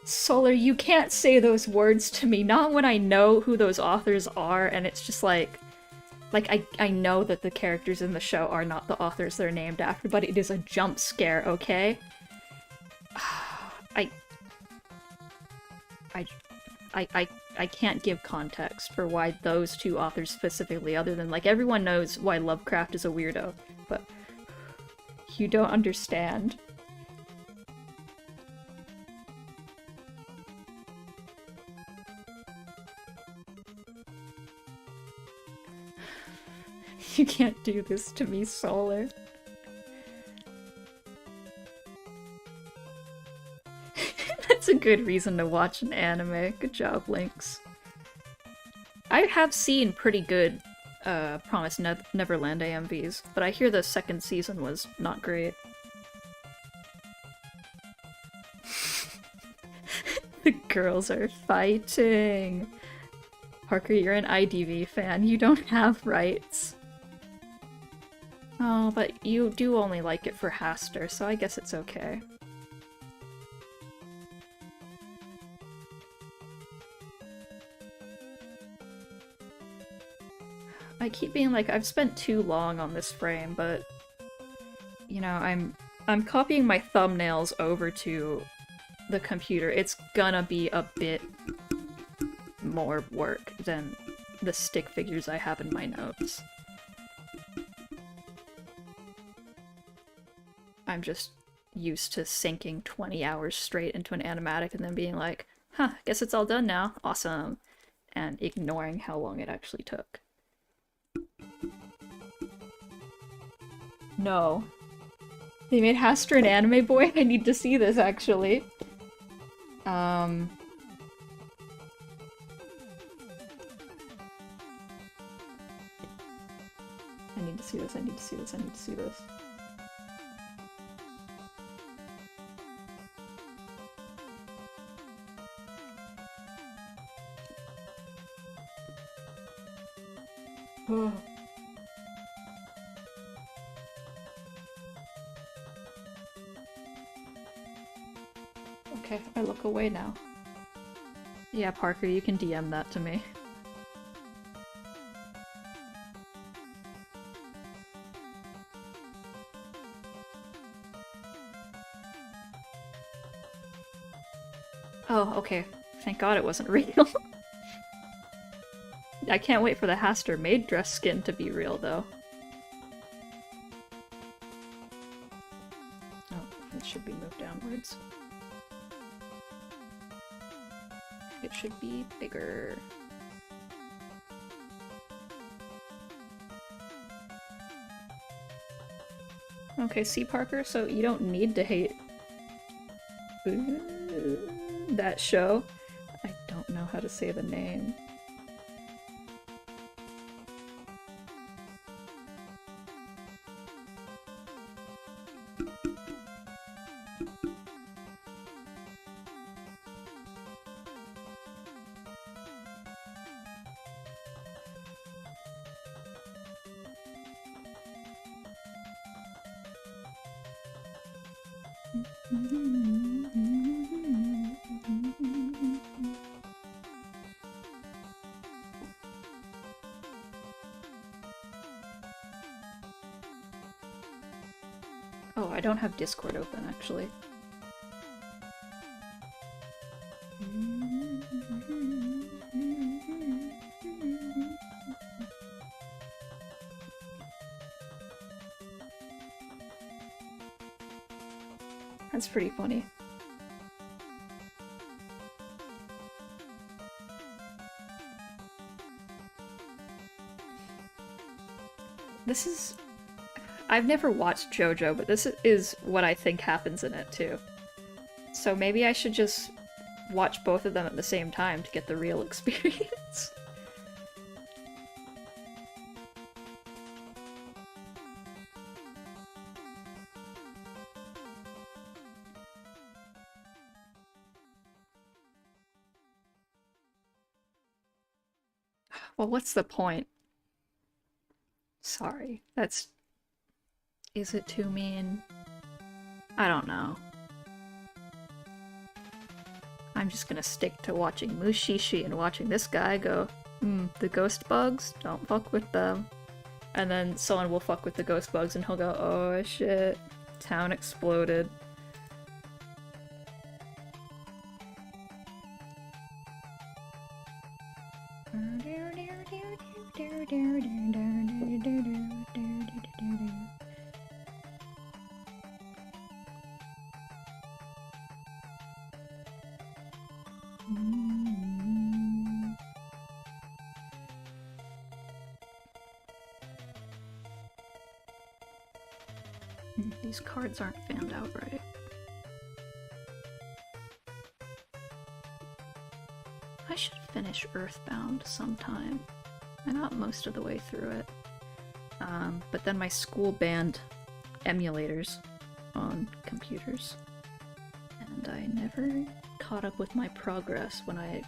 Solar, you can't say those words to me, not when I know who those authors are, and it's just like I know that the characters in the show are not the authors they're named after, but it is a jump scare, okay? I I I can't give context for why those two authors specifically, other than like everyone knows why Lovecraft is a weirdo, but you don't understand. You can't do this to me, Solar. That's a good reason to watch an anime. Good job, Lynx. I have seen pretty good Promised Neverland AMVs, but I hear the second season was not great. The girls are fighting! Parker, you're an IDV fan. You don't have rights. Oh, but you do only like it for Haster, so I guess it's okay. I keep being like, I've spent too long on this frame, but you know, I'm copying my thumbnails over to the computer. It's gonna be a bit more work than the stick figures I have in my notes. I'm just used to sinking 20 hours straight into an animatic and then being like, huh, guess it's all done now, awesome, and ignoring how long it actually took. No. They made Haster an anime boy? I need to see this, actually. I need to see this, I need to see this, I need to see this. Oh. Okay, I look away now. Yeah, Parker, you can DM that to me. Oh, okay. Thank God it wasn't real. I can't wait for the Haster maid dress skin to be real, though. Oh, it should be moved downwards. It should be bigger. Okay, see, Parker, so you don't need to hate that show. I don't know how to say the name. Oh, I don't have Discord open, actually. That's pretty funny. This is... I've never watched JoJo, but this is what I think happens in it, too. So maybe I should just watch both of them at the same time to get the real experience. Well, what's the point? Sorry, that's... Is it too mean? I don't know. I'm just gonna stick to watching Mushishi and watching this guy go, the ghost bugs? Don't fuck with them. And then someone will fuck with the ghost bugs and he'll go, oh shit, town exploded. These cards aren't fanned out right. I should finish Earthbound sometime. I got most of the way through it. But then my school banned emulators on computers. And I never caught up with my progress when I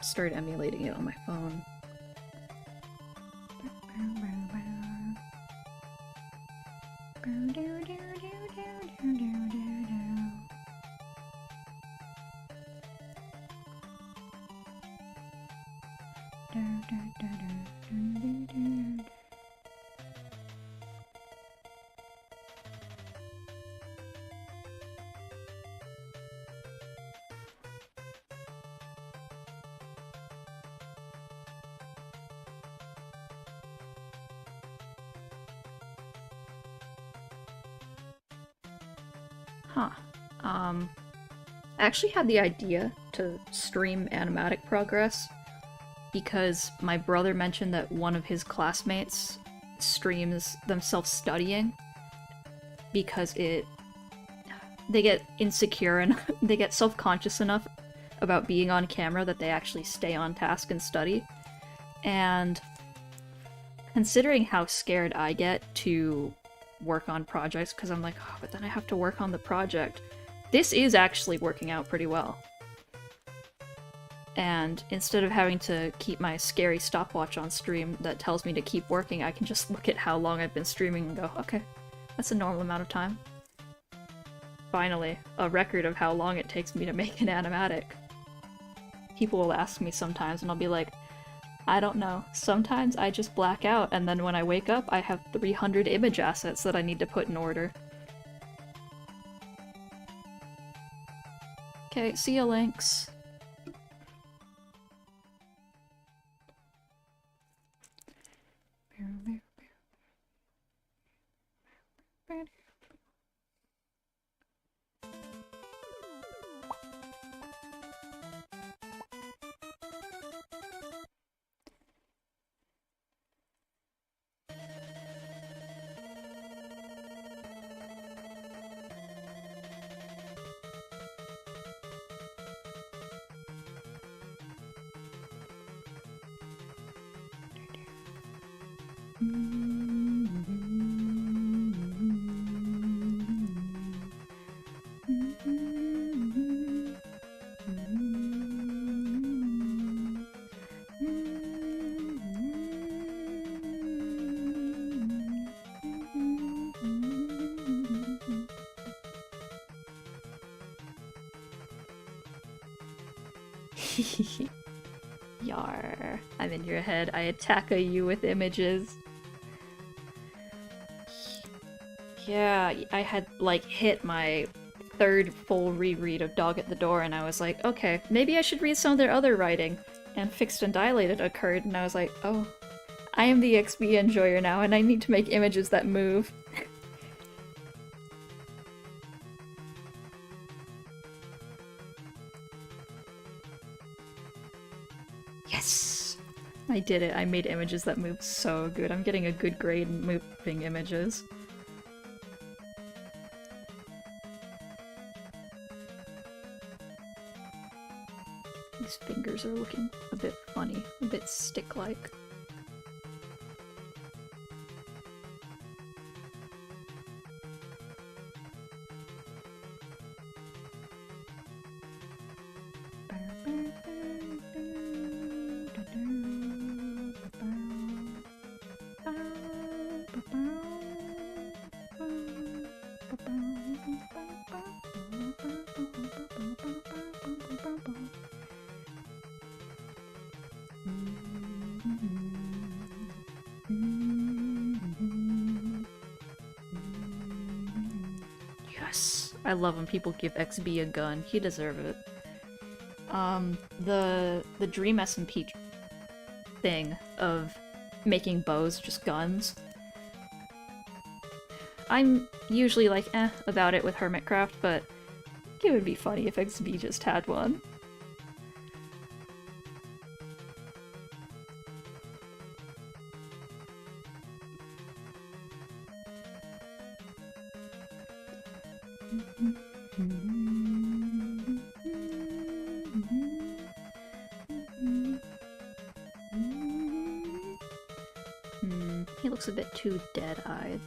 started emulating it on my phone. Huh. I actually had the idea to stream Animatic progress because my brother mentioned that one of his classmates streams themselves studying because they get insecure and they get self-conscious enough about being on camera that they actually stay on task and study. And considering how scared I get to work on projects, because I'm like, oh, but then I have to work on the project, this is actually working out pretty well. And instead of having to keep my scary stopwatch on stream that tells me to keep working, I can just look at how long I've been streaming and go, okay, that's a normal amount of time. Finally, a record of how long it takes me to make an animatic. People will ask me sometimes and I'll be like, I don't know. Sometimes I just black out and then when I wake up I have 300 image assets that I need to put in order. Okay, see ya, Lynx. Yar, I'm in your head. I attack you with images. Yeah, I had, like, hit my third full reread of Dog at the Door, and I was like, okay, maybe I should read some of their other writing. And Fixed and Dilated occurred, and I was like, oh, I am the XP enjoyer now, and I need to make images that move. Yes! I did it. I made images that move so good. I'm getting a good grade in moving images. These fingers are looking a bit funny, a bit stick-like. Yes! I love when people give XB a gun. He deserves it. The Dream SMP thing of making bows just guns. I'm usually like, about it with Hermitcraft, but it would be funny if XB just had one. He looks a bit too dead-eyed.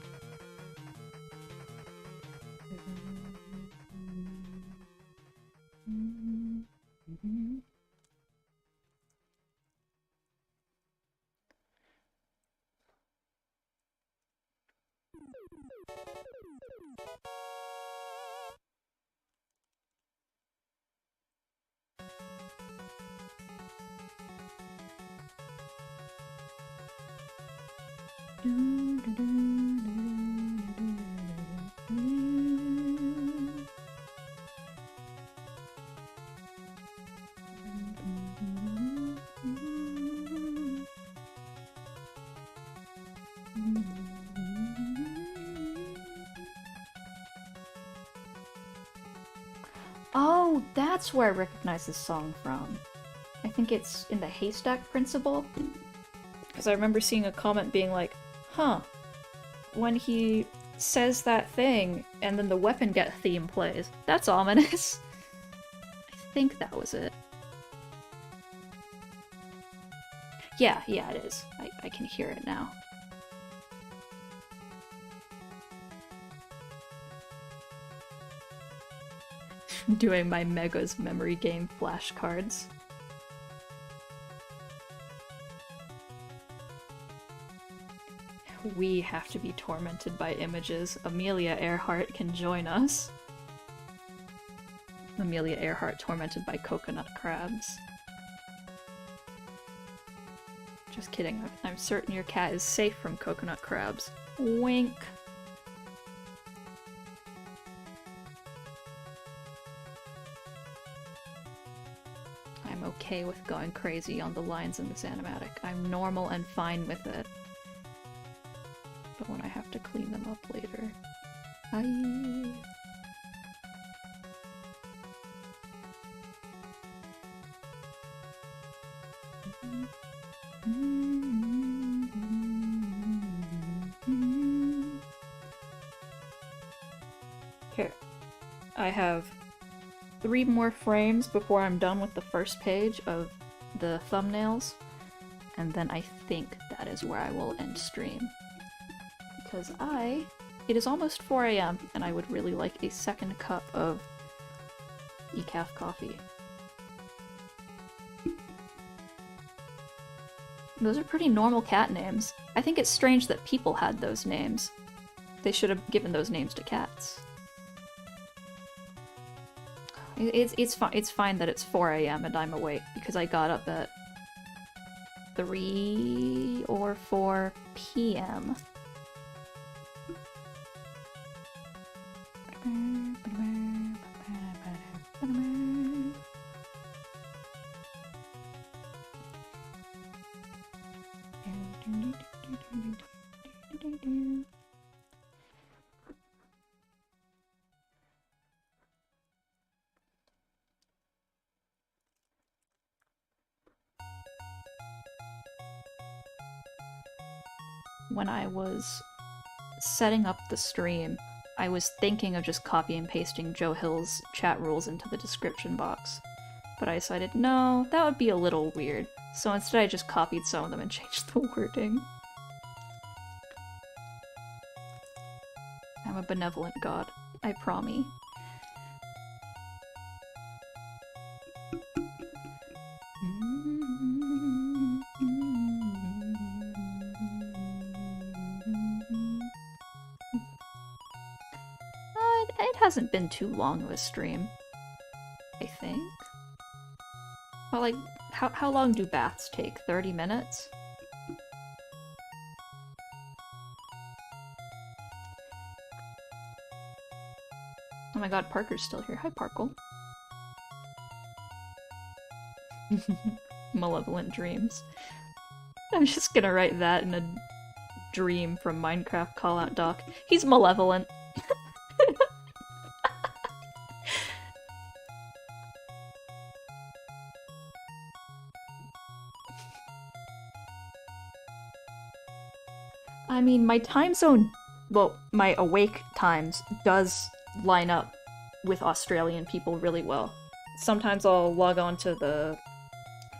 Oh, that's where I recognize this song from. I think it's in the Haystack Principle. Because I remember seeing a comment being like, huh, when he says that thing and then the Weapon Get theme plays, that's ominous. I think that was it. Yeah, it is. I can hear it now. Doing my Mega's memory game flashcards. We have to be tormented by images. Amelia Earhart can join us. Amelia Earhart tormented by coconut crabs. Just kidding. I'm certain your cat is safe from coconut crabs. Wink. I'm okay with going crazy on the lines in this animatic. I'm normal and fine with it. But when I have to clean them up later... Here. I have 3 more frames before I'm done with the first page of the thumbnails, and then I think that is where I will end stream. Because it is almost 4 AM, and I would really like a second cup of decaf coffee. Those are pretty normal cat names. I think it's strange that people had those names. They should have given those names to cats. It's fine that it's 4 AM and I'm awake, because I got up at 3 or 4 PM. When I was setting up the stream, I was thinking of just copy and pasting Joe Hill's chat rules into the description box. But I decided, no, that would be a little weird. So instead I just copied some of them and changed the wording. I'm a benevolent god, I promise. It hasn't been too long of a stream, I think. Well, like, how long do baths take? 30 minutes? my god, Parker's still here. Hi, Parkle. Malevolent dreams. I'm just gonna write that in a dream from Minecraft callout doc. He's malevolent. I mean, my time zone, well, my awake times does line up with Australian people really well. Sometimes I'll log on to the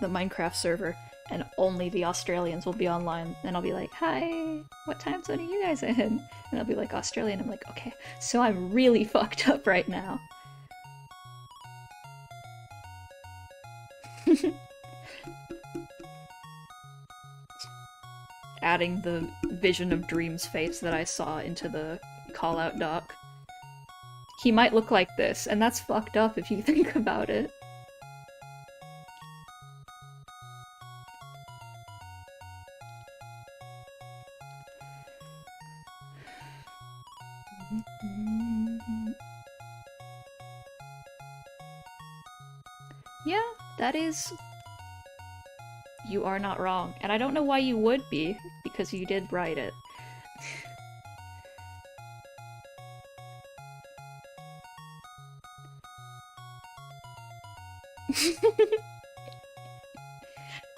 Minecraft server and only the Australians will be online, and I'll be like, hi, what time zone are you guys in? And they'll be like, Australian. I'm like, okay, so I'm really fucked up right now. Adding the Vision of Dreams face that I saw into the callout doc. He might look like this, and that's fucked up if you think about it. Yeah, that is... You are not wrong. And I don't know why you would be, because you did write it.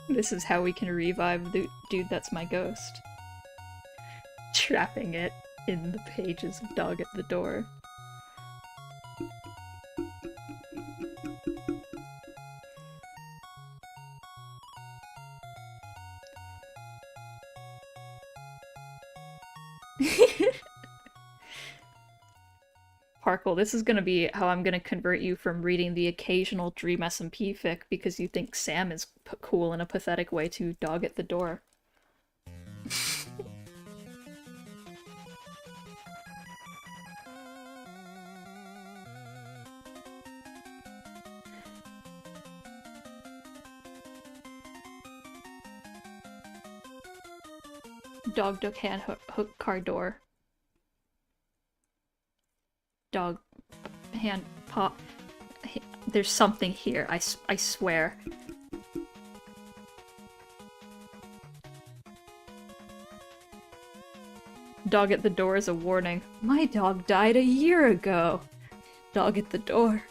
This is how we can revive the dude that's my ghost. Trapping it in the pages of Dog at the Door. Parkle, this is gonna be how I'm gonna convert you from reading the occasional Dream SMP fic because you think Sam is cool in a pathetic way to Dog at the Door. Dog duck hand hook car door. Dog hand paw. There's something here, I swear. Dog at the door is a warning. My dog died a year ago. Dog at the door.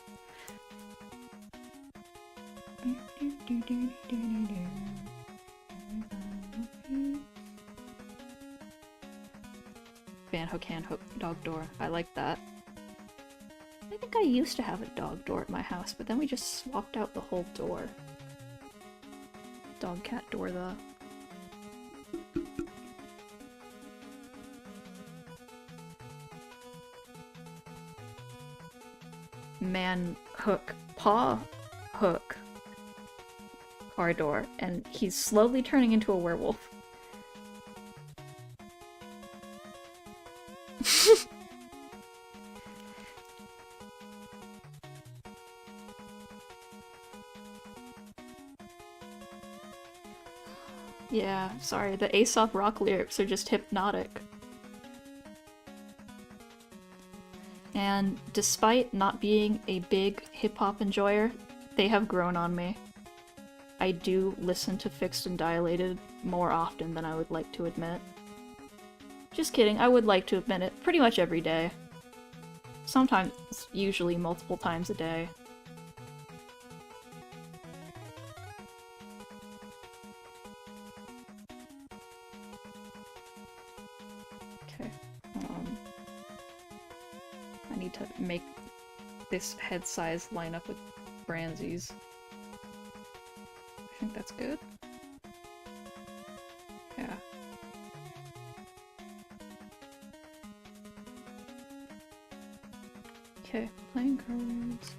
Fan hook hand hook dog door. I like that. I think I used to have a dog door at my house, but then we just swapped out the whole door. Dog cat door, the... Man hook, paw hook car door, and he's slowly turning into a werewolf. Yeah, sorry, the Aesop Rock lyrics are just hypnotic. And despite not being a big hip-hop enjoyer, they have grown on me. I do listen to Fixed and Dilated more often than I would like to admit. Just kidding, I would like to admit it pretty much every day. Sometimes, usually multiple times a day. Okay, I need to make this head size line up with Branzy's. I think that's good. Yeah. Okay, playing cards.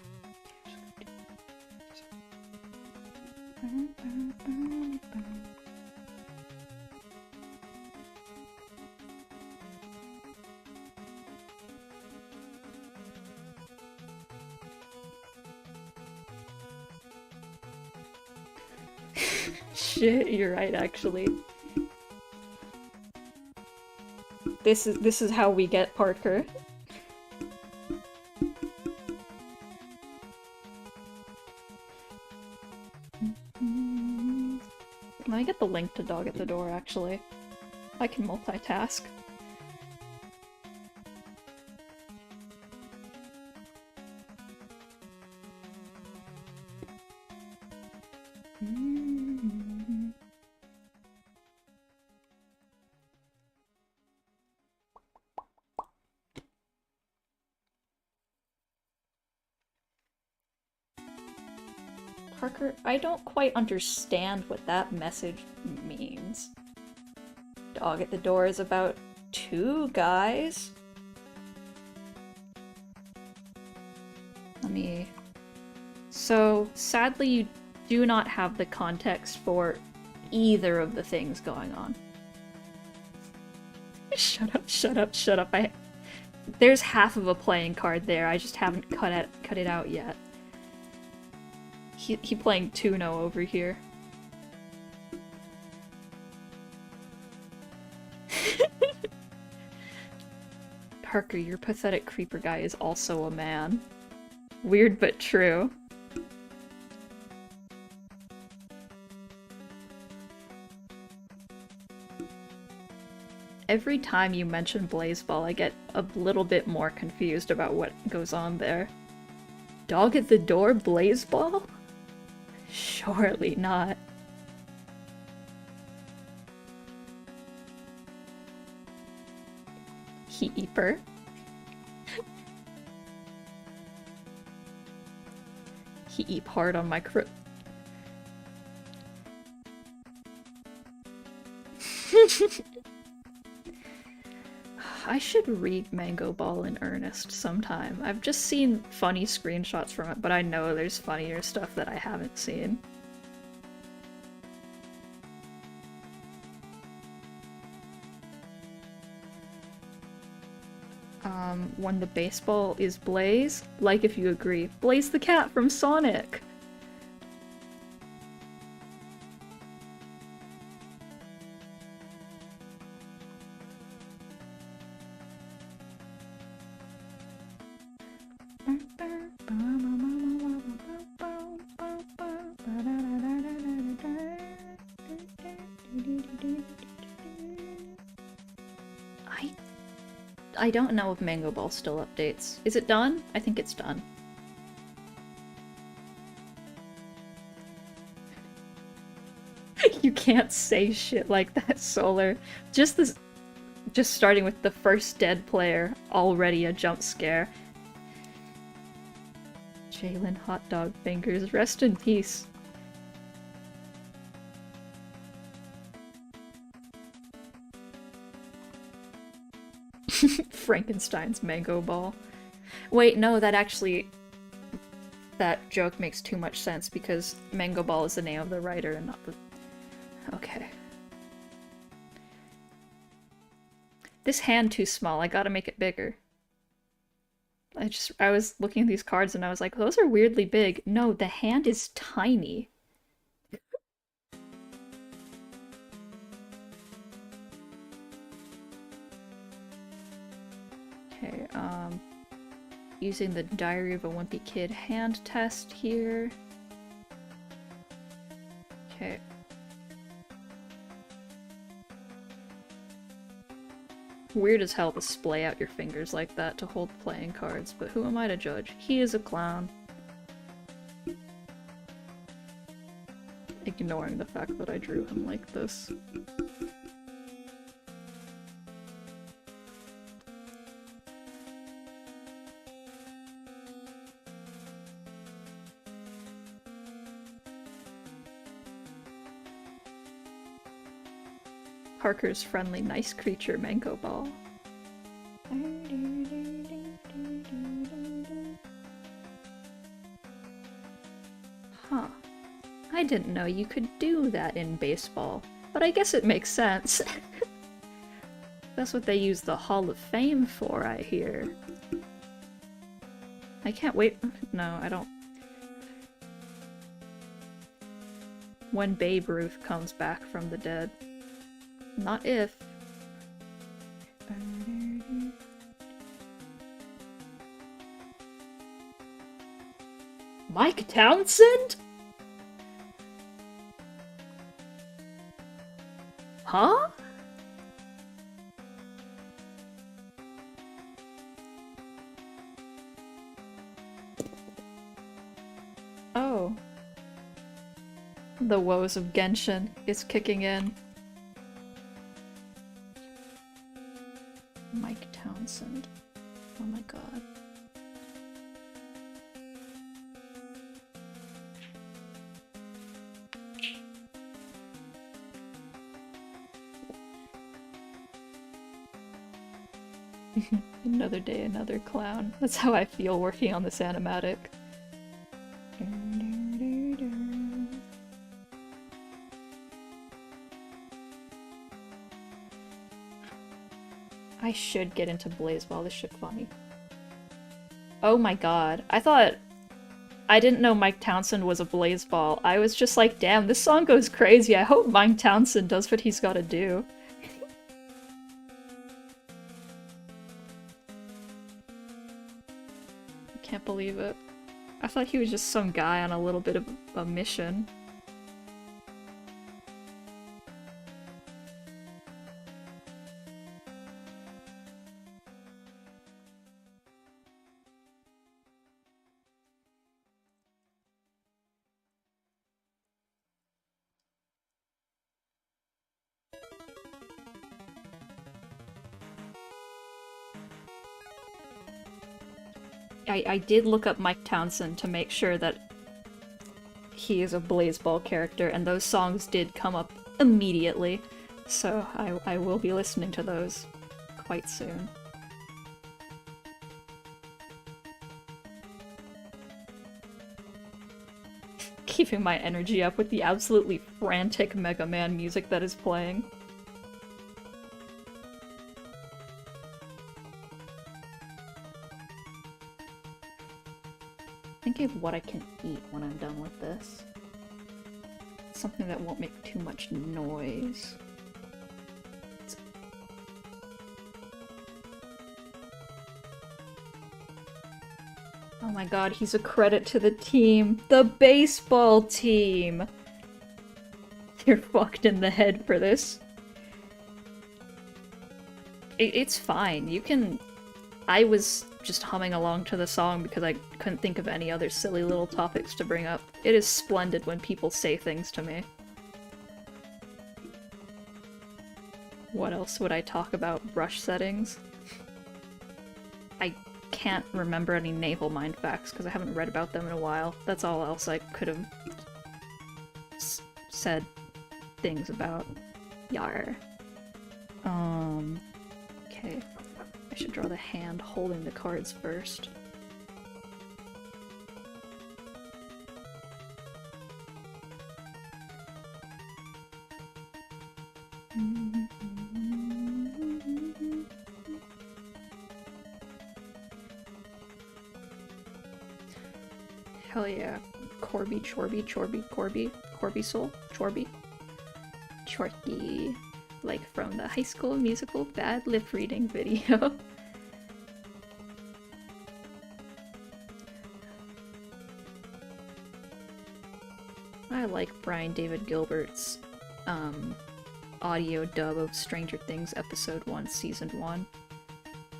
Shit, you're right, actually. This is how we get Parker. Let me get the link to Dog at the Door, actually. I can multitask. Parker, I don't quite understand what that message means. Dog at the Door is about 2 guys? Let me... So, sadly you do not have the context for either of the things going on. Shut up, shut up, shut up. There's half of a playing card there, I just haven't cut it out yet. He playing Tuno over here. Parker, your pathetic creeper guy is also a man. Weird but true. Every time you mention Blazeball, I get a little bit more confused about what goes on there. Dog at the Door, Blazeball? Surely not. Heeper. He eep hard on my I should read Mango Ball in earnest sometime. I've just seen funny screenshots from it, but I know there's funnier stuff that I haven't seen. When the baseball is Blaze, like if you agree. Blaze the cat from Sonic! I don't know if Mango Ball still updates. Is it done? I think it's done. You can't say shit like that, Solar. Just starting with the first dead player, already a jump scare. Jalen Hot Dog Fingers, rest in peace. Frankenstein's Mango Ball. Wait, no, that joke makes too much sense because Mango Ball is the name of the writer and not the... Okay. This hand too small, I gotta make it bigger. I was looking at these cards and I was like, those are weirdly big. No, the hand is tiny. Okay, using the Diary of a Wimpy Kid hand test here. Okay. Weird as hell to splay out your fingers like that to hold playing cards, but who am I to judge? He is a clown. Ignoring the fact that I drew him like this. Parker's friendly, nice creature, Mango Ball. Huh. I didn't know you could do that in baseball, but I guess it makes sense. That's what they use the Hall of Fame for, I hear. I can't wait. No, I don't. When Babe Ruth comes back from the dead. Not if. Mike Townsend? Huh? Oh. The woes of Genshin is kicking in. Mike Townsend. Oh my god. Another day, another clown. That's how I feel working on this animatic. I should get into Blazeball, this shit funny. Oh my god. I didn't know Mike Townsend was a Blazeball. I was just like, damn, this song goes crazy. I hope Mike Townsend does what he's gotta do. I can't believe it. I thought he was just some guy on a little bit of a mission. I did look up Mike Townsend to make sure that he is a Blazeball character, and those songs did come up immediately, so I will be listening to those quite soon. Keeping my energy up with the absolutely frantic Mega Man music that is playing. Thinking of what I can eat when I'm done with this. Something that won't make too much noise. Oh my god, he's a credit to the team. The baseball team! You're fucked in the head for this. It's fine. You can... I was just humming along to the song because I couldn't think of any other silly little topics to bring up. It is splendid when people say things to me. What else would I talk about? Brush settings? I can't remember any naval mind facts because I haven't read about them in a while. That's all else I could have said things about. Yar. Okay. I should draw the hand holding the cards first. Hell yeah. Corby, Chorby, Chorby, Corby, Corby Soul, Chorby. Chorky. Like from the High School Musical bad lip reading video. I like Brian David Gilbert's audio dub of Stranger Things Episode 1, Season 1.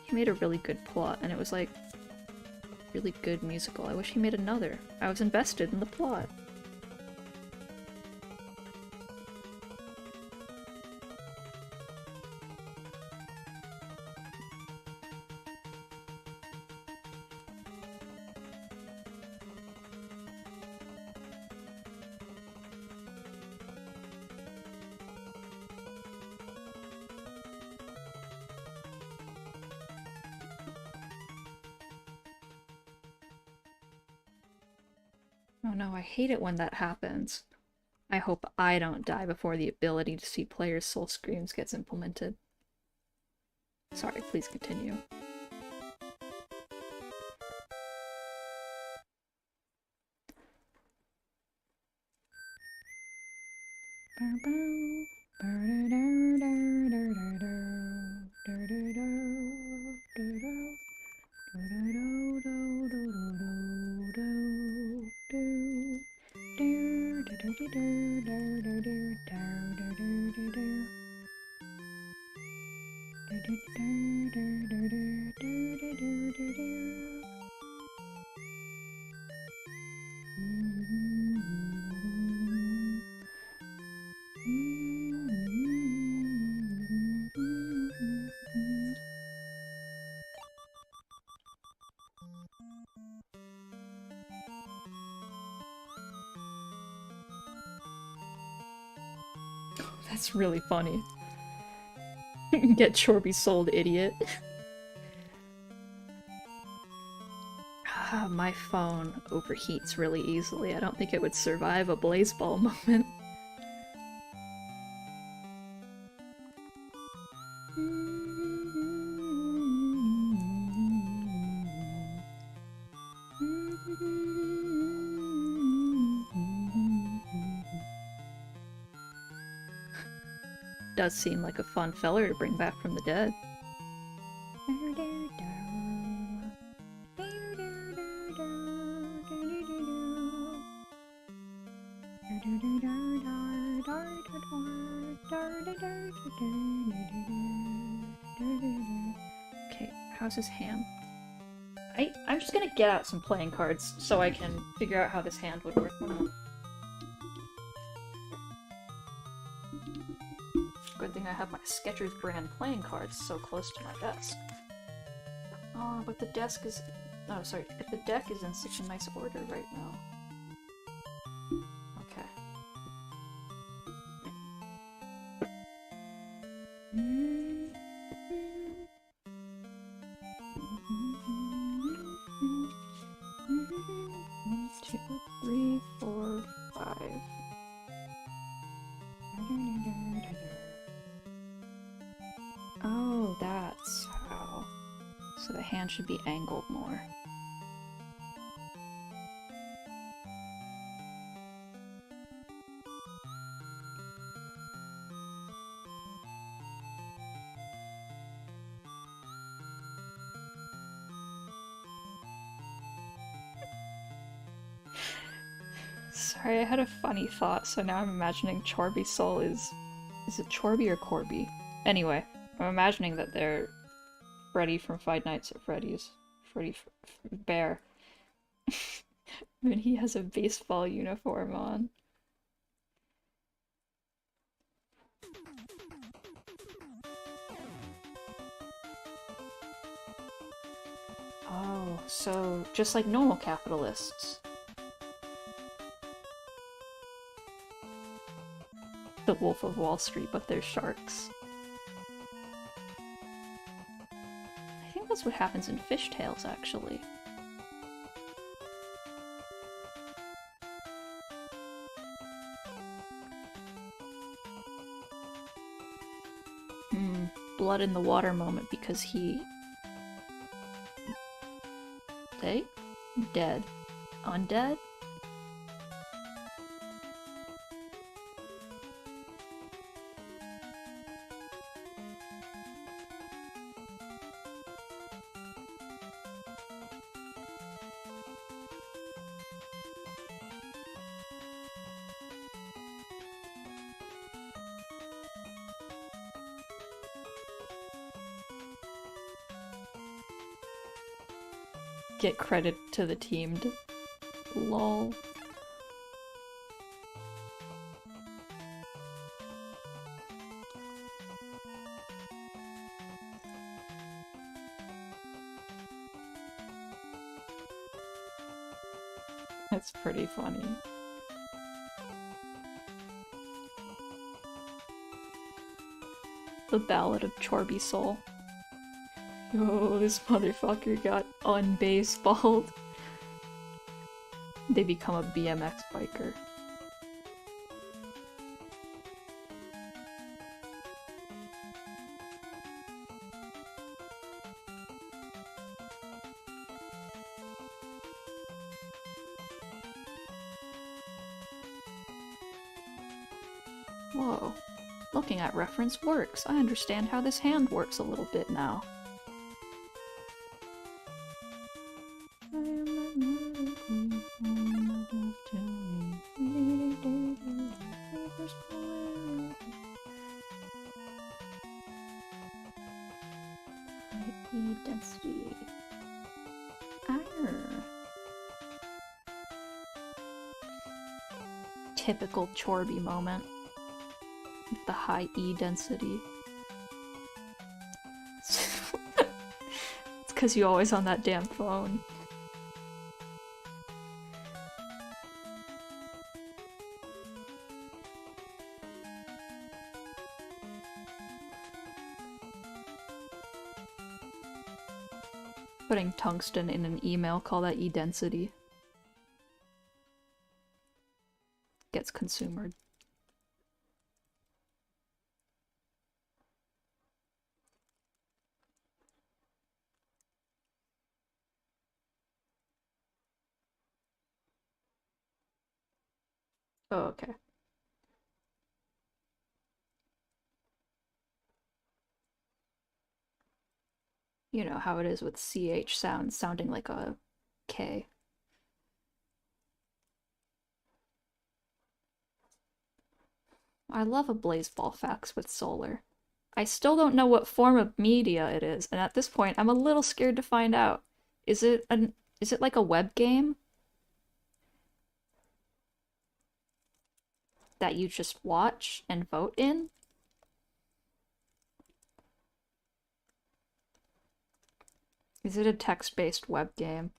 He made a really good plot, and it was like really good musical. I wish he made another. I was invested in the plot. Oh no, I hate it when that happens. I hope I don't die before the ability to see players' soul screams gets implemented. Sorry, please continue. That's really funny. Get Chorby sold, idiot. My phone overheats really easily. I don't think it would survive a Blazeball moment. Does seem like a fun feller to bring back from the dead. Okay, how's his hand? I'm just gonna get out some playing cards so I can figure out how this hand would work. Good thing I have my Skechers brand playing cards so close to my desk. Oh, but the desk is... Oh, sorry. The deck is in such a nice order right now. Okay. Two, three, four, five. Oh, that's how. So the hand should be angled more. Sorry, I had a funny thought, so now I'm imagining Chorby Soul is... Is it Chorby or Corby? Anyway, I'm imagining that they're Freddy from Five Nights at Freddy's. Freddy Bear. When he has a baseball uniform on. Oh, so just like normal capitalists. The Wolf of Wall Street, but they're sharks. I think that's what happens in Fish Tales, actually. Blood in the water moment because he... They? Dead. Undead? Get credit to the team. Lol. That's pretty funny. The Ballad of Chorby Soul. Oh, this motherfucker got unbaseballed. They become a BMX biker. Whoa. Looking at reference works. I understand how this hand works a little bit now. typical Chorby moment. With the high E density. It's because you're always on that damn phone. Putting tungsten in an email, call that E-density. Gets consumed. Oh, okay. You know how it is with CH sounds sounding like a K. I love a Blazeball fax with solar. I still don't know what form of media it is, and at this point I'm a little scared to find out. Is it like a web game? That you just watch and vote in? Is it a text-based web game?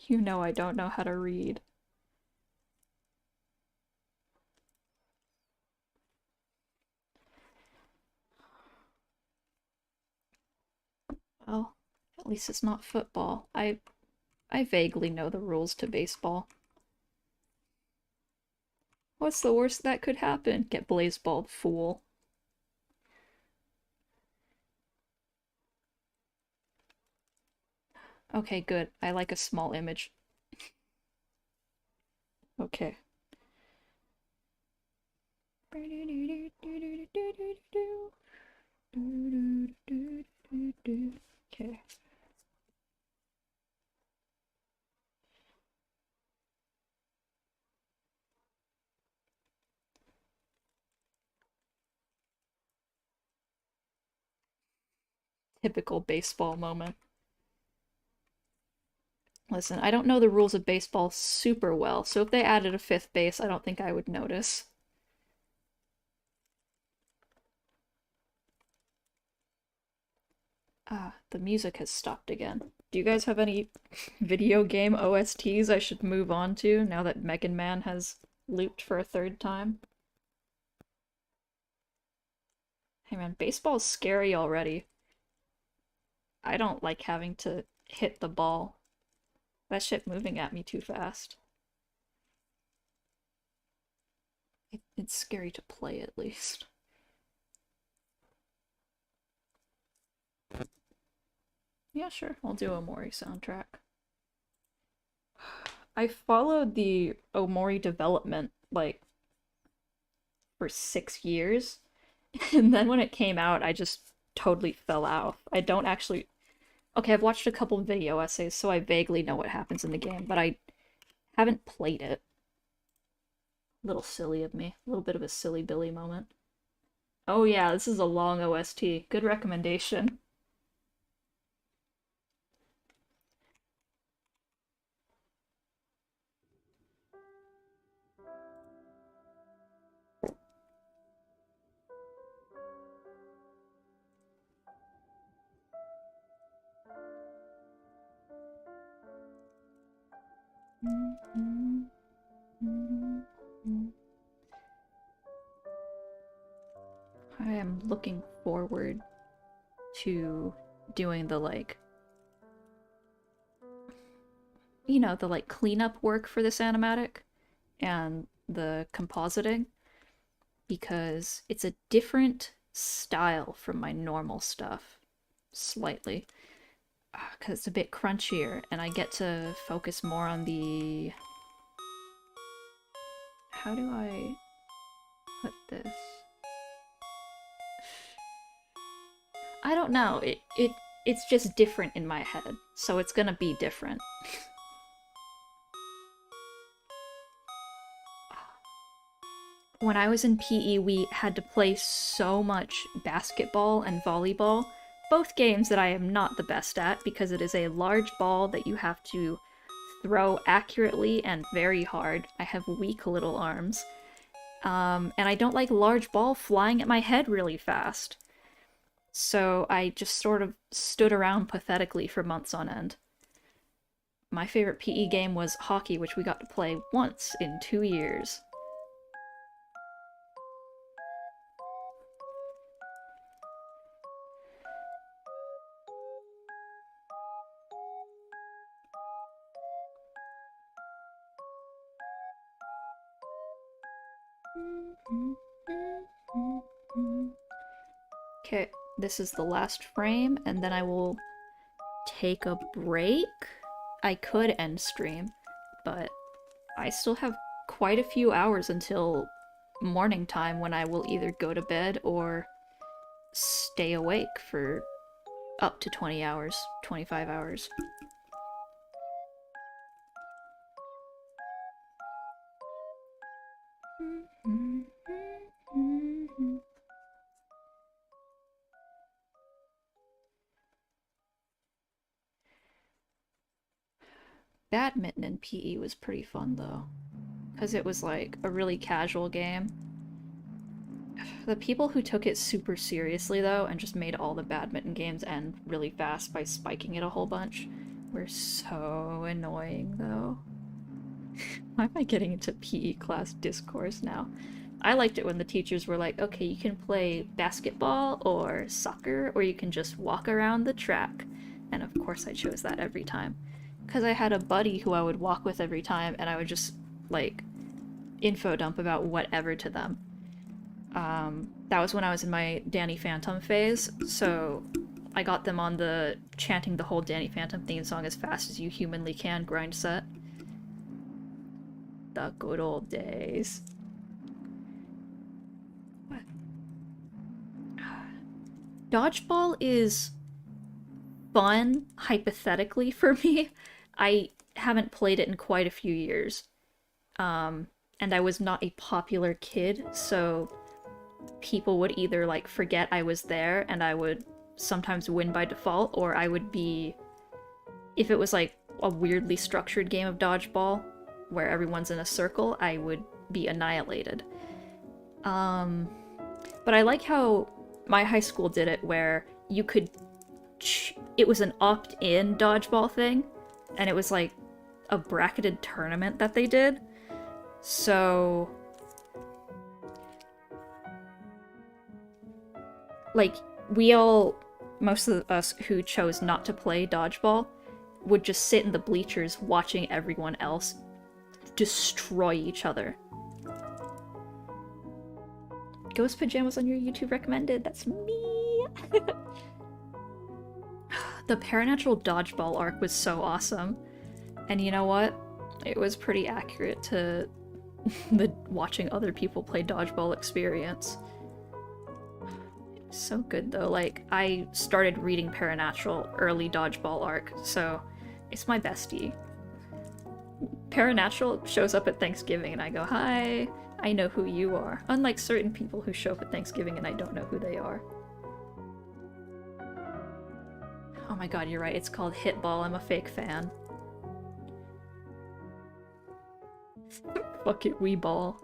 You know I don't know how to read. Well, at least it's not football. I vaguely know the rules to baseball. What's the worst that could happen? Get blazeballed, fool. Okay, good. I like a small image. Okay. Okay. Typical baseball moment. Listen, I don't know the rules of baseball super well, so if they added a fifth base, I don't think I would notice. Ah, the music has stopped again. Do you guys have any video game OSTs I should move on to now that Mega Man has looped for a third time? Hey man, baseball's scary already. I don't like having to hit the ball. That shit moving at me too fast. It's scary to play, at least. Yeah, sure. I'll do a Omori soundtrack. I followed the Omori development, like, for 6 years. And then when it came out, I just totally fell off. I don't actually... Okay, I've watched a couple video essays, so I vaguely know what happens in the game, but I haven't played it. A little silly of me. A little bit of a silly Billy moment. Oh yeah, this is a long OST. Good recommendation. I am looking forward to doing the, like, you know, the, like, cleanup work for this animatic and the compositing, because it's a different style from my normal stuff, slightly, because it's a bit crunchier, and I get to focus more on the... How do I put this? I don't know. It's just different in my head, so it's gonna be different. When I was in PE, we had to play so much basketball and volleyball, both games that I am not the best at because it is a large ball that you have to throw accurately and very hard. I have weak little arms. And I don't like large ball flying at my head really fast. So I just sort of stood around pathetically for months on end. My favorite PE game was hockey, which we got to play once in 2 years. Okay, this is the last frame, and then I will take a break. I could end stream, but I still have quite a few hours until morning time when I will either go to bed or stay awake for up to 20 hours, 25 hours. Badminton in PE was pretty fun though, because it was like a really casual game. The people who took it super seriously though and just made all the badminton games end really fast by spiking it a whole bunch were so annoying though. Why am I getting into PE class discourse now? I liked it when the teachers were like, okay, you can play basketball or soccer, or you can just walk around the track. And of course I chose that every time. Because I had a buddy who I would walk with every time, and I would just, like, info dump about whatever to them. That was when I was in my Danny Phantom phase, so I got them on the chanting the whole Danny Phantom theme song as fast as you humanly can grind set. The good old days. What? Dodgeball is fun, hypothetically, for me. I haven't played it in quite a few years. And I was not a popular kid, so people would either, like, forget I was there and I would sometimes win by default, or I would be... If it was, like, a weirdly structured game of dodgeball, where everyone's in a circle, I would be annihilated. But I like how my high school did it, where you could... It was an opt-in dodgeball thing, and it was like a bracketed tournament that they did. So, like, most of us who chose not to play dodgeball would just sit in the bleachers watching everyone else destroy each other. Ghost Pajamas on your YouTube recommended. That's me. The Paranatural Dodgeball arc was so awesome. And you know what? It was pretty accurate to the watching other people play dodgeball experience. So good though. Like, I started reading Paranatural early dodgeball arc, so it's my bestie. Paranatural shows up at Thanksgiving and I go, hi, I know who you are. Unlike certain people who show up at Thanksgiving and I don't know who they are. Oh my god, you're right, it's called Hitball, I'm a fake fan. Fuck it, Wii Ball.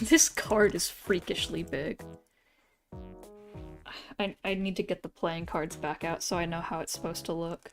This card is freakishly big. I need to get the playing cards back out so I know how it's supposed to look.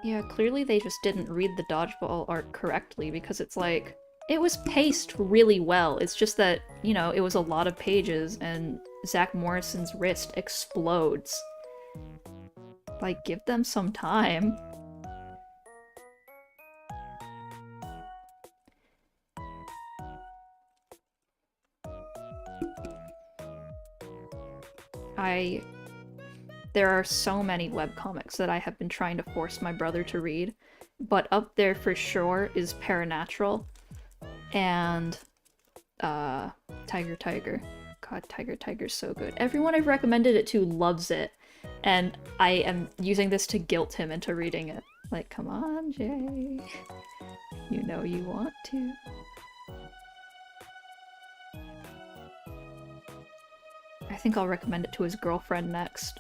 Yeah, clearly they just didn't read the dodgeball art correctly, because it's like, it was paced really well. It's just that, you know, it was a lot of pages and Zach Morrison's wrist explodes. Like, give them some time. There are so many webcomics that I have been trying to force my brother to read, but up there for sure is Paranatural and Tiger Tiger. God, Tiger Tiger's so good. Everyone I've recommended it to loves it, and I am using this to guilt him into reading it. Like, come on, Jay. You know you want to. I think I'll recommend it to his girlfriend next.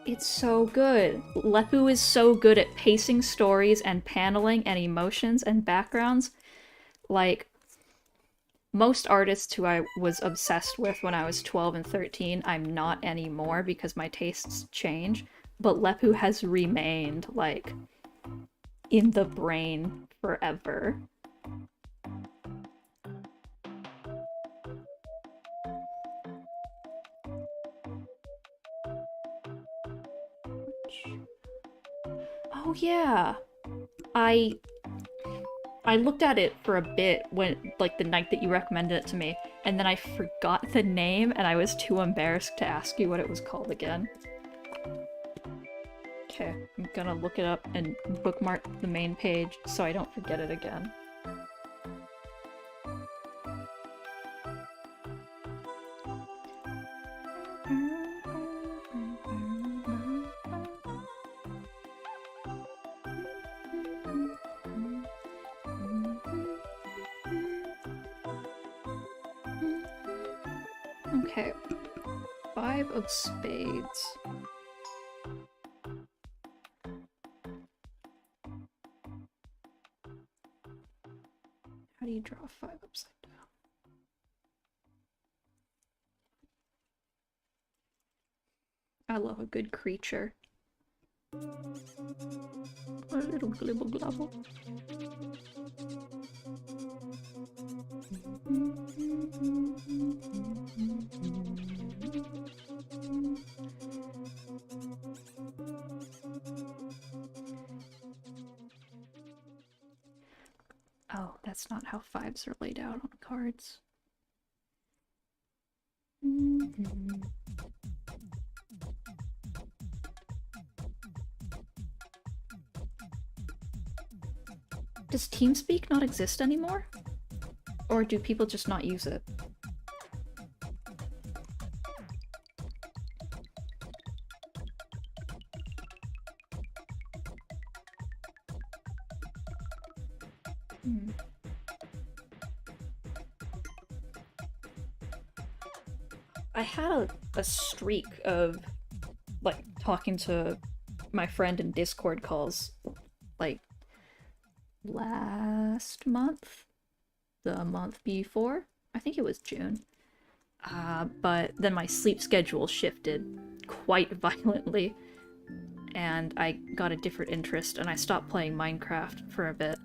It's so good. Lepu is so good at pacing stories and paneling and emotions and backgrounds. Like, most artists who I was obsessed with when I was 12 and 13, I'm not anymore because my tastes change. But Lepu has remained, like, in the brain forever. Oh yeah, I looked at it for a bit when, like, the night that you recommended it to me, and then I forgot the name and I was too embarrassed to ask you what it was called again. Okay, I'm gonna look it up and bookmark the main page so I don't forget it again. Okay. 5 of spades. How do you draw 5 upside down? I love a good creature. A little glibble globble. Oh, that's not how 5s are laid out on cards. Does TeamSpeak not exist anymore? Or do people just not use it? I had a streak of, like, talking to my friend in Discord calls, like, last month? The month before? I think it was June. But then my sleep schedule shifted quite violently, and I got a different interest, and I stopped playing Minecraft for a bit.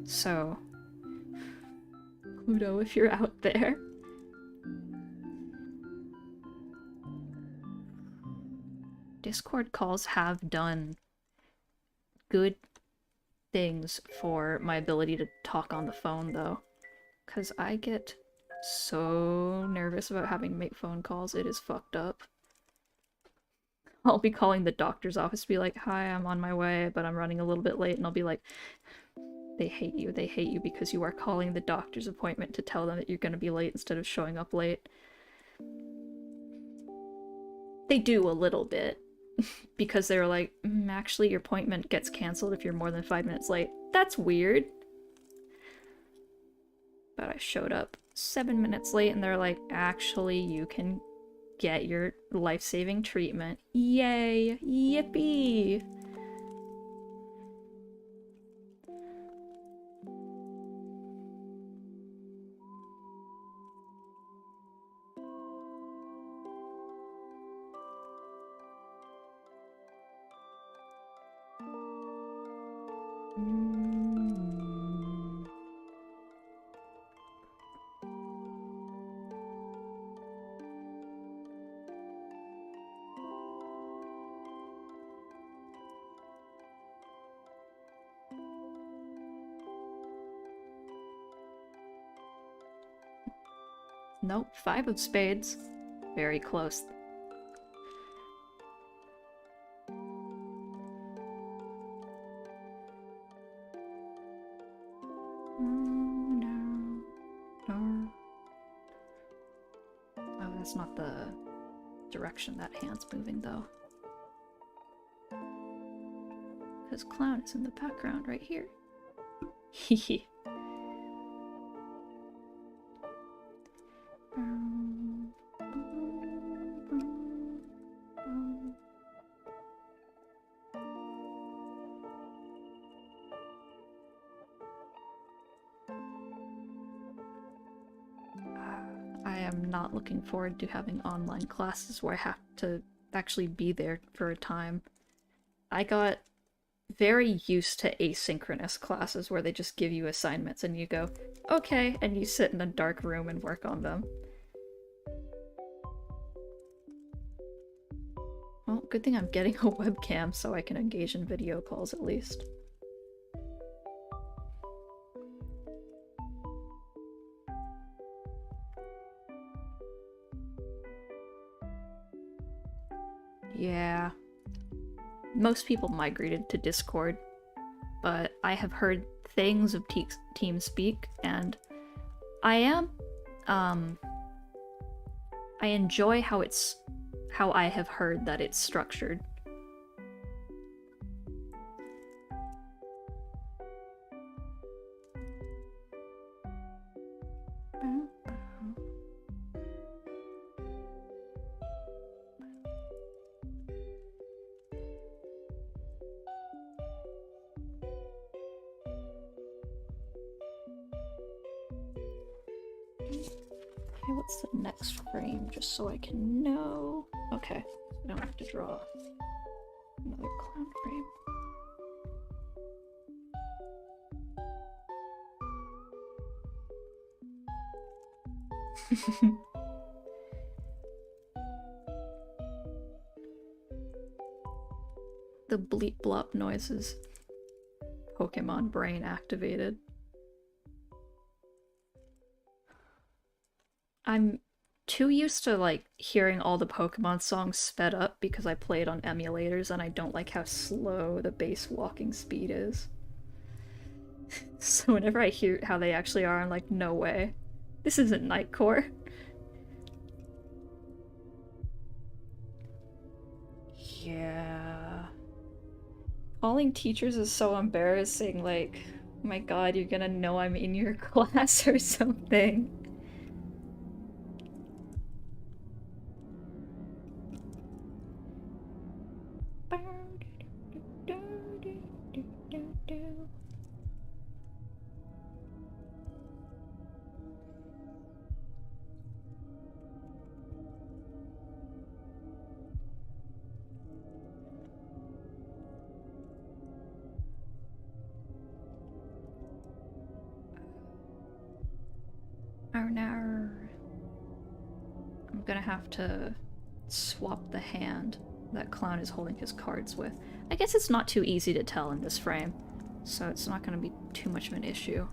So, Pluto, if you're out there. Discord calls have done good things for my ability to talk on the phone, though. Because I get so nervous about having to make phone calls, it is fucked up. I'll be calling the doctor's office, be like, hi, I'm on my way, but I'm running a little bit late, and I'll be like, they hate you because you are calling the doctor's appointment to tell them that you're gonna be late instead of showing up late. They do a little bit, because they were like, actually your appointment gets cancelled if you're more than 5 minutes late. That's weird. But I showed up 7 minutes late, and they're like, actually you can get your life-saving treatment. Yay! Yippee! Nope, 5 of spades. Very close. Oh, that's not the direction that hand's moving, though. Because clown is in the background right here. Hehe. I am not looking forward to having online classes where I have to actually be there for a time. I got very used to asynchronous classes where they just give you assignments and you go, okay, and you sit in a dark room and work on them. Well, good thing I'm getting a webcam so I can engage in video calls at least. Yeah. Most people migrated to Discord, but I have heard things of TeamSpeak, and I enjoy how I have heard that it's structured. Okay, what's the next frame, just so I can know? Okay, I don't have to draw another clown frame. The bleep blop noises. Pokemon brain activated. I'm too used to like hearing all the Pokemon songs sped up because I played on emulators and I don't like how slow the base walking speed is. So whenever I hear how they actually are, I'm like, no way. This isn't Nightcore. Yeah. Calling teachers is so embarrassing, like, oh my god, you're gonna know I'm in your class or something. Oh no. I'm gonna have to swap the hand that clown is holding his cards with. I guess it's not too easy to tell in this frame, so it's not gonna be too much of an issue.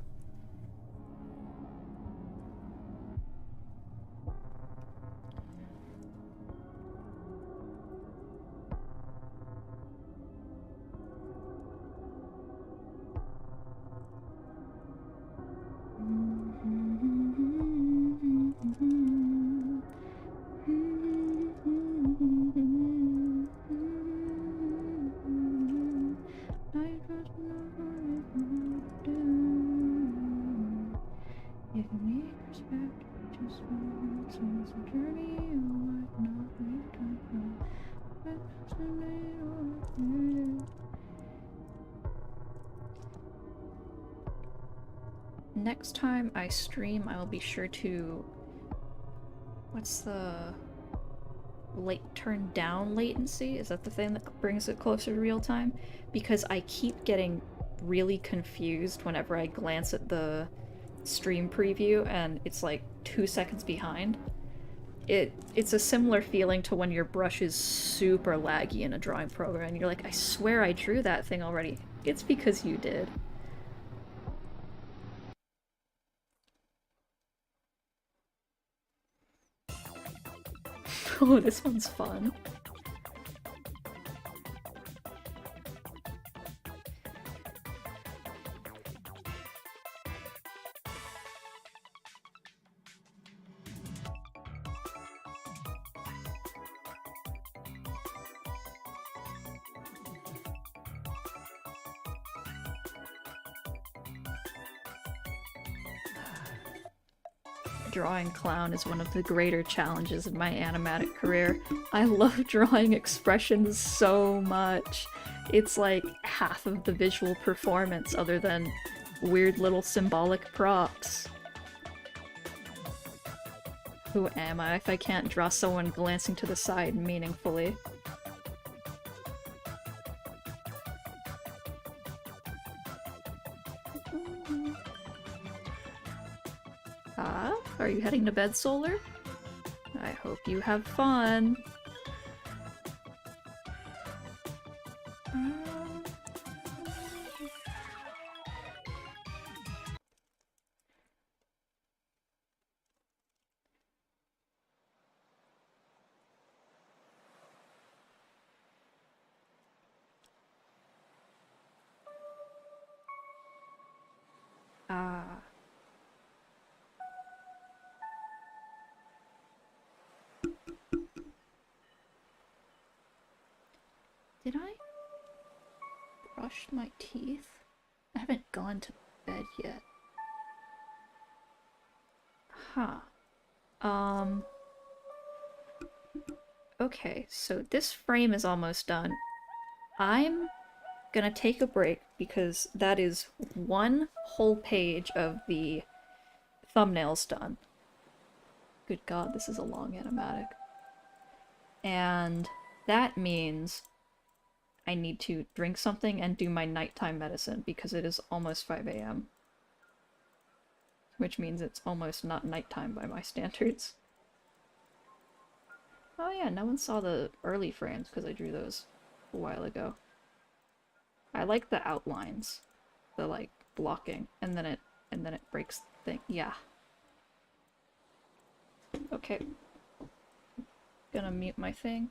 Next time I stream, I will be sure to... What's the... turn down latency? Is that the thing that brings it closer to real time? Because I keep getting really confused whenever I glance at the stream preview and it's like 2 seconds behind. It's a similar feeling to when your brush is super laggy in a drawing program and you're like, I swear I drew that thing already. It's because you did. Oh, this one's fun. Drawing clown is one of the greater challenges in my animatic career. I love drawing expressions so much. It's like half of the visual performance other than weird little symbolic props. Who am I if I can't draw someone glancing to the side meaningfully? Ah, are you heading to bed, Solar? I hope you have fun. Ah. Did I brush my teeth? I haven't gone to bed yet. Huh. Okay, so this frame is almost done. I'm gonna take a break because that is one whole page of the thumbnails done. Good God, this is a long animatic. And that means I need to drink something and do my nighttime medicine because it is almost 5 a.m. Which means it's almost not nighttime by my standards. Oh yeah, no one saw the early frames because I drew those a while ago. I like the outlines, the like blocking, and then it breaks the thing. Yeah. Okay. Gonna mute my thing.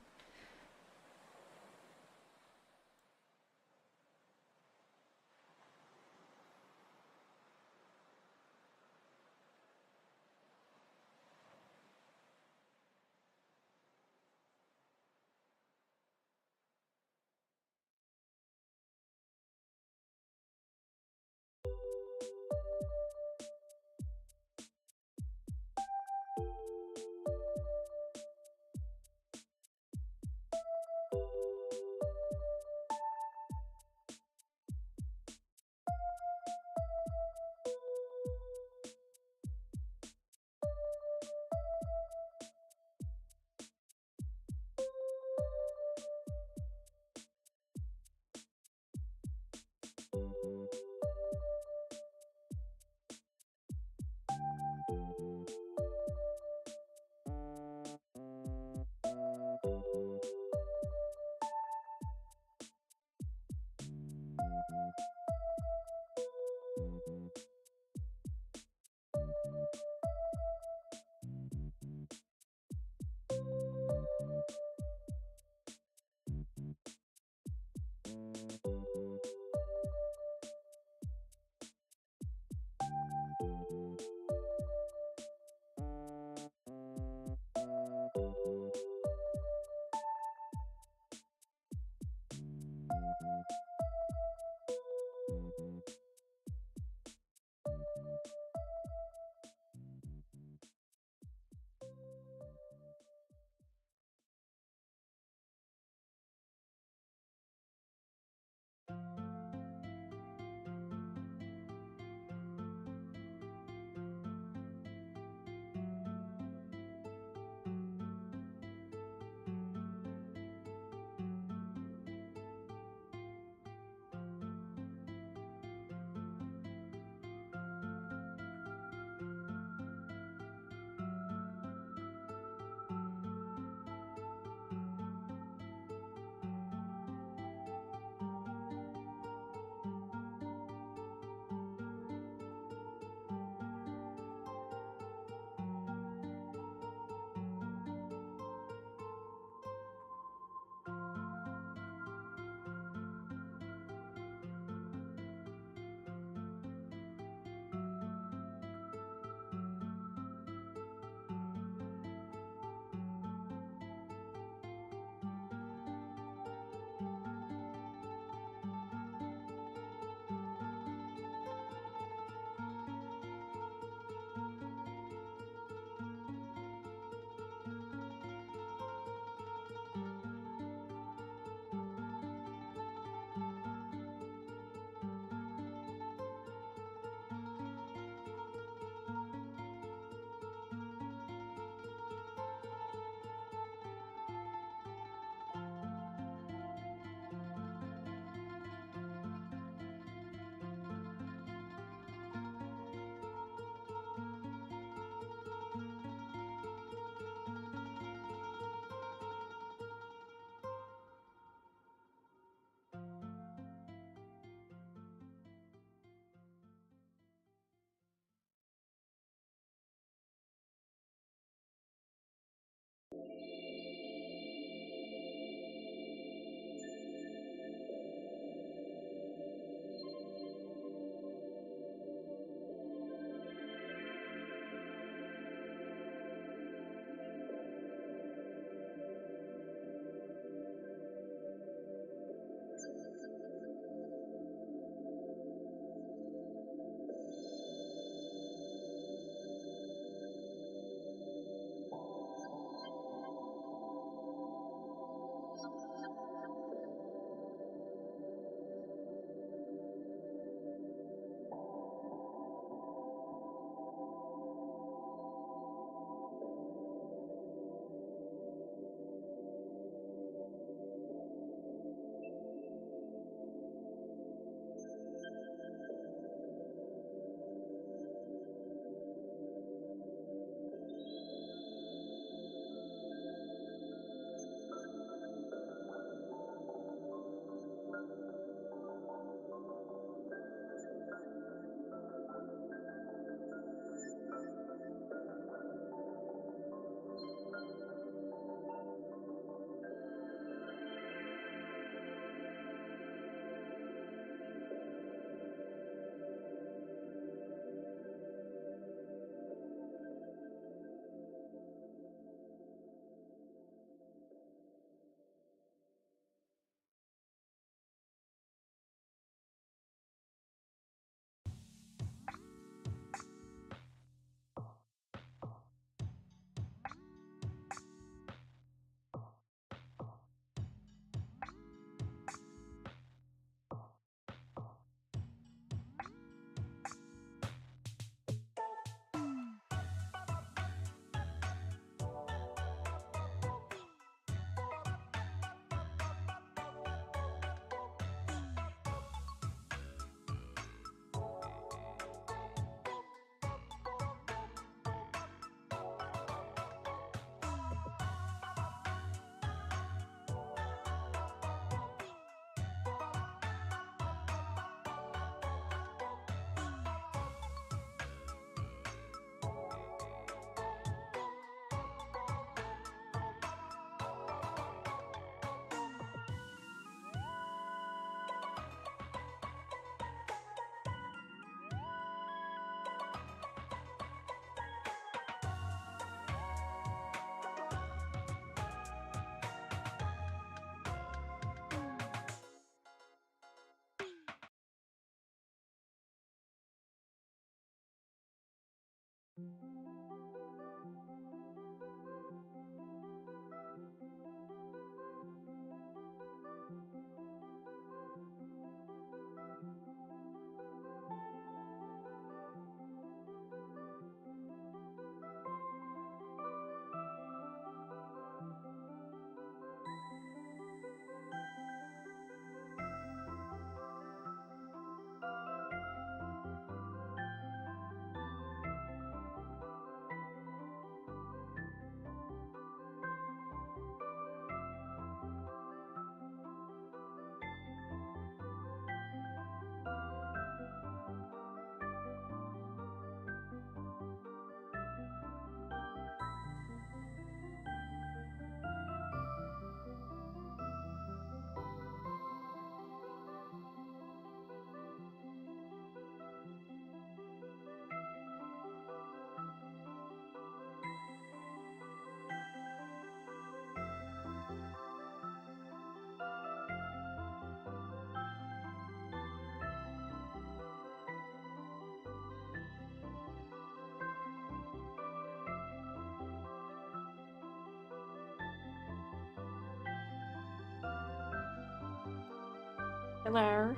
Hello.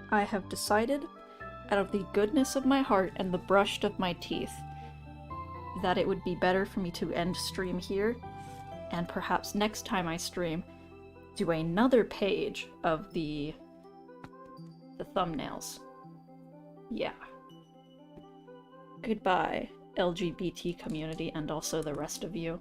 I have decided, out of the goodness of my heart and the brush of my teeth, that it would be better for me to end stream here, and perhaps next time I stream, do another page of the thumbnails. Yeah. Goodbye, LGBT community, and also the rest of you.